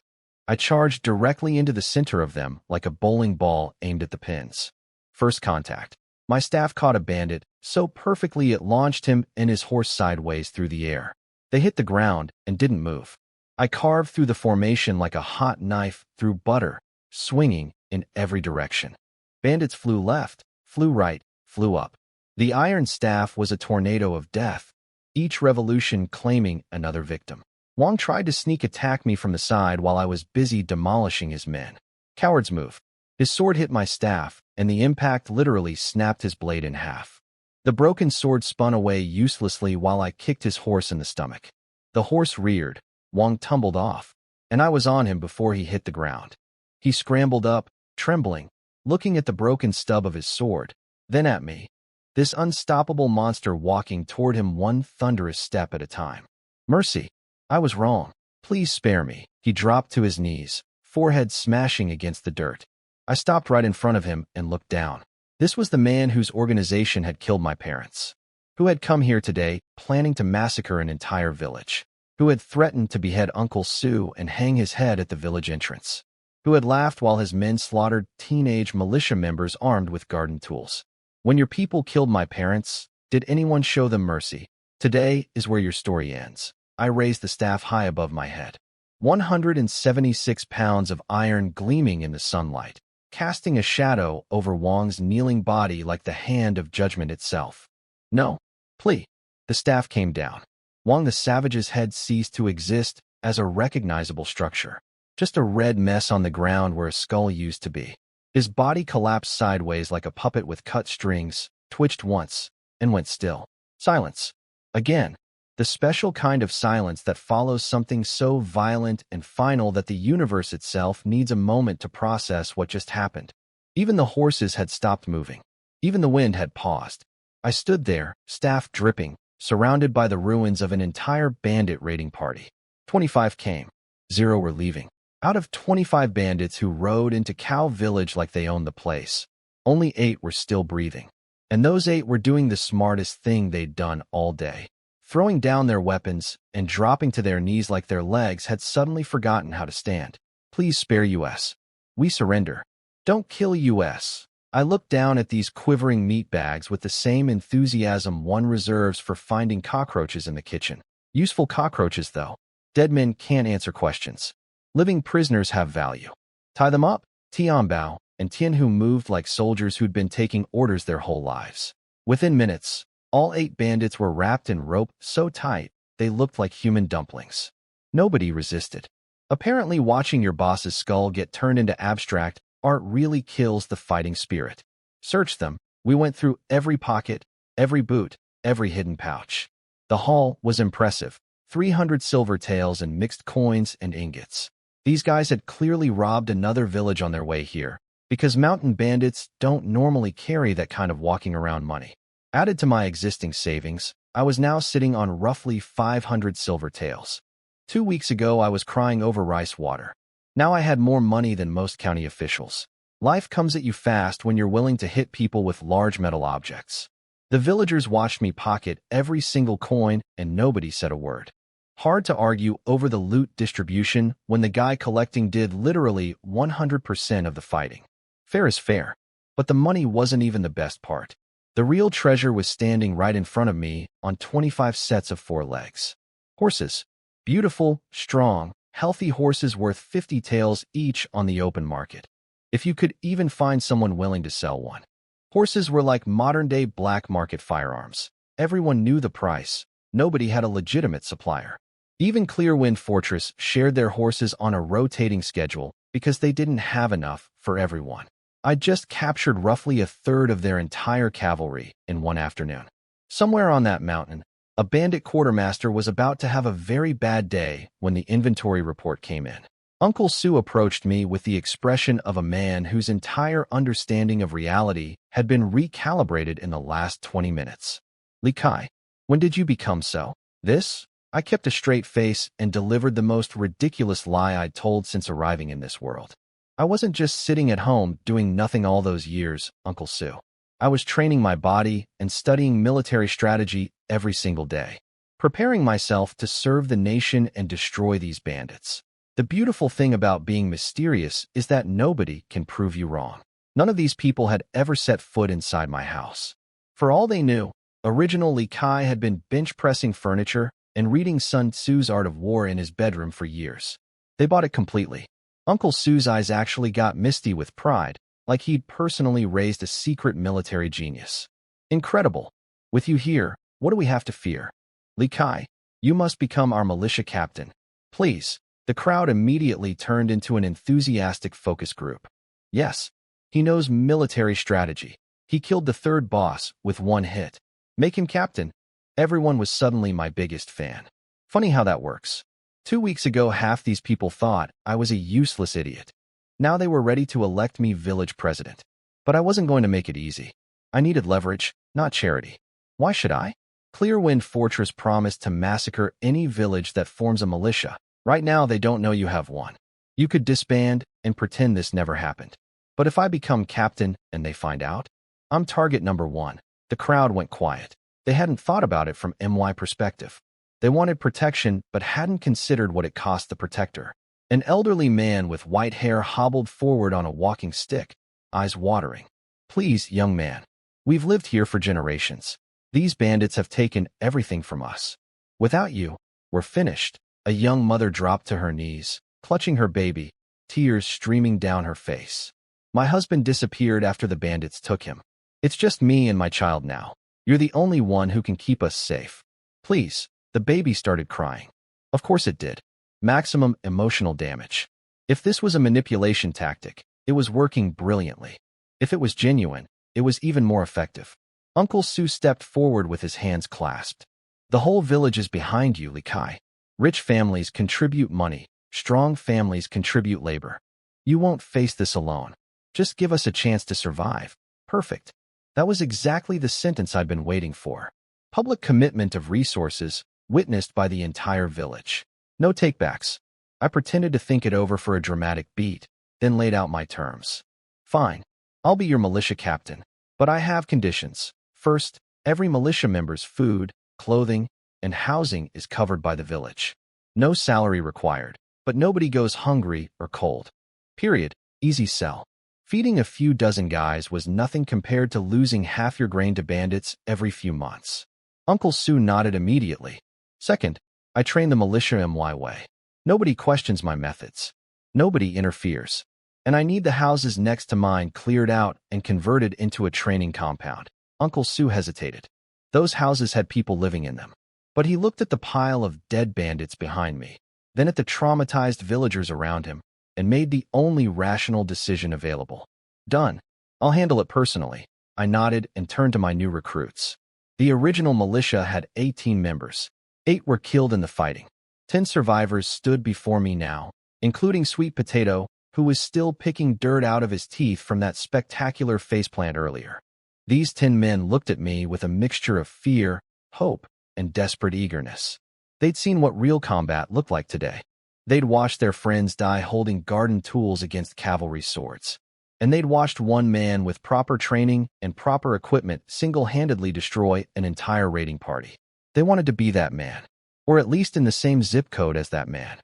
I charged directly into the center of them like a bowling ball aimed at the pins. First contact. My staff caught a bandit so perfectly it launched him and his horse sideways through the air. They hit the ground and didn't move. I carved through the formation like a hot knife through butter, swinging in every direction. Bandits flew left, flew right, flew up. The iron staff was a tornado of death, each revolution claiming another victim. Wang tried to sneak attack me from the side while I was busy demolishing his men. Coward's move. His sword hit my staff, and the impact literally snapped his blade in half. The broken sword spun away uselessly while I kicked his horse in the stomach. The horse reared, Wang tumbled off, and I was on him before he hit the ground. He scrambled up, trembling, looking at the broken stub of his sword, then at me. This unstoppable monster walking toward him one thunderous step at a time. Mercy. I was wrong. Please spare me. He dropped to his knees, forehead smashing against the dirt. I stopped right in front of him and looked down. This was the man whose organization had killed my parents, who had come here today planning to massacre an entire village, who had threatened to behead Uncle Sue and hang his head at the village entrance, who had laughed while his men slaughtered teenage militia members armed with garden tools. When your people killed my parents, did anyone show them mercy? Today is where your story ends. I raised the staff high above my head. 176 pounds of iron gleaming in the sunlight, casting a shadow over Wang's kneeling body like the hand of judgment itself. No, please. The staff came down. Wang the Savage's head ceased to exist as a recognizable structure, just a red mess on the ground where a skull used to be. His body collapsed sideways like a puppet with cut strings, twitched once, and went still. Silence. Again. The special kind of silence that follows something so violent and final that the universe itself needs a moment to process what just happened. Even the horses had stopped moving. Even the wind had paused. I stood there, staff dripping, surrounded by the ruins of an entire bandit raiding party. 25 came. 0 were leaving. Out of 25 bandits who rode into Cow Village like they owned the place, only 8 were still breathing. And those 8 were doing the smartest thing they'd done all day. Throwing down their weapons and dropping to their knees like their legs had suddenly forgotten how to stand. Please spare us. We surrender. Don't kill us. I looked down at these quivering meat bags with the same enthusiasm one reserves for finding cockroaches in the kitchen. Useful cockroaches, though. Dead men can't answer questions. Living prisoners have value. Tie them up. Tianbao and Tianhu moved like soldiers who'd been taking orders their whole lives. Within minutes, all 8 bandits were wrapped in rope so tight they looked like human dumplings. Nobody resisted. Apparently, watching your boss's skull get turned into abstract art really kills the fighting spirit. Search them. We went through every pocket, every boot, every hidden pouch. The haul was impressive. 300 silver taels and mixed coins and ingots. These guys had clearly robbed another village on their way here, because mountain bandits don't normally carry that kind of walking around money. Added to my existing savings, I was now sitting on roughly 500 silver taels. 2 weeks ago, I was crying over rice water. Now I had more money than most county officials. Life comes at you fast when you're willing to hit people with large metal objects. The villagers watched me pocket every single coin, and nobody said a word. Hard to argue over the loot distribution when the guy collecting did literally 100% of the fighting. Fair is fair, but the money wasn't even the best part. The real treasure was standing right in front of me on 25 sets of 4 legs. Horses. Beautiful, strong, healthy horses worth 50 taels each on the open market. If you could even find someone willing to sell one. Horses were like modern-day black market firearms. Everyone knew the price. Nobody had a legitimate supplier. Even Clearwind Fortress shared their horses on a rotating schedule because they didn't have enough for everyone. I'd just captured roughly a third of their entire cavalry in one afternoon. Somewhere on that mountain, a bandit quartermaster was about to have a very bad day when the inventory report came in. Uncle Sue approached me with the expression of a man whose entire understanding of reality had been recalibrated in the last 20 minutes. Li Kai, when did you become so? This? I kept a straight face and delivered the most ridiculous lie I'd told since arriving in this world. I wasn't just sitting at home doing nothing all those years, Uncle Sue. I was training my body and studying military strategy every single day, preparing myself to serve the nation and destroy these bandits. The beautiful thing about being mysterious is that nobody can prove you wrong. None of these people had ever set foot inside my house. For all they knew, original Li Kai had been bench-pressing furniture and reading Sun Tzu's Art of War in his bedroom for years. They bought it completely. Uncle Sue's eyes actually got misty with pride, like he'd personally raised a secret military genius. Incredible. With you here, what do we have to fear? Li Kai, you must become our militia captain. Please. The crowd immediately turned into an enthusiastic focus group. Yes, he knows military strategy. He killed the 3rd boss with 1 hit. Make him captain. Everyone was suddenly my biggest fan. Funny how that works. 2 weeks ago, half these people thought I was a useless idiot. Now they were ready to elect me village president. But I wasn't going to make it easy. I needed leverage, not charity. Why should I? Clearwind Fortress promised to massacre any village that forms a militia. Right now, they don't know you have one. You could disband and pretend this never happened. But if I become captain and they find out, I'm target number one. The crowd went quiet. They hadn't thought about it from MY perspective. They wanted protection, but hadn't considered what it cost the protector. An elderly man with white hair hobbled forward on a walking stick, eyes watering. Please, young man. We've lived here for generations. These bandits have taken everything from us. Without you, we're finished. A young mother dropped to her knees, clutching her baby, tears streaming down her face. My husband disappeared after the bandits took him. It's just me and my child now. You're the only one who can keep us safe. Please. The baby started crying. Of course it did. Maximum emotional damage. If this was a manipulation tactic, it was working brilliantly. If it was genuine, it was even more effective. Uncle Su stepped forward with his hands clasped. The whole village is behind you, Li Kai. Rich families contribute money. Strong families contribute labor. You won't face this alone. Just give us a chance to survive. Perfect. That was exactly the sentence I'd been waiting for. Public commitment of resources, witnessed by the entire village. No takebacks. I pretended to think it over for a dramatic beat, then laid out my terms. Fine. I'll be your militia captain, but I have conditions. First, every militia member's food, clothing, and housing is covered by the village. No salary required, but nobody goes hungry or cold. Period. Easy sell. Feeding a few dozen guys was nothing compared to losing half your grain to bandits every few months. Uncle Su nodded immediately. Second, I train the militia my way. Nobody questions my methods. Nobody interferes. And I need the houses next to mine cleared out and converted into a training compound. Uncle Su hesitated. Those houses had people living in them. But he looked at the pile of dead bandits behind me, then at the traumatized villagers around him, and made the only rational decision available. Done. I'll handle it personally. I nodded and turned to my new recruits. The original militia had 18 members. 8 were killed in the fighting. 10 survivors stood before me now, including Sweet Potato, who was still picking dirt out of his teeth from that spectacular faceplant earlier. These 10 men looked at me with a mixture of fear, hope, and desperate eagerness. They'd seen what real combat looked like today. They'd watched their friends die holding garden tools against cavalry swords. And they'd watched one man with proper training and proper equipment single-handedly destroy an entire raiding party. They wanted to be that man, or at least in the same zip code as that man.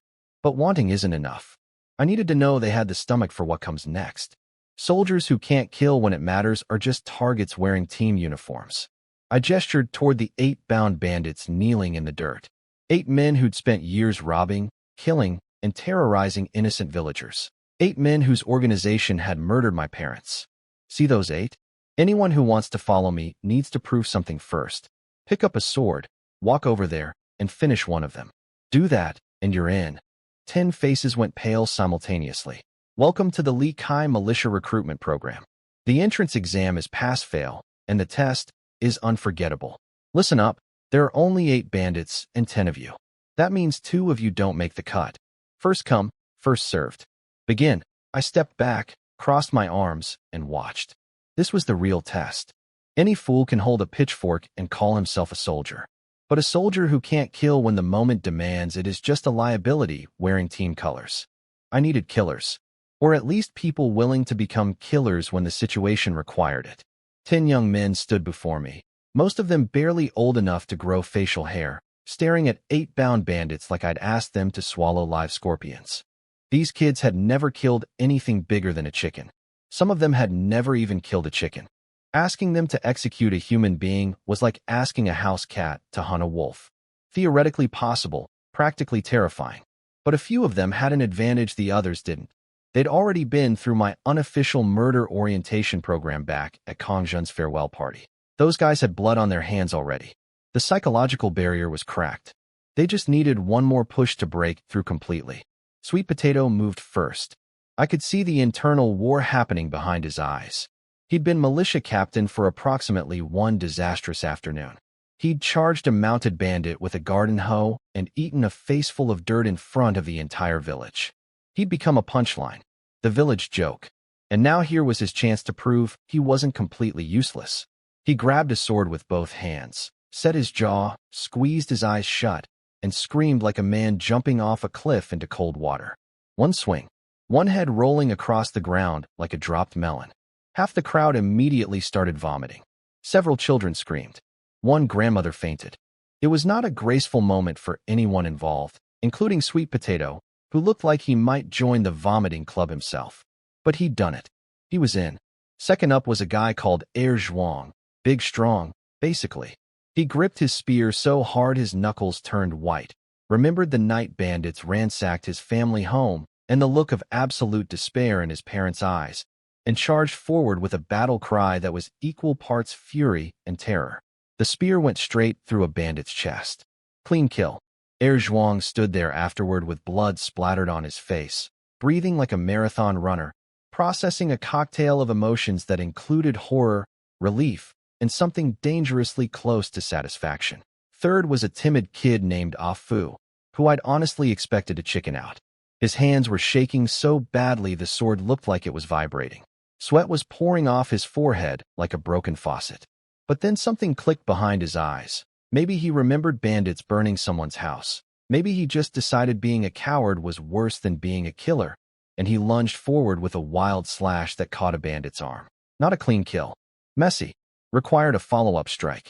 But wanting isn't enough. I needed to know they had the stomach for what comes next. Soldiers who can't kill when it matters are just targets wearing team uniforms. I gestured toward the 8 bound bandits kneeling in the dirt. 8 men who'd spent years robbing, killing, and terrorizing innocent villagers. 8 men whose organization had murdered my parents. See those 8? Anyone who wants to follow me needs to prove something first. Pick up a sword, walk over there, and finish one of them. Do that, and you're in. 10 faces went pale simultaneously. Welcome to the Li Kai Militia Recruitment Program. The entrance exam is pass-fail, and the test is unforgettable. Listen up, there are only 8 bandits and 10 of you. That means 2 of you don't make the cut. First come, first served. Begin. I stepped back, crossed my arms, and watched. This was the real test. Any fool can hold a pitchfork and call himself a soldier. But a soldier who can't kill when the moment demands it is just a liability wearing team colors. I needed killers. Or at least people willing to become killers when the situation required it. 10 young men stood before me, most of them barely old enough to grow facial hair, staring at 8 bound bandits like I'd asked them to swallow live scorpions. These kids had never killed anything bigger than a chicken. Some of them had never even killed a chicken. Asking them to execute a human being was like asking a house cat to hunt a wolf. Theoretically possible, practically terrifying. But a few of them had an advantage the others didn't. They'd already been through my unofficial murder orientation program back at Kong Jun's farewell party. Those guys had blood on their hands already. The psychological barrier was cracked. They just needed one more push to break through completely. Sweet Potato moved first. I could see the internal war happening behind his eyes. He'd been militia captain for approximately 1 disastrous afternoon. He'd charged a mounted bandit with a garden hoe and eaten a faceful of dirt in front of the entire village. He'd become a punchline, the village joke. And now here was his chance to prove he wasn't completely useless. He grabbed a sword with both hands, set his jaw, squeezed his eyes shut, and screamed like a man jumping off a cliff into cold water. One swing. one head rolling across the ground like a dropped melon. Half the crowd immediately started vomiting. Several children screamed. One grandmother fainted. It was not a graceful moment for anyone involved, including Sweet Potato, who looked like he might join the vomiting club himself. But he'd done it. He was in. Second up was a guy called Zhuang, big strong, basically. He gripped his spear so hard his knuckles turned white, remembered the night bandits ransacked his family home and the look of absolute despair in his parents' eyes, and charged forward with a battle cry that was equal parts fury and terror. The spear went straight through a bandit's chest. Clean kill. Zhuang stood there afterward with blood splattered on his face, breathing like a marathon runner, processing a cocktail of emotions that included horror, relief, and something dangerously close to satisfaction. Third was a timid kid named Fu, who I'd honestly expected to chicken out. His hands were shaking so badly the sword looked like it was vibrating. Sweat was pouring off his forehead like a broken faucet. But then something clicked behind his eyes. Maybe he remembered bandits burning someone's house. Maybe he just decided being a coward was worse than being a killer, and he lunged forward with a wild slash that caught a bandit's arm. Not a clean kill. Messy. Required a follow-up strike.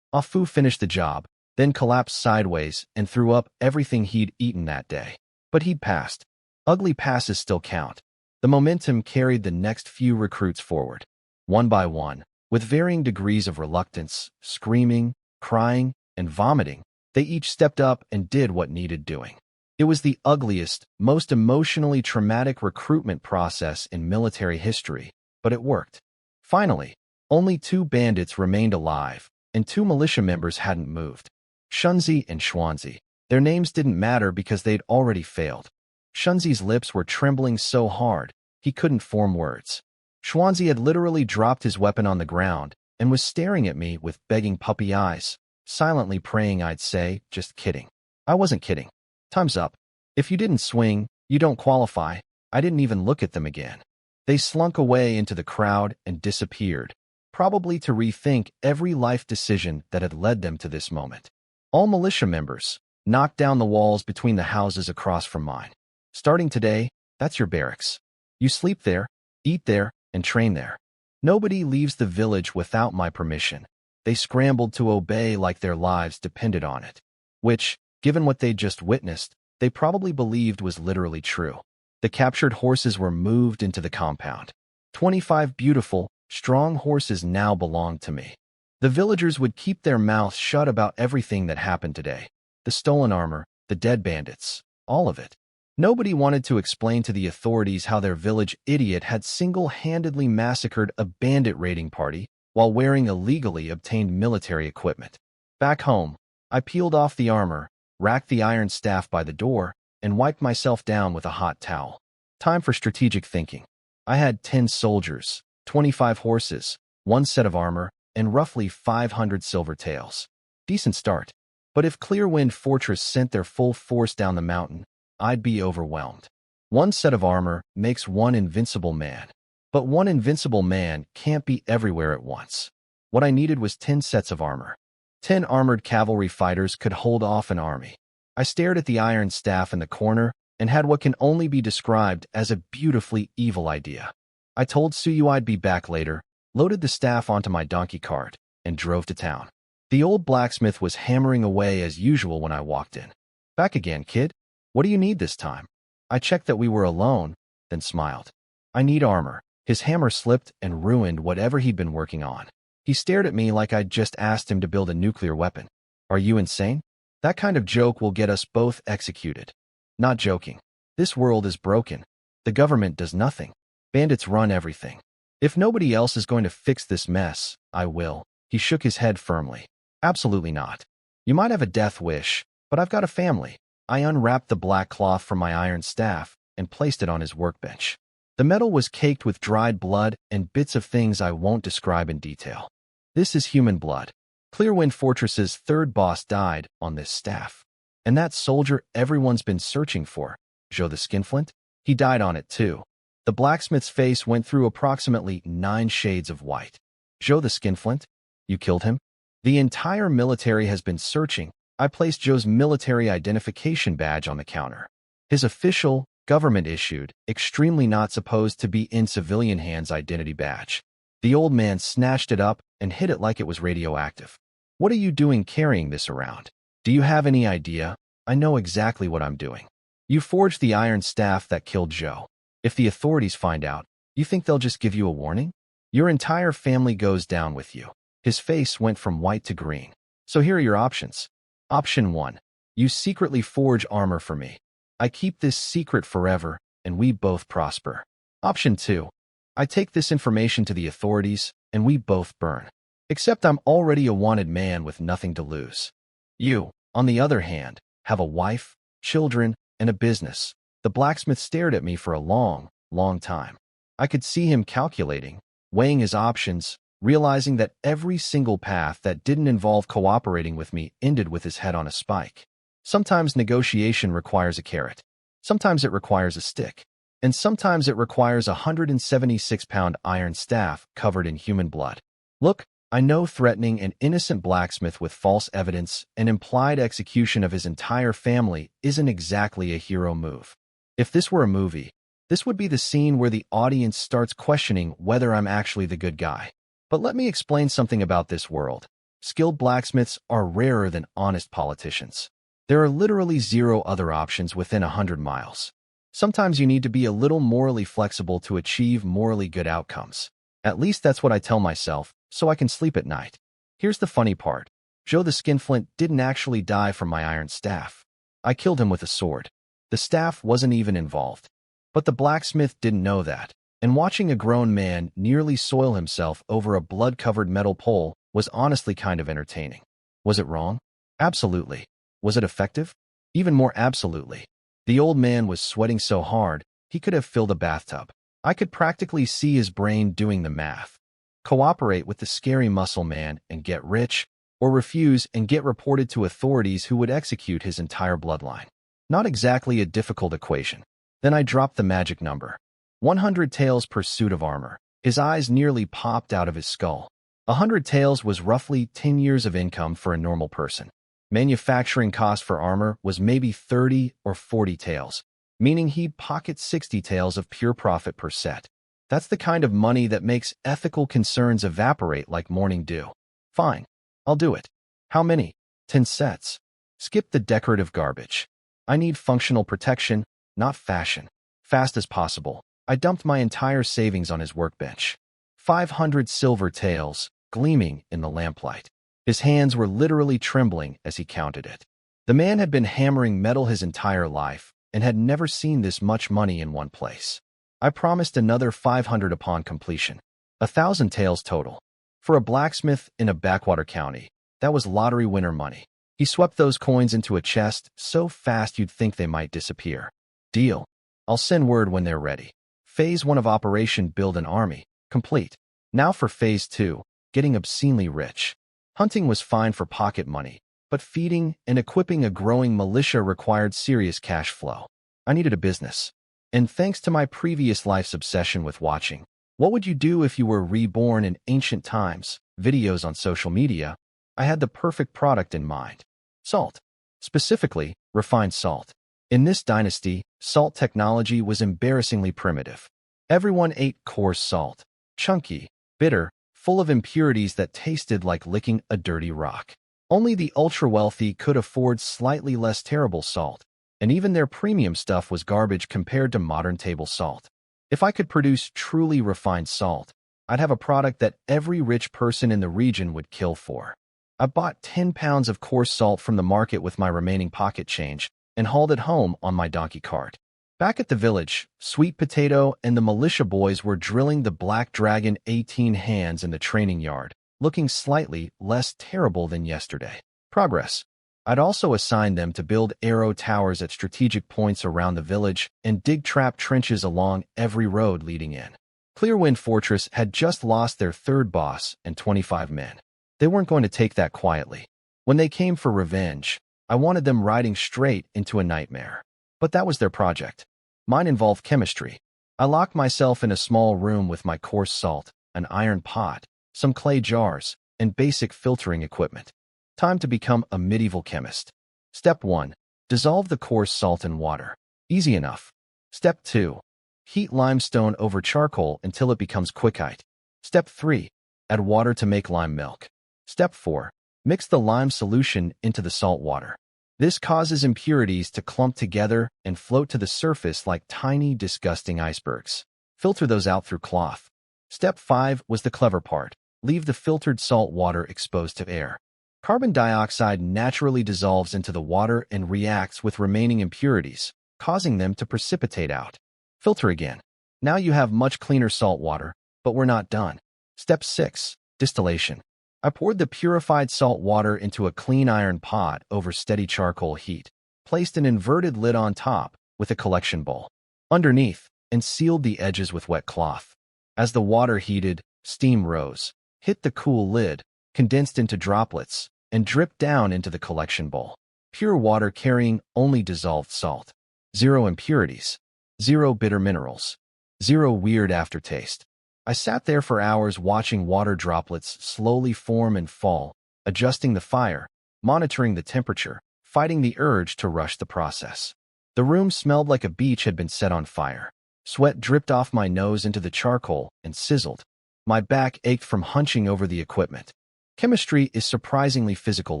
Fu finished the job, then collapsed sideways and threw up everything he'd eaten that day. But he'd passed. Ugly passes still count. The momentum carried the next few recruits forward. One by one, with varying degrees of reluctance, screaming, crying, and vomiting, they each stepped up and did what needed doing. It was the ugliest, most emotionally traumatic recruitment process in military history, but it worked. Finally, only 2 bandits remained alive, and 2 militia members hadn't moved. Shunzi and Xuanzi. Their names didn't matter because they'd already failed. Shunzi's lips were trembling so hard, he couldn't form words. Xuanzi had literally dropped his weapon on the ground and was staring at me with begging puppy eyes, silently praying I'd say, "Just kidding." I wasn't kidding. Time's up. If you didn't swing, you don't qualify. I didn't even look at them again. They slunk away into the crowd and disappeared, probably to rethink every life decision that had led them to this moment. All militia members knocked down the walls between the houses across from mine. Starting today, that's your barracks. You sleep there, eat there, and train there. Nobody leaves the village without my permission. They scrambled to obey like their lives depended on it, which, given what they'd just witnessed, they probably believed was literally true. The captured horses were moved into the compound. 25 beautiful, strong horses now belonged to me. The villagers would keep their mouths shut about everything that happened today. The stolen armor, the dead bandits, all of it. Nobody wanted to explain to the authorities how their village idiot had single-handedly massacred a bandit raiding party while wearing illegally obtained military equipment. Back home, I peeled off the armor, racked the iron staff by the door, and wiped myself down with a hot towel. Time for strategic thinking. I had 10 soldiers, 25 horses, 1 set of armor, and roughly 500 silver taels. Decent start. But if Clearwind Fortress sent their full force down the mountain, I'd be overwhelmed. 1 set of armor makes 1 invincible man. But 1 invincible man can't be everywhere at once. What I needed was 10 sets of armor. 10 armored cavalry fighters could hold off an army. I stared at the iron staff in the corner and had what can only be described as a beautifully evil idea. I told Suyu I'd be back later, loaded the staff onto my donkey cart, and drove to town. The old blacksmith was hammering away as usual when I walked in. "Back again, kid? What do you need this time?" I checked that we were alone, then smiled. "I need armor." His hammer slipped and ruined whatever he'd been working on. He stared at me like I'd just asked him to build a nuclear weapon. "Are you insane? That kind of joke will get us both executed." "Not joking. This world is broken. The government does nothing. Bandits run everything. If nobody else is going to fix this mess, I will." He shook his head firmly. "Absolutely not. You might have a death wish, but I've got a family." I unwrapped the black cloth from my iron staff and placed it on his workbench. The metal was caked with dried blood and bits of things I won't describe in detail. This is human blood. Clearwind Fortress's 3rd boss died on this staff. And that soldier everyone's been searching for, Zhou the Skinflint, he died on it too. The blacksmith's face went through approximately 9 shades of white. "Zhou the Skinflint? You killed him?" "The entire military has been searching." I placed Zhou's military identification badge on the counter. His official, government issued, extremely not supposed to be in civilian hands identity badge. The old man snatched it up and hid it like it was radioactive. What are you doing carrying this around? Do you have any idea? I know exactly what I'm doing. You forged the iron staff that killed Joe. If the authorities find out, you think they'll just give you a warning? Your entire family goes down with you. His face went from white to green. So here are your options. Option 1. You secretly forge armor for me. I keep this secret forever, and we both prosper. Option 2. I take this information to the authorities, and we both burn. Except I'm already a wanted man with nothing to lose. You, on the other hand, have a wife, children, and a business. The blacksmith stared at me for a long, long time. I could see him calculating, weighing his options, realizing that every single path that didn't involve cooperating with me ended with his head on a spike. Sometimes negotiation requires a carrot. Sometimes it requires a stick. And sometimes it requires a 176-pound iron staff covered in human blood. Look, I know threatening an innocent blacksmith with false evidence and implied execution of his entire family isn't exactly a hero move. If this were a movie, this would be the scene where the audience starts questioning whether I'm actually the good guy. But let me explain something about this world. Skilled blacksmiths are rarer than honest politicians. There are literally 0 other options within 100 miles. Sometimes you need to be a little morally flexible to achieve morally good outcomes. At least that's what I tell myself, so I can sleep at night. Here's the funny part. Joe the Skinflint didn't actually die from my iron staff. I killed him with a sword. The staff wasn't even involved. But the blacksmith didn't know that, and watching a grown man nearly soil himself over a blood-covered metal pole was honestly kind of entertaining. Was it wrong? Absolutely. Was it effective? Even more absolutely. The old man was sweating so hard, he could have filled a bathtub. I could practically see his brain doing the math. Cooperate with the scary muscle man and get rich, or refuse and get reported to authorities who would execute his entire bloodline. Not exactly a difficult equation. Then I dropped the magic number. 100 taels per suit of armor. His eyes nearly popped out of his skull. 100 taels was roughly 10 years of income for a normal person. Manufacturing cost for armor was maybe 30 or 40 taels, meaning he'd pocket 60 taels of pure profit per set. That's the kind of money that makes ethical concerns evaporate like morning dew. Fine, I'll do it. How many? 10 sets. Skip the decorative garbage. I need functional protection, not fashion. Fast as possible, I dumped my entire savings on his workbench. 500 silver taels, gleaming in the lamplight. His hands were literally trembling as he counted it. The man had been hammering metal his entire life and had never seen this much money in one place. I promised another 500 upon completion. 1,000 taels total. For a blacksmith in a backwater county, that was lottery winner money. He swept those coins into a chest so fast you'd think they might disappear. Deal. I'll send word when they're ready. Phase 1 of Operation Build an Army, complete. Now for Phase 2, getting obscenely rich. Hunting was fine for pocket money, but feeding and equipping a growing militia required serious cash flow. I needed a business. And thanks to my previous life's obsession with watching What Would You Do If You Were Reborn in Ancient Times videos on social media, I had the perfect product in mind. Salt. Specifically, refined salt. In this dynasty, salt technology was embarrassingly primitive. Everyone ate coarse salt. Chunky, bitter, full of impurities that tasted like licking a dirty rock. Only the ultra-wealthy could afford slightly less terrible salt, and even their premium stuff was garbage compared to modern table salt. If I could produce truly refined salt, I'd have a product that every rich person in the region would kill for. I bought 10 pounds of coarse salt from the market with my remaining pocket change and hauled it home on my donkey cart. Back at the village, Sweet Potato and the militia boys were drilling the Black Dragon 18 hands in the training yard, looking slightly less terrible than yesterday. Progress. I'd also assigned them to build arrow towers at strategic points around the village and dig trap trenches along every road leading in. Clearwind Fortress had just lost their 3rd boss and 25 men. They weren't going to take that quietly. When they came for revenge, I wanted them riding straight into a nightmare. But that was their project. Mine involved chemistry. I locked myself in a small room with my coarse salt, an iron pot, some clay jars, and basic filtering equipment. Time to become a medieval chemist. Step 1. Dissolve the coarse salt in water. Easy enough. Step 2. Heat limestone over charcoal until it becomes quicklime. Step 3. Add water to make lime milk. Step 4. Mix the lime solution into the salt water. This causes impurities to clump together and float to the surface like tiny, disgusting icebergs. Filter those out through cloth. Step 5 was the clever part. Leave the filtered salt water exposed to air. Carbon dioxide naturally dissolves into the water and reacts with remaining impurities, causing them to precipitate out. Filter again. Now you have much cleaner salt water, but we're not done. Step 6. Distillation. I poured the purified salt water into a clean iron pot over steady charcoal heat, placed an inverted lid on top with a collection bowl underneath, and sealed the edges with wet cloth. As the water heated, steam rose, hit the cool lid, condensed into droplets, and dripped down into the collection bowl. Pure water carrying only dissolved salt. Zero impurities. Zero bitter minerals. Zero weird aftertaste. I sat there for hours watching water droplets slowly form and fall, adjusting the fire, monitoring the temperature, fighting the urge to rush the process. The room smelled like a beach had been set on fire. Sweat dripped off my nose into the charcoal and sizzled. My back ached from hunching over the equipment. Chemistry is surprisingly physical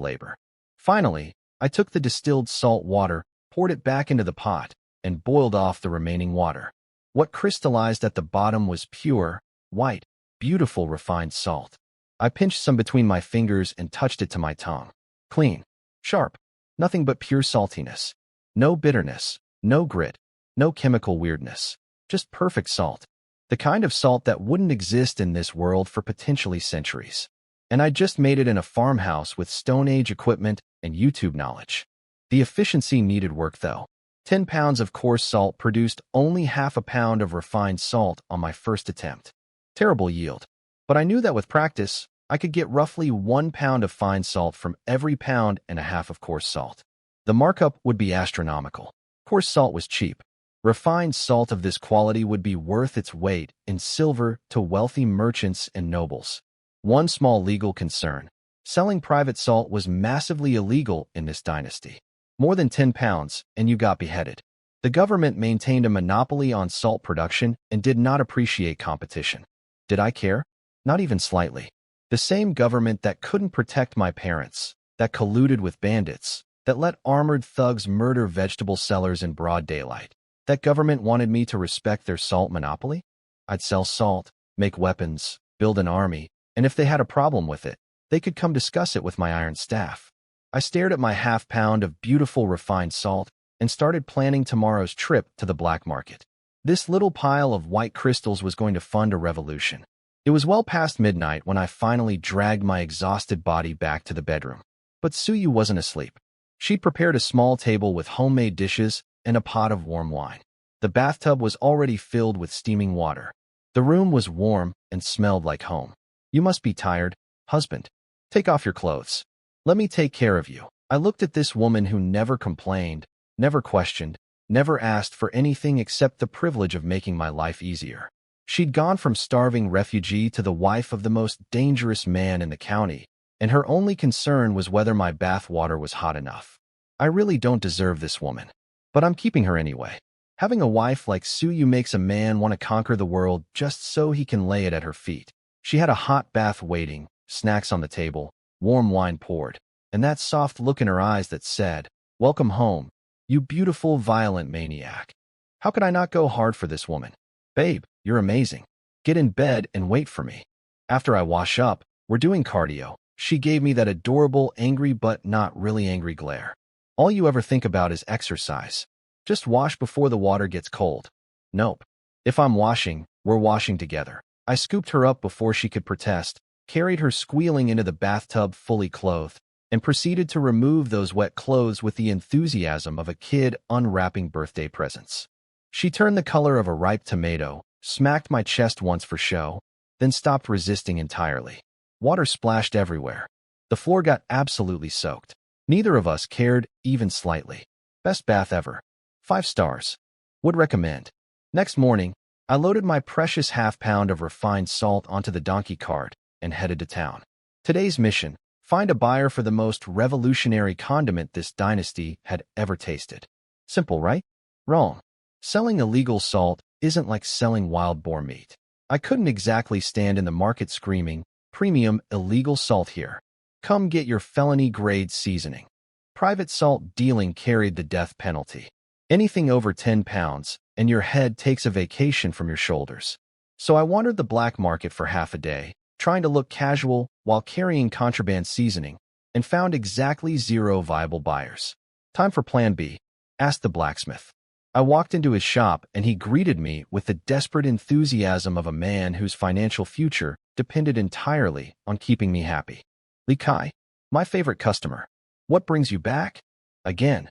labor. Finally, I took the distilled salt water, poured it back into the pot, and boiled off the remaining water. What crystallized at the bottom was pure, white, beautiful refined salt. I pinched some between my fingers and touched it to my tongue. Clean, sharp, nothing but pure saltiness. No bitterness, no grit, no chemical weirdness. Just perfect salt. The kind of salt that wouldn't exist in this world for potentially centuries. And I just made it in a farmhouse with Stone Age equipment and YouTube knowledge. The efficiency needed work though. 10 pounds of coarse salt produced only half a pound of refined salt on my first attempt. Terrible yield. But I knew that with practice, I could get roughly 1 pound of fine salt from every pound and a half of coarse salt. The markup would be astronomical. Coarse salt was cheap. Refined salt of this quality would be worth its weight in silver to wealthy merchants and nobles. One small legal concern. Selling private salt was massively illegal in this dynasty. More than 10 pounds, and you got beheaded. The government maintained a monopoly on salt production and did not appreciate competition. Did I care? Not even slightly. The same government that couldn't protect my parents, that colluded with bandits, that let armored thugs murder vegetable sellers in broad daylight. That government wanted me to respect their salt monopoly? I'd sell salt, make weapons, build an army, and if they had a problem with it, they could come discuss it with my iron staff. I stared at my half pound of beautiful refined salt and started planning tomorrow's trip to the black market. This little pile of white crystals was going to fund a revolution. It was well past midnight when I finally dragged my exhausted body back to the bedroom. But Suyu wasn't asleep. She'd prepared a small table with homemade dishes and a pot of warm wine. The bathtub was already filled with steaming water. The room was warm and smelled like home. You must be tired, husband. Take off your clothes. Let me take care of you. I looked at this woman who never complained, never questioned, never asked for anything except the privilege of making my life easier. She'd gone from starving refugee to the wife of the most dangerous man in the county, and her only concern was whether my bath water was hot enough. I really don't deserve this woman, but I'm keeping her anyway. Having a wife like Suyu makes a man want to conquer the world just so he can lay it at her feet. She had a hot bath waiting, snacks on the table, warm wine poured, and that soft look in her eyes that said, "Welcome home, you beautiful, violent maniac." How could I not go hard for this woman? Babe, you're amazing. Get in bed and wait for me. After I wash up, we're doing cardio. She gave me that adorable, angry but not really angry glare. All you ever think about is exercise. Just wash before the water gets cold. Nope. If I'm washing, we're washing together. I scooped her up before she could protest, carried her squealing into the bathtub fully clothed, and proceeded to remove those wet clothes with the enthusiasm of a kid unwrapping birthday presents. She turned the color of a ripe tomato, smacked my chest once for show, then stopped resisting entirely. Water splashed everywhere. The floor got absolutely soaked. Neither of us cared, even slightly. Best bath ever. 5 stars. Would recommend. Next morning, I loaded my precious half-pound of refined salt onto the donkey cart and headed to town. Today's mission: find a buyer for the most revolutionary condiment this dynasty had ever tasted. Simple, right? Wrong. Selling illegal salt isn't like selling wild boar meat. I couldn't exactly stand in the market screaming, "Premium illegal salt here. Come get your felony-grade seasoning." Private salt dealing carried the death penalty. Anything over 10 pounds, and your head takes a vacation from your shoulders. So I wandered the black market for half a day, trying to look casual while carrying contraband seasoning, and found exactly 0 viable buyers. "Time for Plan B?" asked the blacksmith. I walked into his shop, and he greeted me with the desperate enthusiasm of a man whose financial future depended entirely on keeping me happy. "Li Kai, my favorite customer. What brings you back?" "Again.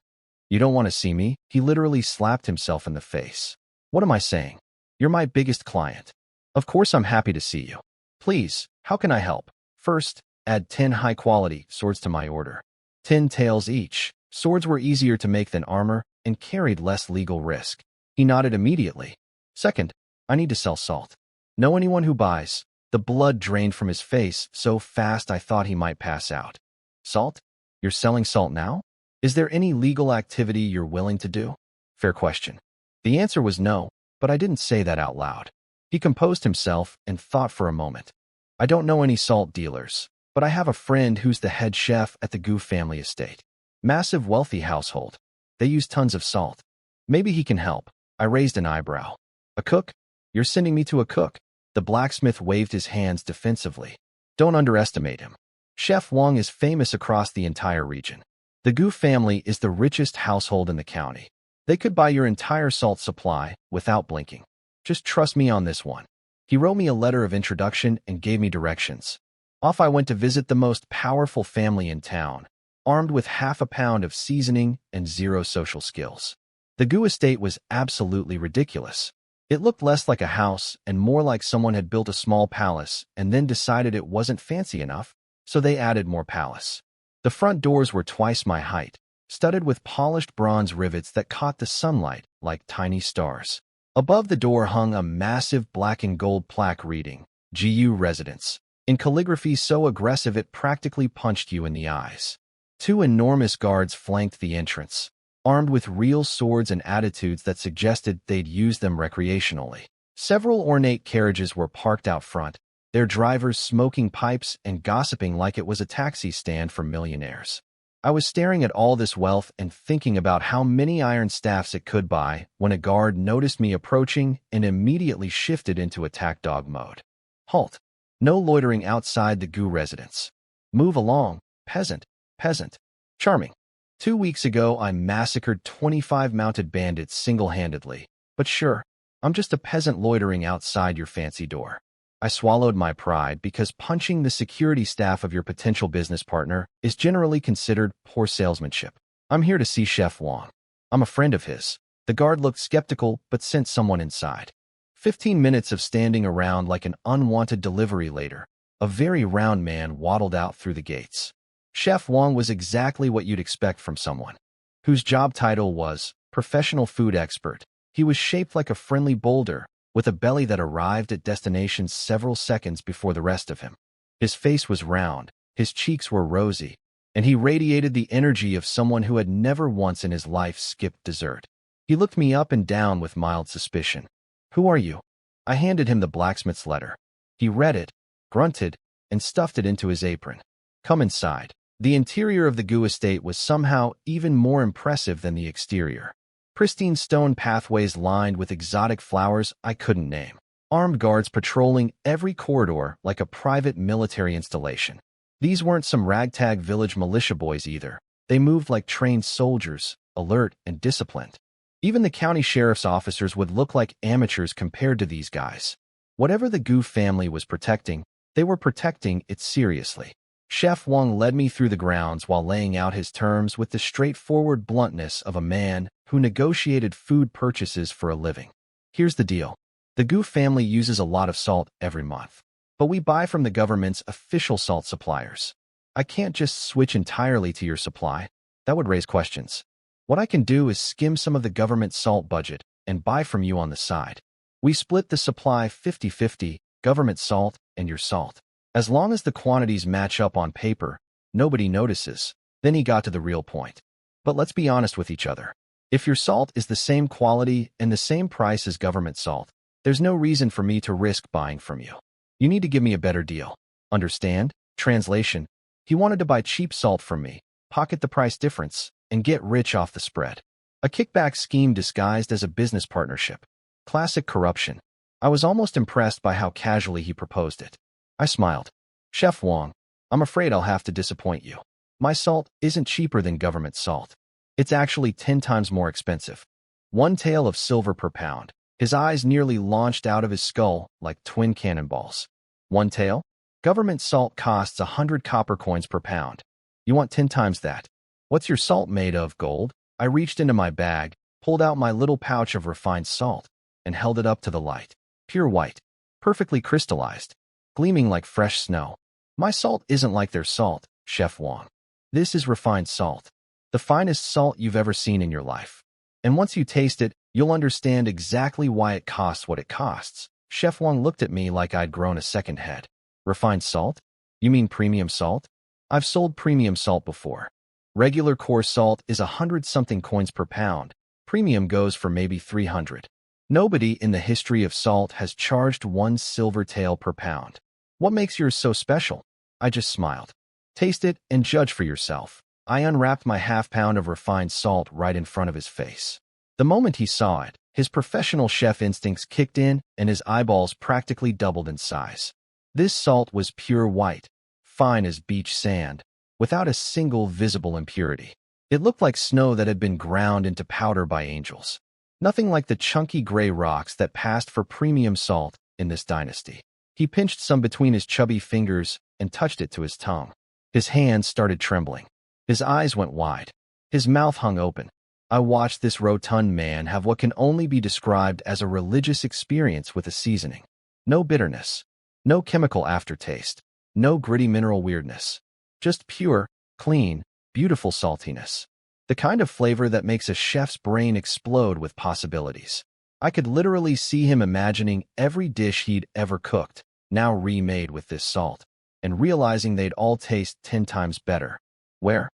You don't want to see me?" He literally slapped himself in the face. "What am I saying? You're my biggest client. Of course I'm happy to see you. Please, how can I help?" "First, add 10 high-quality swords to my order. 10 taels each." Swords were easier to make than armor and carried less legal risk. He nodded immediately. "Second, I need to sell salt. Know anyone who buys?" The blood drained from his face so fast I thought he might pass out. "Salt? You're selling salt now? Is there any legal activity you're willing to do?" Fair question. The answer was no, but I didn't say that out loud. He composed himself and thought for a moment. "I don't know any salt dealers, but I have a friend who's the head chef at the Gu family estate. Massive wealthy household. They use tons of salt. Maybe he can help." I raised an eyebrow. "A cook? You're sending me to a cook?" The blacksmith waved his hands defensively. "Don't underestimate him. Chef Wang is famous across the entire region. The Gu family is the richest household in the county. They could buy your entire salt supply without blinking. Just trust me on this one." He wrote me a letter of introduction and gave me directions. Off I went to visit the most powerful family in town, armed with half a pound of seasoning and 0 social skills. The Gu estate was absolutely ridiculous. It looked less like a house and more like someone had built a small palace and then decided it wasn't fancy enough, so they added more palace. The front doors were twice my height, studded with polished bronze rivets that caught the sunlight like tiny stars. Above the door hung a massive black and gold plaque reading, "GU Residence," in calligraphy so aggressive it practically punched you in the eyes. 2 enormous guards flanked the entrance, armed with real swords and attitudes that suggested they'd use them recreationally. Several ornate carriages were parked out front, their drivers smoking pipes and gossiping like it was a taxi stand for millionaires. I was staring at all this wealth and thinking about how many iron staffs it could buy when a guard noticed me approaching and immediately shifted into attack dog mode. "Halt. No loitering outside the Gu residence. Move along, peasant. Peasant. Charming. 2 weeks ago I massacred 25 mounted bandits single-handedly, but sure, I'm just a peasant loitering outside your fancy door." I swallowed my pride because punching the security staff of your potential business partner is generally considered poor salesmanship. "I'm here to see Chef Wang. I'm a friend of his." The guard looked skeptical but sent someone inside. 15 minutes of standing around like an unwanted delivery later, a very round man waddled out through the gates. Chef Wang was exactly what you'd expect from someone whose job title was professional food expert. He was shaped like a friendly boulder, with a belly that arrived at destination several seconds before the rest of him. His face was round, his cheeks were rosy, and he radiated the energy of someone who had never once in his life skipped dessert. He looked me up and down with mild suspicion. "Who are you?" I handed him the blacksmith's letter. He read it, grunted, and stuffed it into his apron. "Come inside." The interior of the Gu estate was somehow even more impressive than the exterior. Pristine stone pathways lined with exotic flowers I couldn't name. Armed guards patrolling every corridor like a private military installation. These weren't some ragtag village militia boys either. They moved like trained soldiers, alert and disciplined. Even the county sheriff's officers would look like amateurs compared to these guys. Whatever the Gu family was protecting, they were protecting it seriously. Chef Wang led me through the grounds while laying out his terms with the straightforward bluntness of a man who negotiated food purchases for a living. "Here's the deal. The Gu family uses a lot of salt every month, but we buy from the government's official salt suppliers. I can't just switch entirely to your supply. That would raise questions. What I can do is skim some of the government salt budget and buy from you on the side. We split the supply 50-50, government salt and your salt. As long as the quantities match up on paper, nobody notices." Then he got to the real point. "But let's be honest with each other. If your salt is the same quality and the same price as government salt, there's no reason for me to risk buying from you. You need to give me a better deal. Understand? Translation: he wanted to buy cheap salt from me, pocket the price difference, and get rich off the spread. A kickback scheme disguised as a business partnership. Classic corruption. I was almost impressed by how casually he proposed it. I smiled. Chef Wong, I'm afraid I'll have to disappoint you. My salt isn't cheaper than government salt. It's actually 10 times more expensive. 1 tael of silver per pound. His eyes nearly launched out of his skull like twin cannonballs. 1 tael? Government salt costs 100 copper coins per pound. You want 10 times that. What's your salt made of, gold? I reached into my bag, pulled out my little pouch of refined salt, and held it up to the light. Pure white. Perfectly crystallized. Gleaming like fresh snow. My salt isn't like their salt, Chef Wong. This is refined salt. The finest salt you've ever seen in your life. And once you taste it, you'll understand exactly why it costs what it costs. Chef Wong looked at me like I'd grown a second head. Refined salt? You mean premium salt? I've sold premium salt before. Regular core salt is 100-something coins per pound. Premium goes for maybe 300. Nobody in the history of salt has charged 1 silver tael per pound. What makes yours so special? I just smiled. Taste it and judge for yourself. I unwrapped my half-pound of refined salt right in front of his face. The moment he saw it, his professional chef instincts kicked in and his eyeballs practically doubled in size. This salt was pure white, fine as beach sand, without a single visible impurity. It looked like snow that had been ground into powder by angels. Nothing like the chunky gray rocks that passed for premium salt in this dynasty. He pinched some between his chubby fingers and touched it to his tongue. His hands started trembling. His eyes went wide. His mouth hung open. I watched this rotund man have what can only be described as a religious experience with a seasoning. No bitterness. No chemical aftertaste. No gritty mineral weirdness. Just pure, clean, beautiful saltiness. The kind of flavor that makes a chef's brain explode with possibilities. I could literally see him imagining every dish he'd ever cooked, now remade with this salt, and realizing they'd all taste 10 times better. Where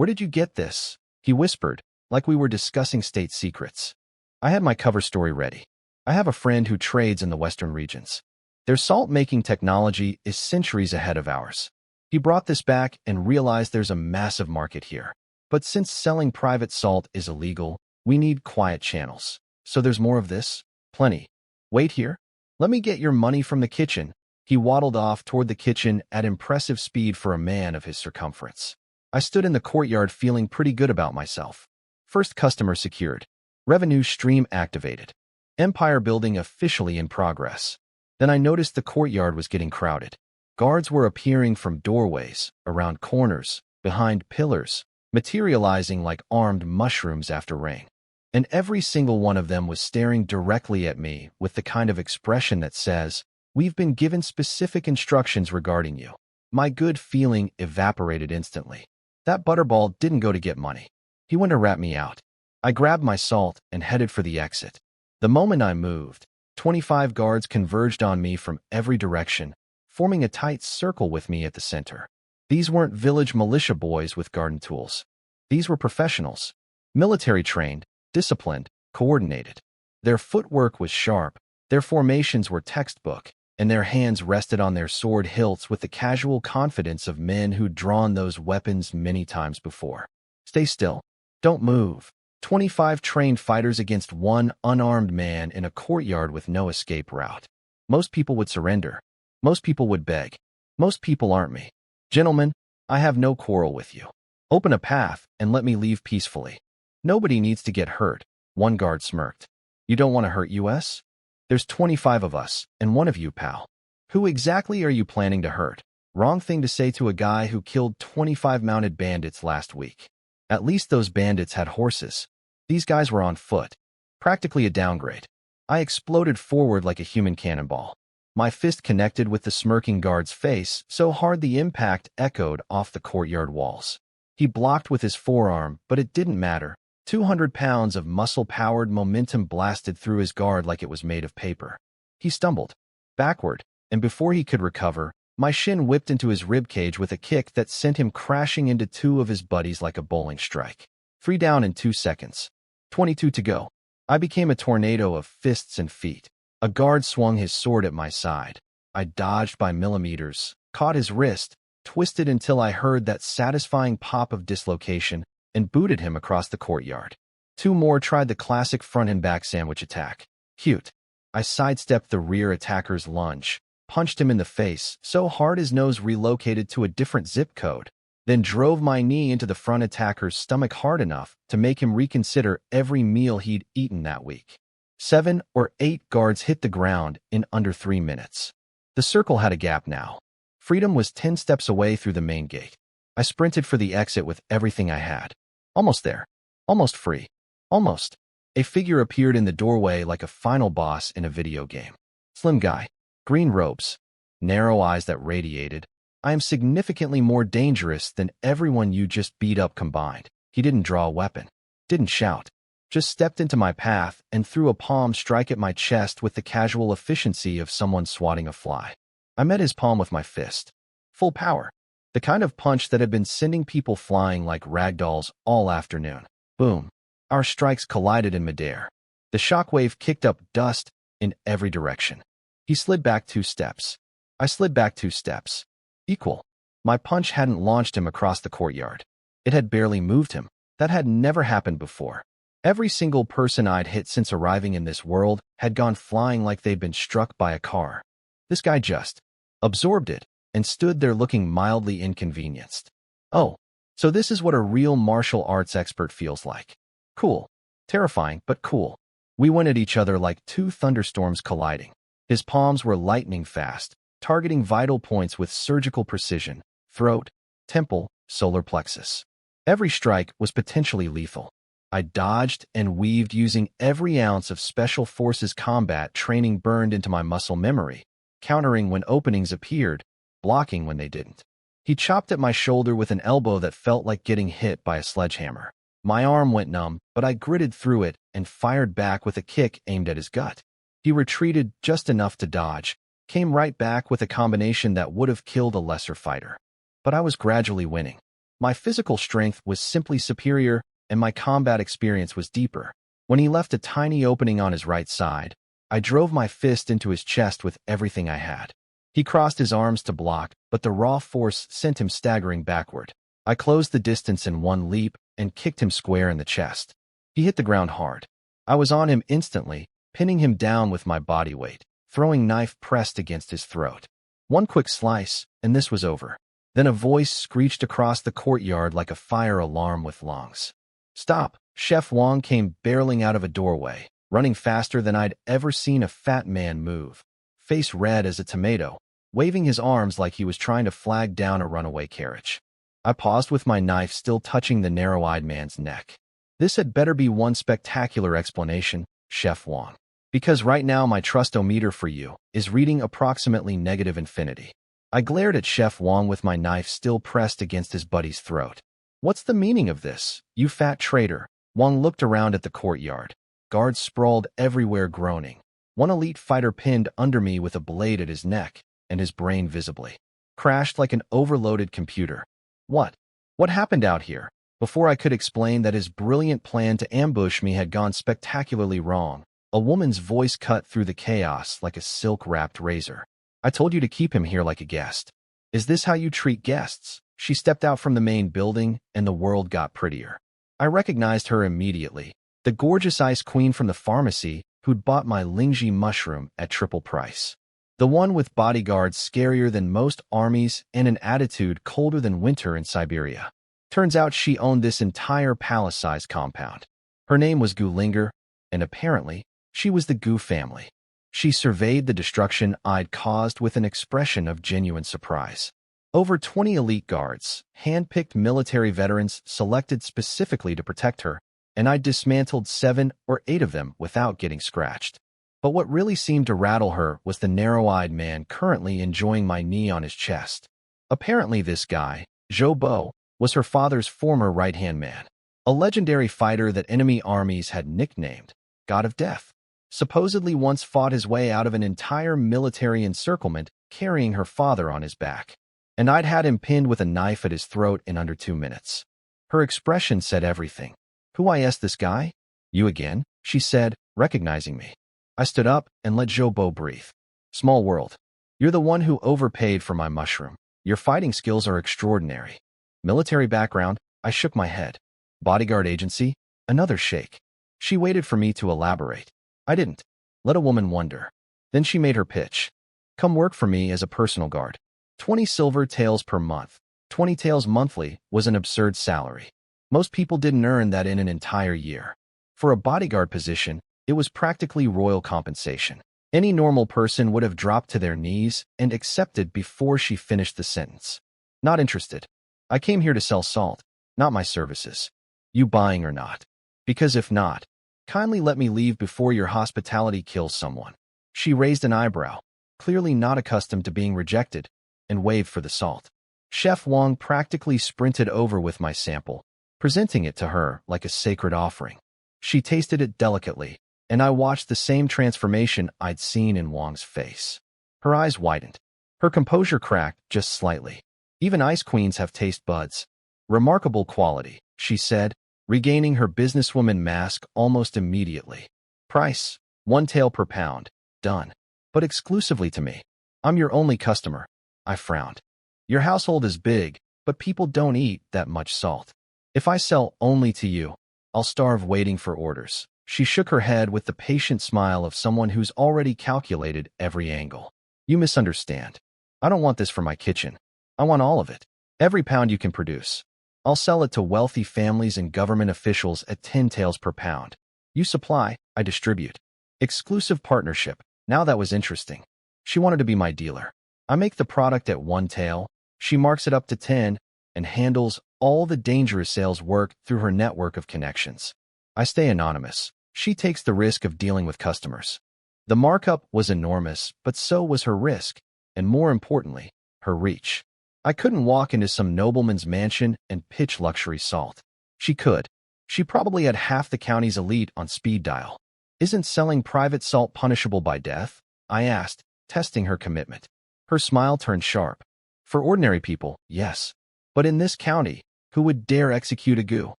did you get this? He whispered, like we were discussing state secrets. I had my cover story ready. I have a friend who trades in the western regions. Their salt-making technology is centuries ahead of ours. He brought this back and realized there's a massive market here. But since selling private salt is illegal, we need quiet channels. So there's more of this? Plenty. Wait here. Let me get your money from the kitchen. He waddled off toward the kitchen at impressive speed for a man of his circumference. I stood in the courtyard feeling pretty good about myself. First customer secured. Revenue stream activated. Empire building officially in progress. Then I noticed the courtyard was getting crowded. Guards were appearing from doorways, around corners, behind pillars, materializing like armed mushrooms after rain. And every single one of them was staring directly at me with the kind of expression that says, "We've been given specific instructions regarding you." My good feeling evaporated instantly. That butterball didn't go to get money. He went to rat me out. I grabbed my salt and headed for the exit. The moment I moved, 25 guards converged on me from every direction, forming a tight circle with me at the center. These weren't village militia boys with garden tools. These were professionals. Military-trained, disciplined, coordinated. Their footwork was sharp, their formations were textbook, and their hands rested on their sword hilts with the casual confidence of men who'd drawn those weapons many times before. Stay still. Don't move. 25 trained fighters against one unarmed man in a courtyard with no escape route. Most people would surrender. Most people would beg. Most people aren't me. Gentlemen, I have no quarrel with you. Open a path and let me leave peacefully. Nobody needs to get hurt. One guard smirked. You don't want to hurt us? There's 25 of us, and one of you, pal. Who exactly are you planning to hurt? Wrong thing to say to a guy who killed 25 mounted bandits last week. At least those bandits had horses. These guys were on foot. Practically a downgrade. I exploded forward like a human cannonball. My fist connected with the smirking guard's face so hard the impact echoed off the courtyard walls. He blocked with his forearm, but it didn't matter. 200 pounds of muscle-powered momentum blasted through his guard like it was made of paper. He stumbled backward, and before he could recover, my shin whipped into his ribcage with a kick that sent him crashing into 2 of his buddies like a bowling strike. 3 down in 2 seconds. 22 to go. I became a tornado of fists and feet. A guard swung his sword at my side. I dodged by millimeters, caught his wrist, twisted until I heard that satisfying pop of dislocation, and booted him across the courtyard. Two more tried the classic front and back sandwich attack. Cute. I sidestepped the rear attacker's lunge, punched him in the face so hard his nose relocated to a different zip code, then drove my knee into the front attacker's stomach hard enough to make him reconsider every meal he'd eaten that week. 7 or 8 guards hit the ground in under 3 minutes. The circle had a gap now. Freedom was 10 steps away through the main gate. I sprinted for the exit with everything I had. Almost there. Almost free. Almost. A figure appeared in the doorway like a final boss in a video game. Slim guy. Green robes. Narrow eyes that radiated. I am significantly more dangerous than everyone you just beat up combined. He didn't draw a weapon. Didn't shout. Just stepped into my path and threw a palm strike at my chest with the casual efficiency of someone swatting a fly. I met his palm with my fist. Full power. The kind of punch that had been sending people flying like ragdolls all afternoon. Boom. Our strikes collided in midair. The shockwave kicked up dust in every direction. He slid back 2 steps. I slid back 2 steps. Equal. My punch hadn't launched him across the courtyard. It had barely moved him. That had never happened before. Every single person I'd hit since arriving in this world had gone flying like they'd been struck by a car. This guy just absorbed it and stood there looking mildly inconvenienced. Oh, so this is what a real martial arts expert feels like. Cool. Terrifying, but cool. We went at each other like 2 thunderstorms colliding. His palms were lightning fast, targeting vital points with surgical precision: throat, temple, solar plexus. Every strike was potentially lethal. I dodged and weaved using every ounce of Special Forces combat training burned into my muscle memory, countering when openings appeared, blocking when they didn't. He chopped at my shoulder with an elbow that felt like getting hit by a sledgehammer. My arm went numb, but I gritted through it and fired back with a kick aimed at his gut. He retreated just enough to dodge, came right back with a combination that would have killed a lesser fighter. But I was gradually winning. My physical strength was simply superior, and my combat experience was deeper. When he left a tiny opening on his right side, I drove my fist into his chest with everything I had. He crossed his arms to block, but the raw force sent him staggering backward. I closed the distance in one leap and kicked him square in the chest. He hit the ground hard. I was on him instantly, pinning him down with my body weight, throwing knife pressed against his throat. One quick slice, and this was over. Then a voice screeched across the courtyard like a fire alarm with lungs. Stop! Chef Wong came barreling out of a doorway, running faster than I'd ever seen a fat man move, face red as a tomato, waving his arms like he was trying to flag down a runaway carriage. I paused with my knife still touching the narrow-eyed man's neck. This had better be one spectacular explanation, Chef Wong. Because right now my trust-o-meter for you is reading approximately negative infinity. I glared at Chef Wong with my knife still pressed against his buddy's throat. What's the meaning of this, you fat traitor? Wong looked around at the courtyard. Guards sprawled everywhere groaning. One elite fighter pinned under me with a blade at his neck, and his brain visibly crashed like an overloaded computer. What? What happened out here? Before I could explain that his brilliant plan to ambush me had gone spectacularly wrong, a woman's voice cut through the chaos like a silk-wrapped razor. I told you to keep him here like a guest. Is this how you treat guests? She stepped out from the main building, and the world got prettier. I recognized her immediately, the gorgeous ice queen from the pharmacy who'd bought my Lingji mushroom at triple price. The one with bodyguards scarier than most armies and an attitude colder than winter in Siberia. Turns out she owned this entire palace-sized compound. Her name was Gulinger, and apparently, she was the Gu family. She surveyed the destruction I'd caused with an expression of genuine surprise. Over 20 elite guards, hand-picked military veterans selected specifically to protect her, and I dismantled 7 or 8 of them without getting scratched. But what really seemed to rattle her was the narrow-eyed man currently enjoying my knee on his chest. Apparently this guy, Zhou Bo, was her father's former right-hand man, a legendary fighter that enemy armies had nicknamed God of Death. Supposedly once fought his way out of an entire military encirclement carrying her father on his back. And I'd had him pinned with a knife at his throat in under 2 minutes. Her expression said everything. Who is this guy? You again? She said, recognizing me. I stood up and let Zhou breathe. Small world. You're the one who overpaid for my mushroom. Your fighting skills are extraordinary. Military background? I shook my head. Bodyguard agency? Another shake. She waited for me to elaborate. I didn't. Let a woman wonder. Then she made her pitch. Come work for me as a personal guard. 20 silver taels per month. 20 taels monthly was an absurd salary. Most people didn't earn that in an entire year. For a bodyguard position, it was practically royal compensation. Any normal person would have dropped to their knees and accepted before she finished the sentence. Not interested. I came here to sell salt, not my services. You buying or not? Because if not, kindly let me leave before your hospitality kills someone. She raised an eyebrow, clearly not accustomed to being rejected, and waved for the salt. Chef Wang practically sprinted over with my sample, presenting it to her like a sacred offering. She tasted it delicately, and I watched the same transformation I'd seen in Wang's face. Her eyes widened. Her composure cracked just slightly. Even ice queens have taste buds. Remarkable quality, she said, regaining her businesswoman mask almost immediately. Price, 1 tael per pound. Done. But exclusively to me. I'm your only customer. I frowned. Your household is big, but people don't eat that much salt. If I sell only to you, I'll starve waiting for orders. She shook her head with the patient smile of someone who's already calculated every angle. You misunderstand. I don't want this for my kitchen. I want all of it. Every pound you can produce. I'll sell it to wealthy families and government officials at 10 taels per pound. You supply, I distribute. Exclusive partnership. Now that was interesting. She wanted to be my dealer. I make the product at 1 tael. She marks it up to 10 and handles all the dangerous sales work through her network of connections. I stay anonymous. She takes the risk of dealing with customers. The markup was enormous, but so was her risk, and more importantly, her reach. I couldn't walk into some nobleman's mansion and pitch luxury salt. She could. She probably had half the county's elite on speed dial. Isn't selling private salt punishable by death? I asked, testing her commitment. Her smile turned sharp. For ordinary people, yes. But in this county, who would dare execute a coup?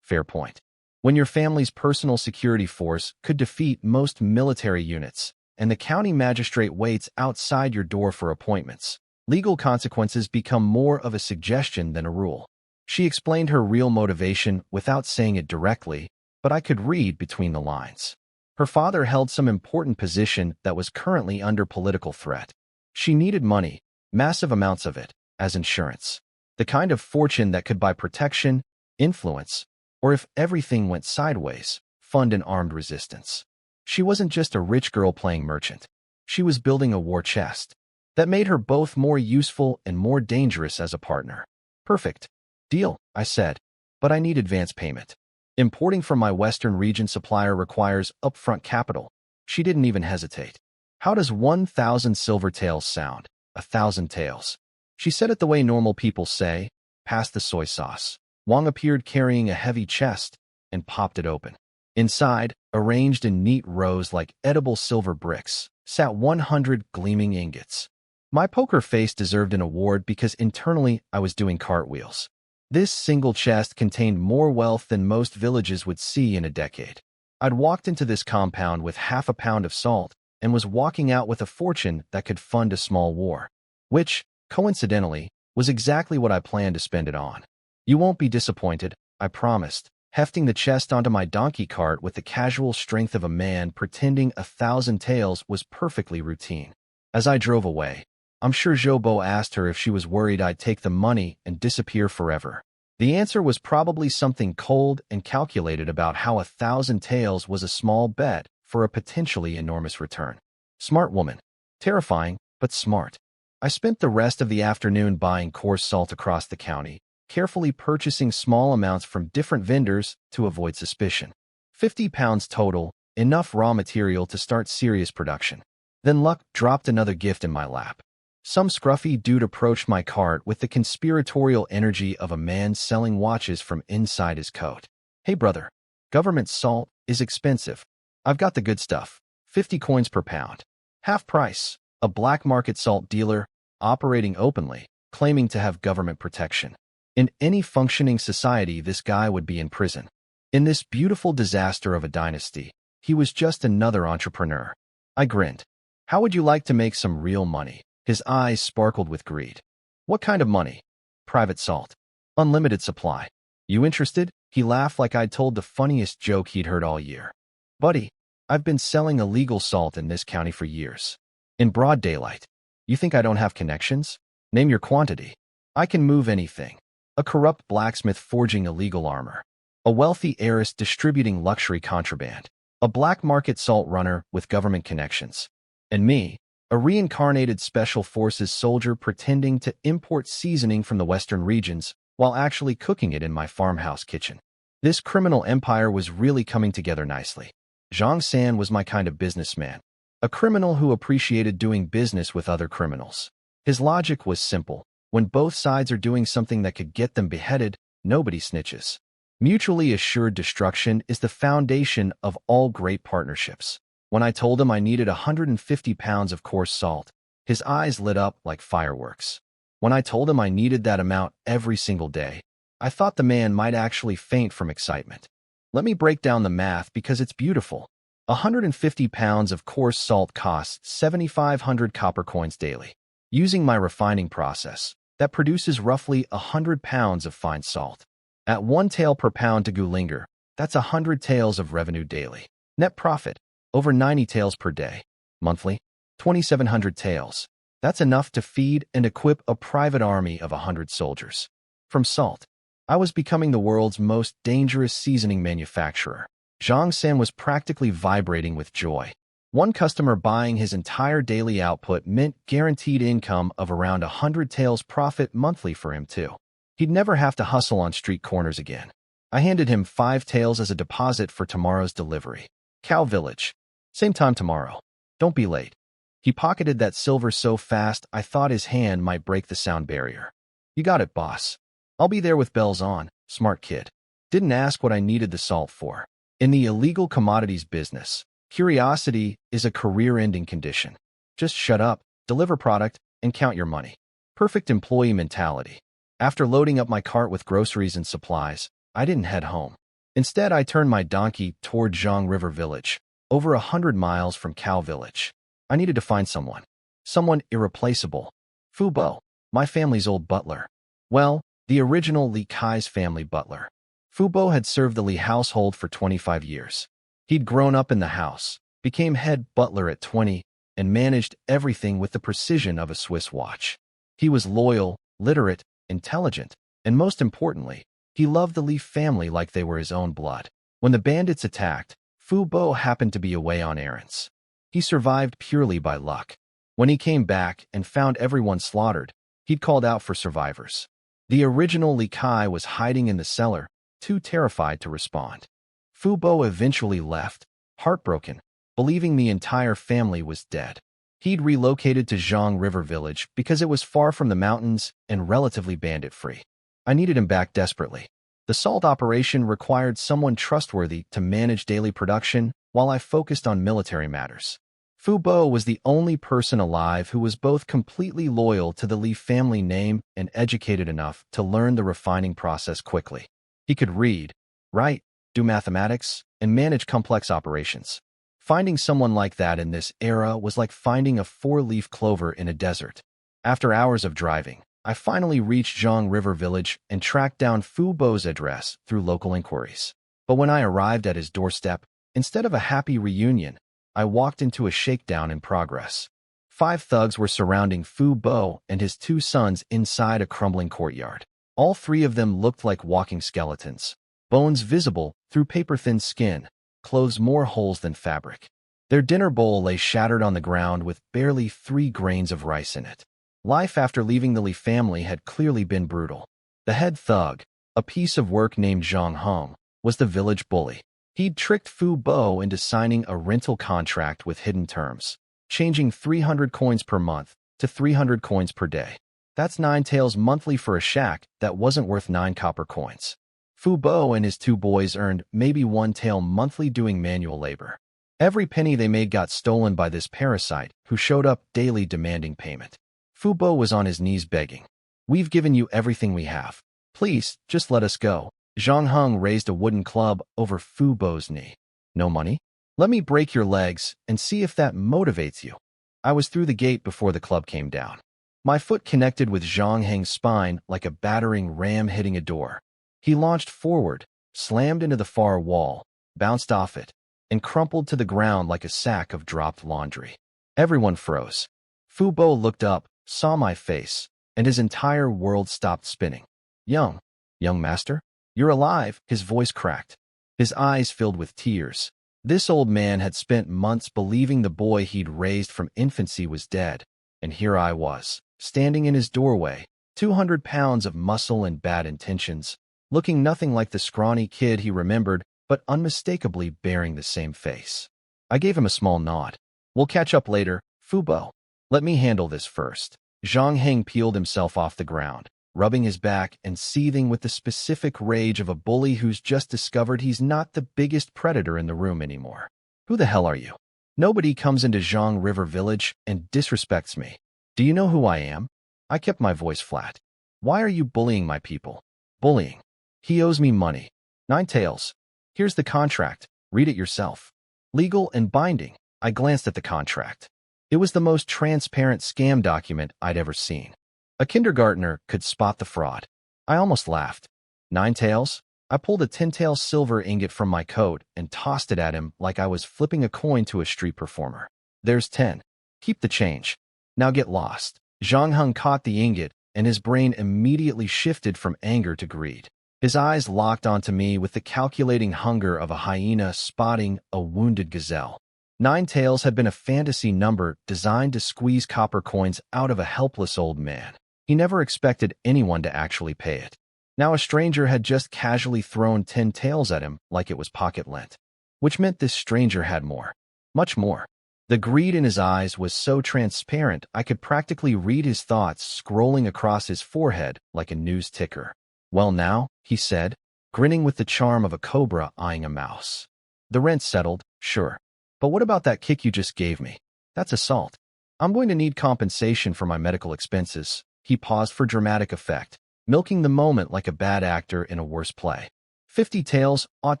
Fair point. When your family's personal security force could defeat most military units, and the county magistrate waits outside your door for appointments, legal consequences become more of a suggestion than a rule. She explained her real motivation without saying it directly, but I could read between the lines. Her father held some important position that was currently under political threat. She needed money, massive amounts of it, as insurance. The kind of fortune that could buy protection, influence, or if everything went sideways, fund an armed resistance. She wasn't just a rich girl playing merchant. She was building a war chest that made her both more useful and more dangerous as a partner. Perfect. Deal, I said, but I need advance payment. Importing from my Western region supplier requires upfront capital. She didn't even hesitate. How does 1,000 silver taels sound? 1,000 taels. She said it the way normal people say, pass the soy sauce. Wang appeared carrying a heavy chest and popped it open. Inside, arranged in neat rows like edible silver bricks, sat 100 gleaming ingots. My poker face deserved an award because internally I was doing cartwheels. This single chest contained more wealth than most villages would see in a decade. I'd walked into this compound with half a pound of salt and was walking out with a fortune that could fund a small war, which, coincidentally, was exactly what I planned to spend it on. You won't be disappointed, I promised, hefting the chest onto my donkey cart with the casual strength of a man pretending 1,000 taels was perfectly routine. As I drove away, I'm sure Zhou asked her if she was worried I'd take the money and disappear forever. The answer was probably something cold and calculated about how 1,000 taels was a small bet for a potentially enormous return. Smart woman. Terrifying, but smart. I spent the rest of the afternoon buying coarse salt across the county, carefully purchasing small amounts from different vendors to avoid suspicion. 50 pounds total, enough raw material to start serious production. Then luck dropped another gift in my lap. Some scruffy dude approached my cart with the conspiratorial energy of a man selling watches from inside his coat. Hey brother, government salt is expensive. I've got the good stuff. 50 coins per pound. Half price. A black market salt dealer, operating openly, claiming to have government protection. In any functioning society, this guy would be in prison. In this beautiful disaster of a dynasty, he was just another entrepreneur. I grinned. How would you like to make some real money? His eyes sparkled with greed. What kind of money? Private salt. Unlimited supply. You interested? He laughed like I'd told the funniest joke he'd heard all year. Buddy, I've been selling illegal salt in this county for years. In broad daylight. You think I don't have connections? Name your quantity. I can move anything. A corrupt blacksmith forging illegal armor. A wealthy heiress distributing luxury contraband. A black market salt runner with government connections. And me, a reincarnated special forces soldier pretending to import seasoning from the western regions while actually cooking it in my farmhouse kitchen. This criminal empire was really coming together nicely. Zhang San was my kind of businessman. A criminal who appreciated doing business with other criminals. His logic was simple. When both sides are doing something that could get them beheaded, nobody snitches. Mutually assured destruction is the foundation of all great partnerships. When I told him I needed 150 pounds of coarse salt, his eyes lit up like fireworks. When I told him I needed that amount every single day, I thought the man might actually faint from excitement. Let me break down the math because it's beautiful. 150 pounds of coarse salt costs 7,500 copper coins daily. Using my refining process, that produces roughly 100 pounds of fine salt. At 1 tael per pound to Gulinger, that's 100 taels of revenue daily. Net profit, over 90 taels per day. Monthly, 2,700 taels. That's enough to feed and equip a private army of 100 soldiers. From salt, I was becoming the world's most dangerous seasoning manufacturer. Zhang San was practically vibrating with joy. One customer buying his entire daily output meant guaranteed income of around 100 taels profit monthly for him too. He'd never have to hustle on street corners again. I handed him 5 taels as a deposit for tomorrow's delivery. Cow Village. Same time tomorrow. Don't be late. He pocketed that silver so fast I thought his hand might break the sound barrier. You got it, boss. I'll be there with bells on, smart kid. Didn't ask what I needed the salt for. In the illegal commodities business, curiosity is a career-ending condition. Just shut up, deliver product, and count your money. Perfect employee mentality. After loading up my cart with groceries and supplies, I didn't head home. Instead, I turned my donkey toward Zhang River Village, over 100 miles from Cow Village. I needed to find someone. Someone irreplaceable. Fu Bo, my family's old butler. Well, the original Li Kai's family butler. Fu Bo had served the Li household for 25 years. He'd grown up in the house, became head butler at 20, and managed everything with the precision of a Swiss watch. He was loyal, literate, intelligent, and most importantly, he loved the Li family like they were his own blood. When the bandits attacked, Fu Bo happened to be away on errands. He survived purely by luck. When he came back and found everyone slaughtered, he'd called out for survivors. The original Li Kai was hiding in the cellar, too terrified to respond. Fu Bo eventually left, heartbroken, believing the entire family was dead. He'd relocated to Zhang River Village because it was far from the mountains and relatively bandit-free. I needed him back desperately. The salt operation required someone trustworthy to manage daily production while I focused on military matters. Fu Bo was the only person alive who was both completely loyal to the Li family name and educated enough to learn the refining process quickly. He could read, write, do mathematics, and manage complex operations. Finding someone like that in this era was like finding a 4-leaf clover in a desert. After hours of driving, I finally reached Zhang River Village and tracked down Fu Bo's address through local inquiries. But when I arrived at his doorstep, instead of a happy reunion, I walked into a shakedown in progress. 5 thugs were surrounding Fu Bo and his 2 sons inside a crumbling courtyard. All 3 of them looked like walking skeletons, bones visible through paper-thin skin, clothes more holes than fabric. Their dinner bowl lay shattered on the ground with barely 3 grains of rice in it. Life after leaving the Li family had clearly been brutal. The head thug, a piece of work named Zhang Hong, was the village bully. He'd tricked Fu Bo into signing a rental contract with hidden terms, changing 300 coins per month to 300 coins per day. That's 9 taels monthly for a shack that wasn't worth 9 copper coins. Fu Bo and his 2 boys earned maybe 1 tael monthly doing manual labor. Every penny they made got stolen by this parasite who showed up daily demanding payment. Fu Bo was on his knees begging. We've given you everything we have. Please, just let us go. Zhang Heng raised a wooden club over Fu Bo's knee. No money? Let me break your legs and see if that motivates you. I was through the gate before the club came down. My foot connected with Zhang Heng's spine like a battering ram hitting a door. He launched forward, slammed into the far wall, bounced off it, and crumpled to the ground like a sack of dropped laundry. Everyone froze. Fu Bo looked up, saw my face, and his entire world stopped spinning. Young master? You're alive, his voice cracked. His eyes filled with tears. This old man had spent months believing the boy he'd raised from infancy was dead, and here I was, standing in his doorway, 200 pounds of muscle and bad intentions, looking nothing like the scrawny kid he remembered, but unmistakably bearing the same face. I gave him a small nod. We'll catch up later, Fu Bo. Let me handle this first. Zhang Heng peeled himself off the ground, rubbing his back and seething with the specific rage of a bully who's just discovered he's not the biggest predator in the room anymore. Who the hell are you? Nobody comes into Zhang River Village and disrespects me. Do you know who I am? I kept my voice flat. Why are you bullying my people? Bullying. He owes me money. 9 taels. Here's the contract. Read it yourself. Legal and binding. I glanced at the contract. It was the most transparent scam document I'd ever seen. A kindergartner could spot the fraud. I almost laughed. 9 taels? I pulled a 10-tael silver ingot from my coat and tossed it at him like I was flipping a coin to a street performer. There's 10. Keep the change. Now get lost. Zhang Heng caught the ingot, and his brain immediately shifted from anger to greed. His eyes locked onto me with the calculating hunger of a hyena spotting a wounded gazelle. 9 taels had been a fantasy number designed to squeeze copper coins out of a helpless old man. He never expected anyone to actually pay it. Now a stranger had just casually thrown 10 taels at him like it was pocket lint, which meant this stranger had more. Much more. The greed in his eyes was so transparent I could practically read his thoughts scrolling across his forehead like a news ticker. Well now, he said, grinning with the charm of a cobra eyeing a mouse. The rent's settled, sure. But what about that kick you just gave me? That's assault. I'm going to need compensation for my medical expenses. He paused for dramatic effect, milking the moment like a bad actor in a worse play. 50 taels ought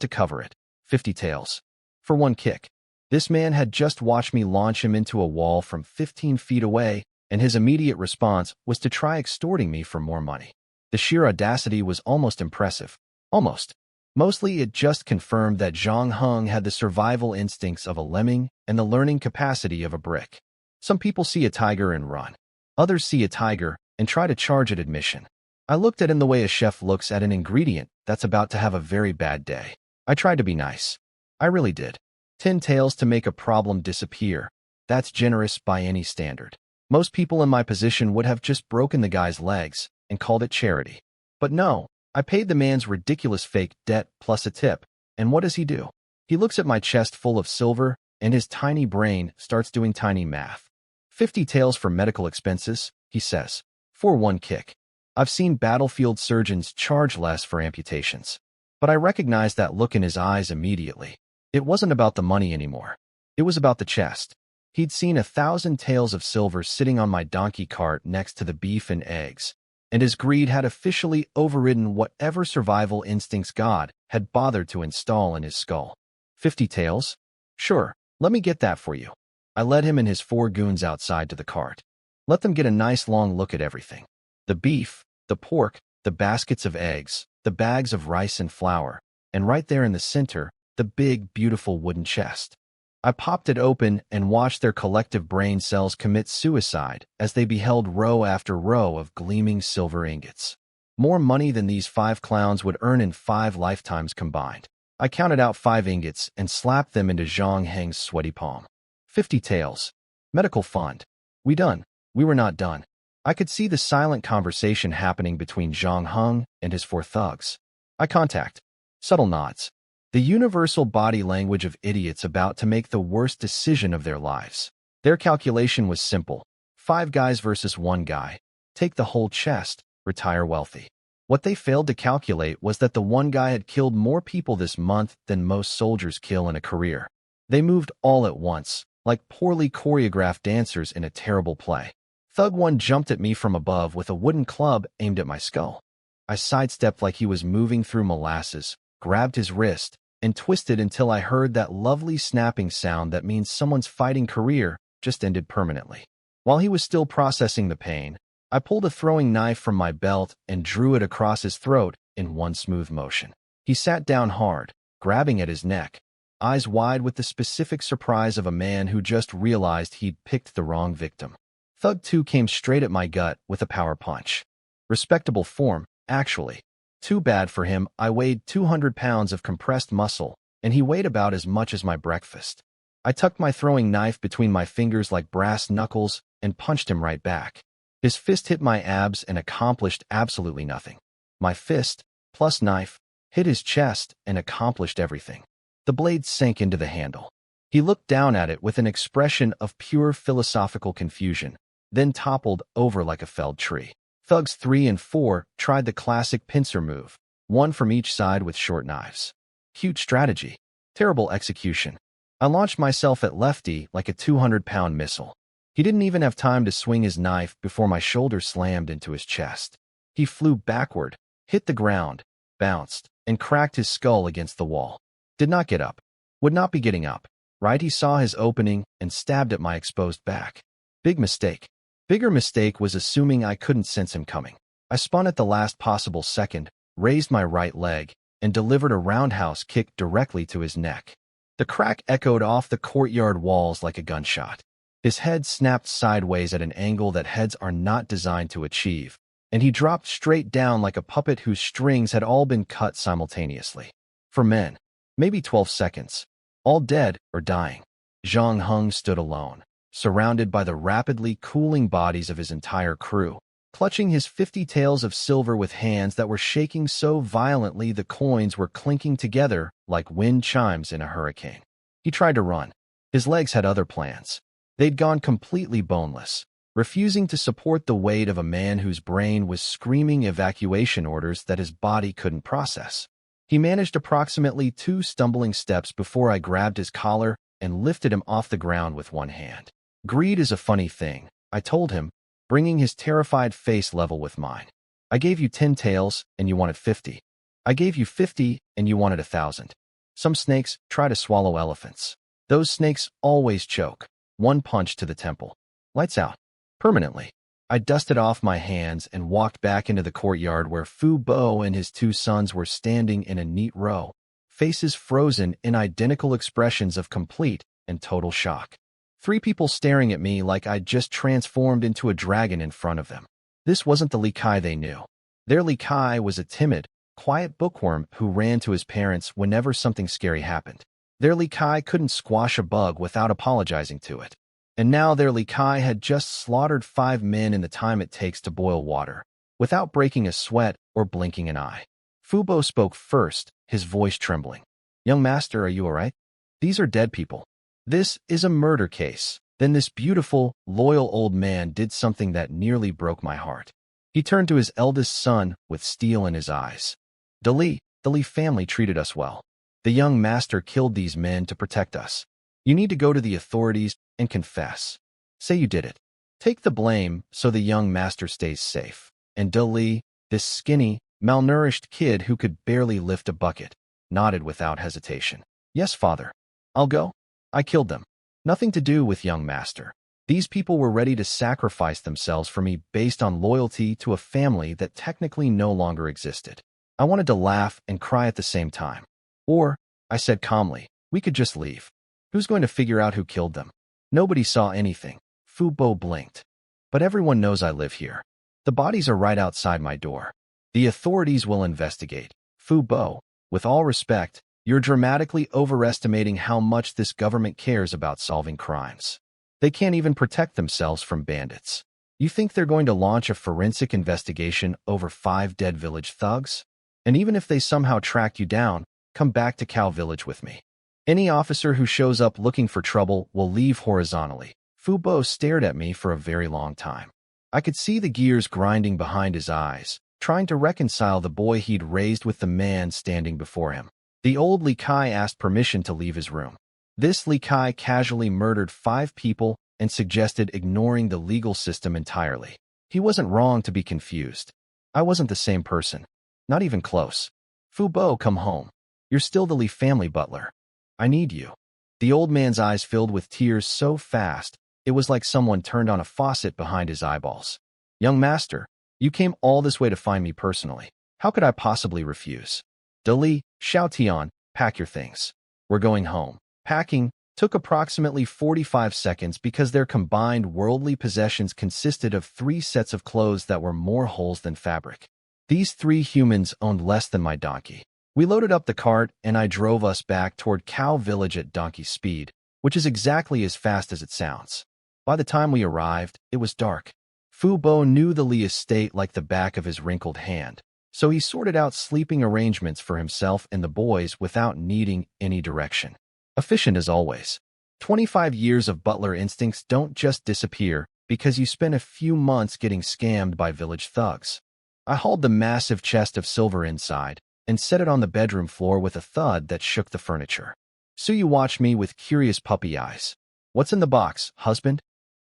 to cover it. 50 taels. For one kick. This man had just watched me launch him into a wall from 15 feet away, and his immediate response was to try extorting me for more money. The sheer audacity was almost impressive. Almost. Mostly it just confirmed that Zhang Heng had the survival instincts of a lemming and the learning capacity of a brick. Some people see a tiger and run. Others see a tiger and try to charge at admission. I looked at him the way a chef looks at an ingredient that's about to have a very bad day. I tried to be nice. I really did. 10 taels to make a problem disappear. That's generous by any standard. Most people in my position would have just broken the guy's legs and called it charity. But no. I paid the man's ridiculous fake debt plus a tip, and what does he do? He looks at my chest full of silver, and his tiny brain starts doing tiny math. 50 taels for medical expenses, he says, for one kick. I've seen battlefield surgeons charge less for amputations. But I recognized that look in his eyes immediately. It wasn't about the money anymore. It was about the chest. He'd seen 1,000 taels of silver sitting on my donkey cart next to the beef and eggs, and his greed had officially overridden whatever survival instincts God had bothered to install in his skull. 50 taels? Sure, let me get that for you. I led him and his 4 goons outside to the cart. Let them get a nice long look at everything. The beef, the pork, the baskets of eggs, the bags of rice and flour, and right there in the center, the big, beautiful wooden chest. I popped it open and watched their collective brain cells commit suicide as they beheld row after row of gleaming silver ingots. More money than these 5 clowns would earn in 5 lifetimes combined. I counted out 5 ingots and slapped them into Zhang Heng's sweaty palm. 50 taels. Medical fund. We done. We were not done. I could see the silent conversation happening between Zhang Heng and his 4 thugs. Eye contact. Subtle nods. The universal body language of idiots about to make the worst decision of their lives. Their calculation was simple. 5 guys versus 1 guy. Take the whole chest, retire wealthy. What they failed to calculate was that the 1 guy had killed more people this month than most soldiers kill in a career. They moved all at once, like poorly choreographed dancers in a terrible play. Thug 1 jumped at me from above with a wooden club aimed at my skull. I sidestepped like he was moving through molasses, grabbed his wrist, and twisted until I heard that lovely snapping sound that means someone's fighting career just ended permanently. While he was still processing the pain, I pulled a throwing knife from my belt and drew it across his throat in one smooth motion. He sat down hard, grabbing at his neck, eyes wide with the specific surprise of a man who just realized he'd picked the wrong victim. Thug 2 came straight at my gut with a power punch. Respectable form, actually. Too bad for him, I weighed 200 pounds of compressed muscle, and he weighed about as much as my breakfast. I tucked my throwing knife between my fingers like brass knuckles and punched him right back. His fist hit my abs and accomplished absolutely nothing. My fist, plus knife, hit his chest and accomplished everything. The blade sank into the handle. He looked down at it with an expression of pure philosophical confusion, then toppled over like a felled tree. Thugs 3 and 4 tried the classic pincer move, one from each side with short knives. Cute strategy. Terrible execution. I launched myself at Lefty like a 200-pound missile. He didn't even have time to swing his knife before my shoulder slammed into his chest. He flew backward, hit the ground, bounced, and cracked his skull against the wall. Did not get up. Would not be getting up. Right, he saw his opening and stabbed at my exposed back. Big mistake. Bigger mistake was assuming I couldn't sense him coming. I spun at the last possible second, raised my right leg, and delivered a roundhouse kick directly to his neck. The crack echoed off the courtyard walls like a gunshot. His head snapped sideways at an angle that heads are not designed to achieve, and he dropped straight down like a puppet whose strings had all been cut simultaneously. For men, maybe 12 seconds. All dead or dying. Zhang Heng stood alone, surrounded by the rapidly cooling bodies of his entire crew, clutching his 50 taels of silver with hands that were shaking so violently the coins were clinking together like wind chimes in a hurricane. He tried to run. His legs had other plans. They'd gone completely boneless, refusing to support the weight of a man whose brain was screaming evacuation orders that his body couldn't process. He managed approximately 2 stumbling steps before I grabbed his collar and lifted him off the ground with one hand. Greed is a funny thing, I told him, bringing his terrified face level with mine. I gave you 10 taels and you wanted 50. I gave you 50 and you wanted 1,000. Some snakes try to swallow elephants. Those snakes always choke. One punch to the temple. Lights out. Permanently. I dusted off my hands and walked back into the courtyard where Fu Bo and his 2 sons were standing in a neat row, faces frozen in identical expressions of complete and total shock. 3 people staring at me like I'd just transformed into a dragon in front of them. This wasn't the Li Kai they knew. Their Li Kai was a timid, quiet bookworm who ran to his parents whenever something scary happened. Their Li Kai couldn't squash a bug without apologizing to it. And now their Li Kai had just slaughtered 5 men in the time it takes to boil water, without breaking a sweat or blinking an eye. Fu Bo spoke first, his voice trembling. "Young master, are you all right? These are dead people. This is a murder case." Then this beautiful, loyal old man did something that nearly broke my heart. He turned to his eldest son with steel in his eyes. The Li family treated us well. The young master killed these men to protect us. You need to go to the authorities and confess. Say you did it. Take the blame so the young master stays safe. And De Li, this skinny, malnourished kid who could barely lift a bucket, nodded without hesitation. "Yes, father. I'll go. I killed them. Nothing to do with young master. These people were ready to sacrifice themselves for me based on loyalty to a family that technically no longer existed." I wanted to laugh and cry at the same time. Or, I said calmly, we could just leave. Who's going to figure out who killed them? Nobody saw anything. Fu Bo blinked. But everyone knows I live here. The bodies are right outside my door. The authorities will investigate. Fu Bo, with all respect, you're dramatically overestimating how much this government cares about solving crimes. They can't even protect themselves from bandits. You think they're going to launch a forensic investigation over 5 dead village thugs? And even if they somehow track you down, come back to Cow Village with me. Any officer who shows up looking for trouble will leave horizontally. Fu Bo stared at me for a very long time. I could see the gears grinding behind his eyes, trying to reconcile the boy he'd raised with the man standing before him. The old Li Kai asked permission to leave his room. This Li Kai casually murdered 5 people and suggested ignoring the legal system entirely. He wasn't wrong to be confused. I wasn't the same person. Not even close. Fu Bo, come home. You're still the Li family butler. I need you. The old man's eyes filled with tears so fast, it was like someone turned on a faucet behind his eyeballs. Young master, you came all this way to find me personally. How could I possibly refuse? Dali, Xiao Tian, pack your things. We're going home. Packing took approximately 45 seconds because their combined worldly possessions consisted of 3 sets of clothes that were more holes than fabric. These 3 humans owned less than my donkey. We loaded up the cart and I drove us back toward Cow Village at donkey speed, which is exactly as fast as it sounds. By the time we arrived, it was dark. Fu Bo knew the Li estate like the back of his wrinkled hand, so he sorted out sleeping arrangements for himself and the boys without needing any direction. Efficient as always. 25 years of butler instincts don't just disappear because you spent a few months getting scammed by village thugs. I hauled the massive chest of silver inside and set it on the bedroom floor with a thud that shook the furniture. Suyu watched me with curious puppy eyes. What's in the box, husband?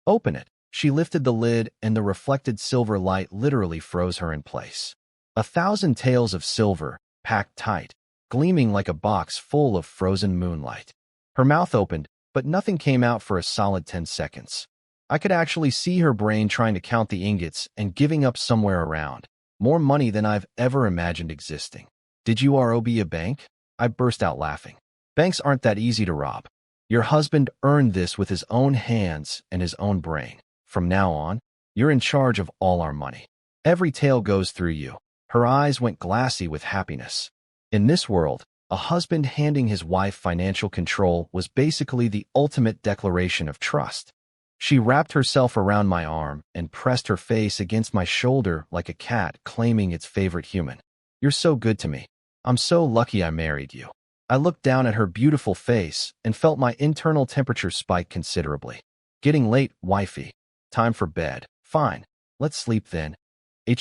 Open it. She lifted the lid and the reflected silver light literally froze her in place. 1,000 taels of silver, packed tight, gleaming like a box full of frozen moonlight. Her mouth opened, but nothing came out for a solid 10 seconds. I could actually see her brain trying to count the ingots and giving up somewhere around. More money than I've ever imagined existing. Did you rob a bank? I burst out laughing. Banks aren't that easy to rob. Your husband earned this with his own hands and his own brain. From now on, you're in charge of all our money. Every tael goes through you. Her eyes went glassy with happiness. In this world, a husband handing his wife financial control was basically the ultimate declaration of trust. She wrapped herself around my arm and pressed her face against my shoulder like a cat claiming its favorite human. You're so good to me. I'm so lucky I married you. I looked down at her beautiful face and felt my internal temperature spike considerably. Getting late, wifey. Time for bed. Fine. Let's sleep then. Hey,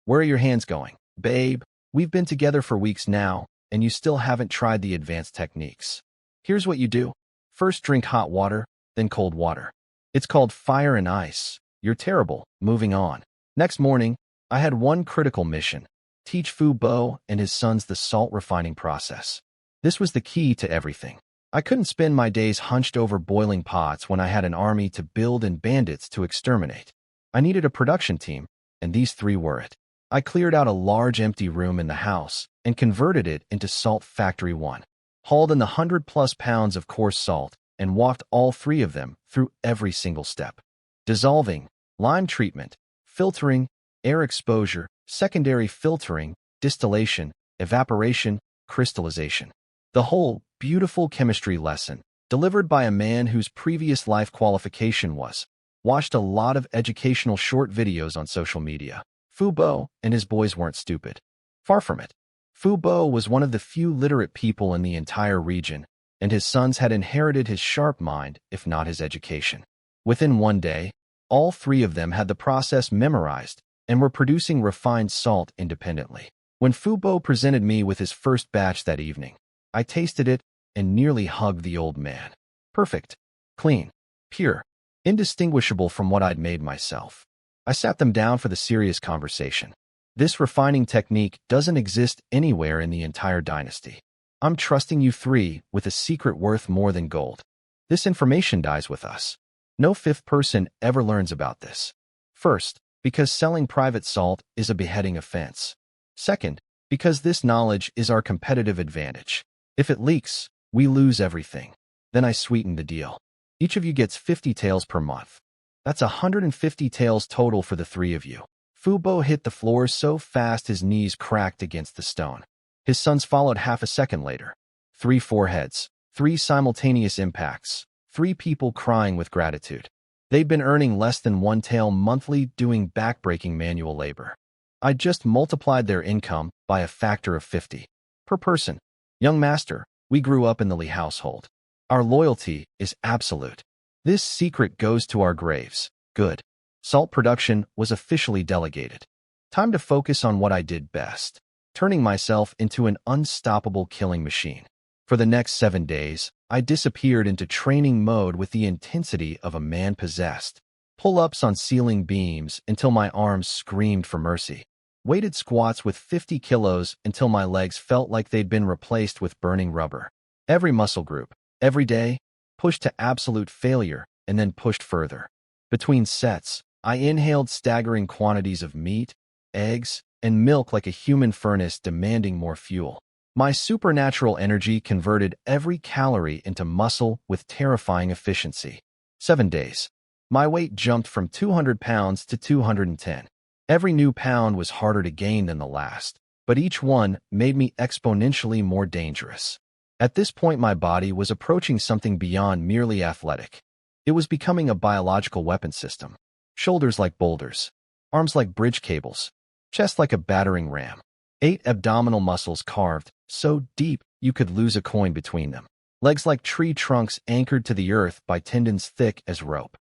where are your hands going? Babe, we've been together for weeks now, and you still haven't tried the advanced techniques. Here's what you do. First drink hot water, then cold water. It's called fire and ice. You're terrible. Moving on. Next morning, I had one critical mission. Teach Fu Bo and his sons the salt refining process. This was the key to everything. I couldn't spend my days hunched over boiling pots when I had an army to build and bandits to exterminate. I needed a production team, and these 3 were it. I cleared out a large empty room in the house and converted it into Salt Factory 1. Hauled in the 100+ pounds of coarse salt and walked all 3 of them through every single step. Dissolving, lime treatment, filtering, air exposure, secondary filtering, distillation, evaporation, crystallization. The whole beautiful chemistry lesson, delivered by a man whose previous life qualification was, watched a lot of educational short videos on social media. Fu Bo and his boys weren't stupid. Far from it. Fu Bo was one of the few literate people in the entire region, and his sons had inherited his sharp mind, if not his education. Within one day, all 3 of them had the process memorized and were producing refined salt independently. When Fu Bo presented me with his first batch that evening, I tasted it and nearly hugged the old man. Perfect. Clean. Pure. Indistinguishable from what I'd made myself. I sat them down for the serious conversation. This refining technique doesn't exist anywhere in the entire dynasty. I'm trusting you 3 with a secret worth more than gold. This information dies with us. No 5th person ever learns about this. First, because selling private salt is a beheading offense. Second, because this knowledge is our competitive advantage. If it leaks, we lose everything. Then I sweeten the deal. Each of you gets 50 taels per month. That's 150 taels total for the 3 of you. Fu Bo hit the floor so fast his knees cracked against the stone. His sons followed half a second later. 3 foreheads, 3 simultaneous impacts, 3 people crying with gratitude. They'd been earning less than 1 tael monthly doing backbreaking manual labor. I just multiplied their income by a factor of 50. Per person. Young master, we grew up in the Li household. Our loyalty is absolute. This secret goes to our graves. Good. Salt production was officially delegated. Time to focus on what I did best, turning myself into an unstoppable killing machine. For the next 7 days, I disappeared into training mode with the intensity of a man possessed. Pull-ups on ceiling beams until my arms screamed for mercy. Weighted squats with 50 kilos until my legs felt like they'd been replaced with burning rubber. Every muscle group, every day, pushed to absolute failure and then pushed further. Between sets, I inhaled staggering quantities of meat, eggs, and milk like a human furnace demanding more fuel. My supernatural energy converted every calorie into muscle with terrifying efficiency. 7 days. My weight jumped from 200 pounds to 210. Every new pound was harder to gain than the last, but each one made me exponentially more dangerous. At this point, my body was approaching something beyond merely athletic. It was becoming a biological weapon system. Shoulders like boulders, arms like bridge cables, chest like a battering ram. 8 abdominal muscles carved so deep you could lose a coin between them. Legs like tree trunks anchored to the earth by tendons thick as rope.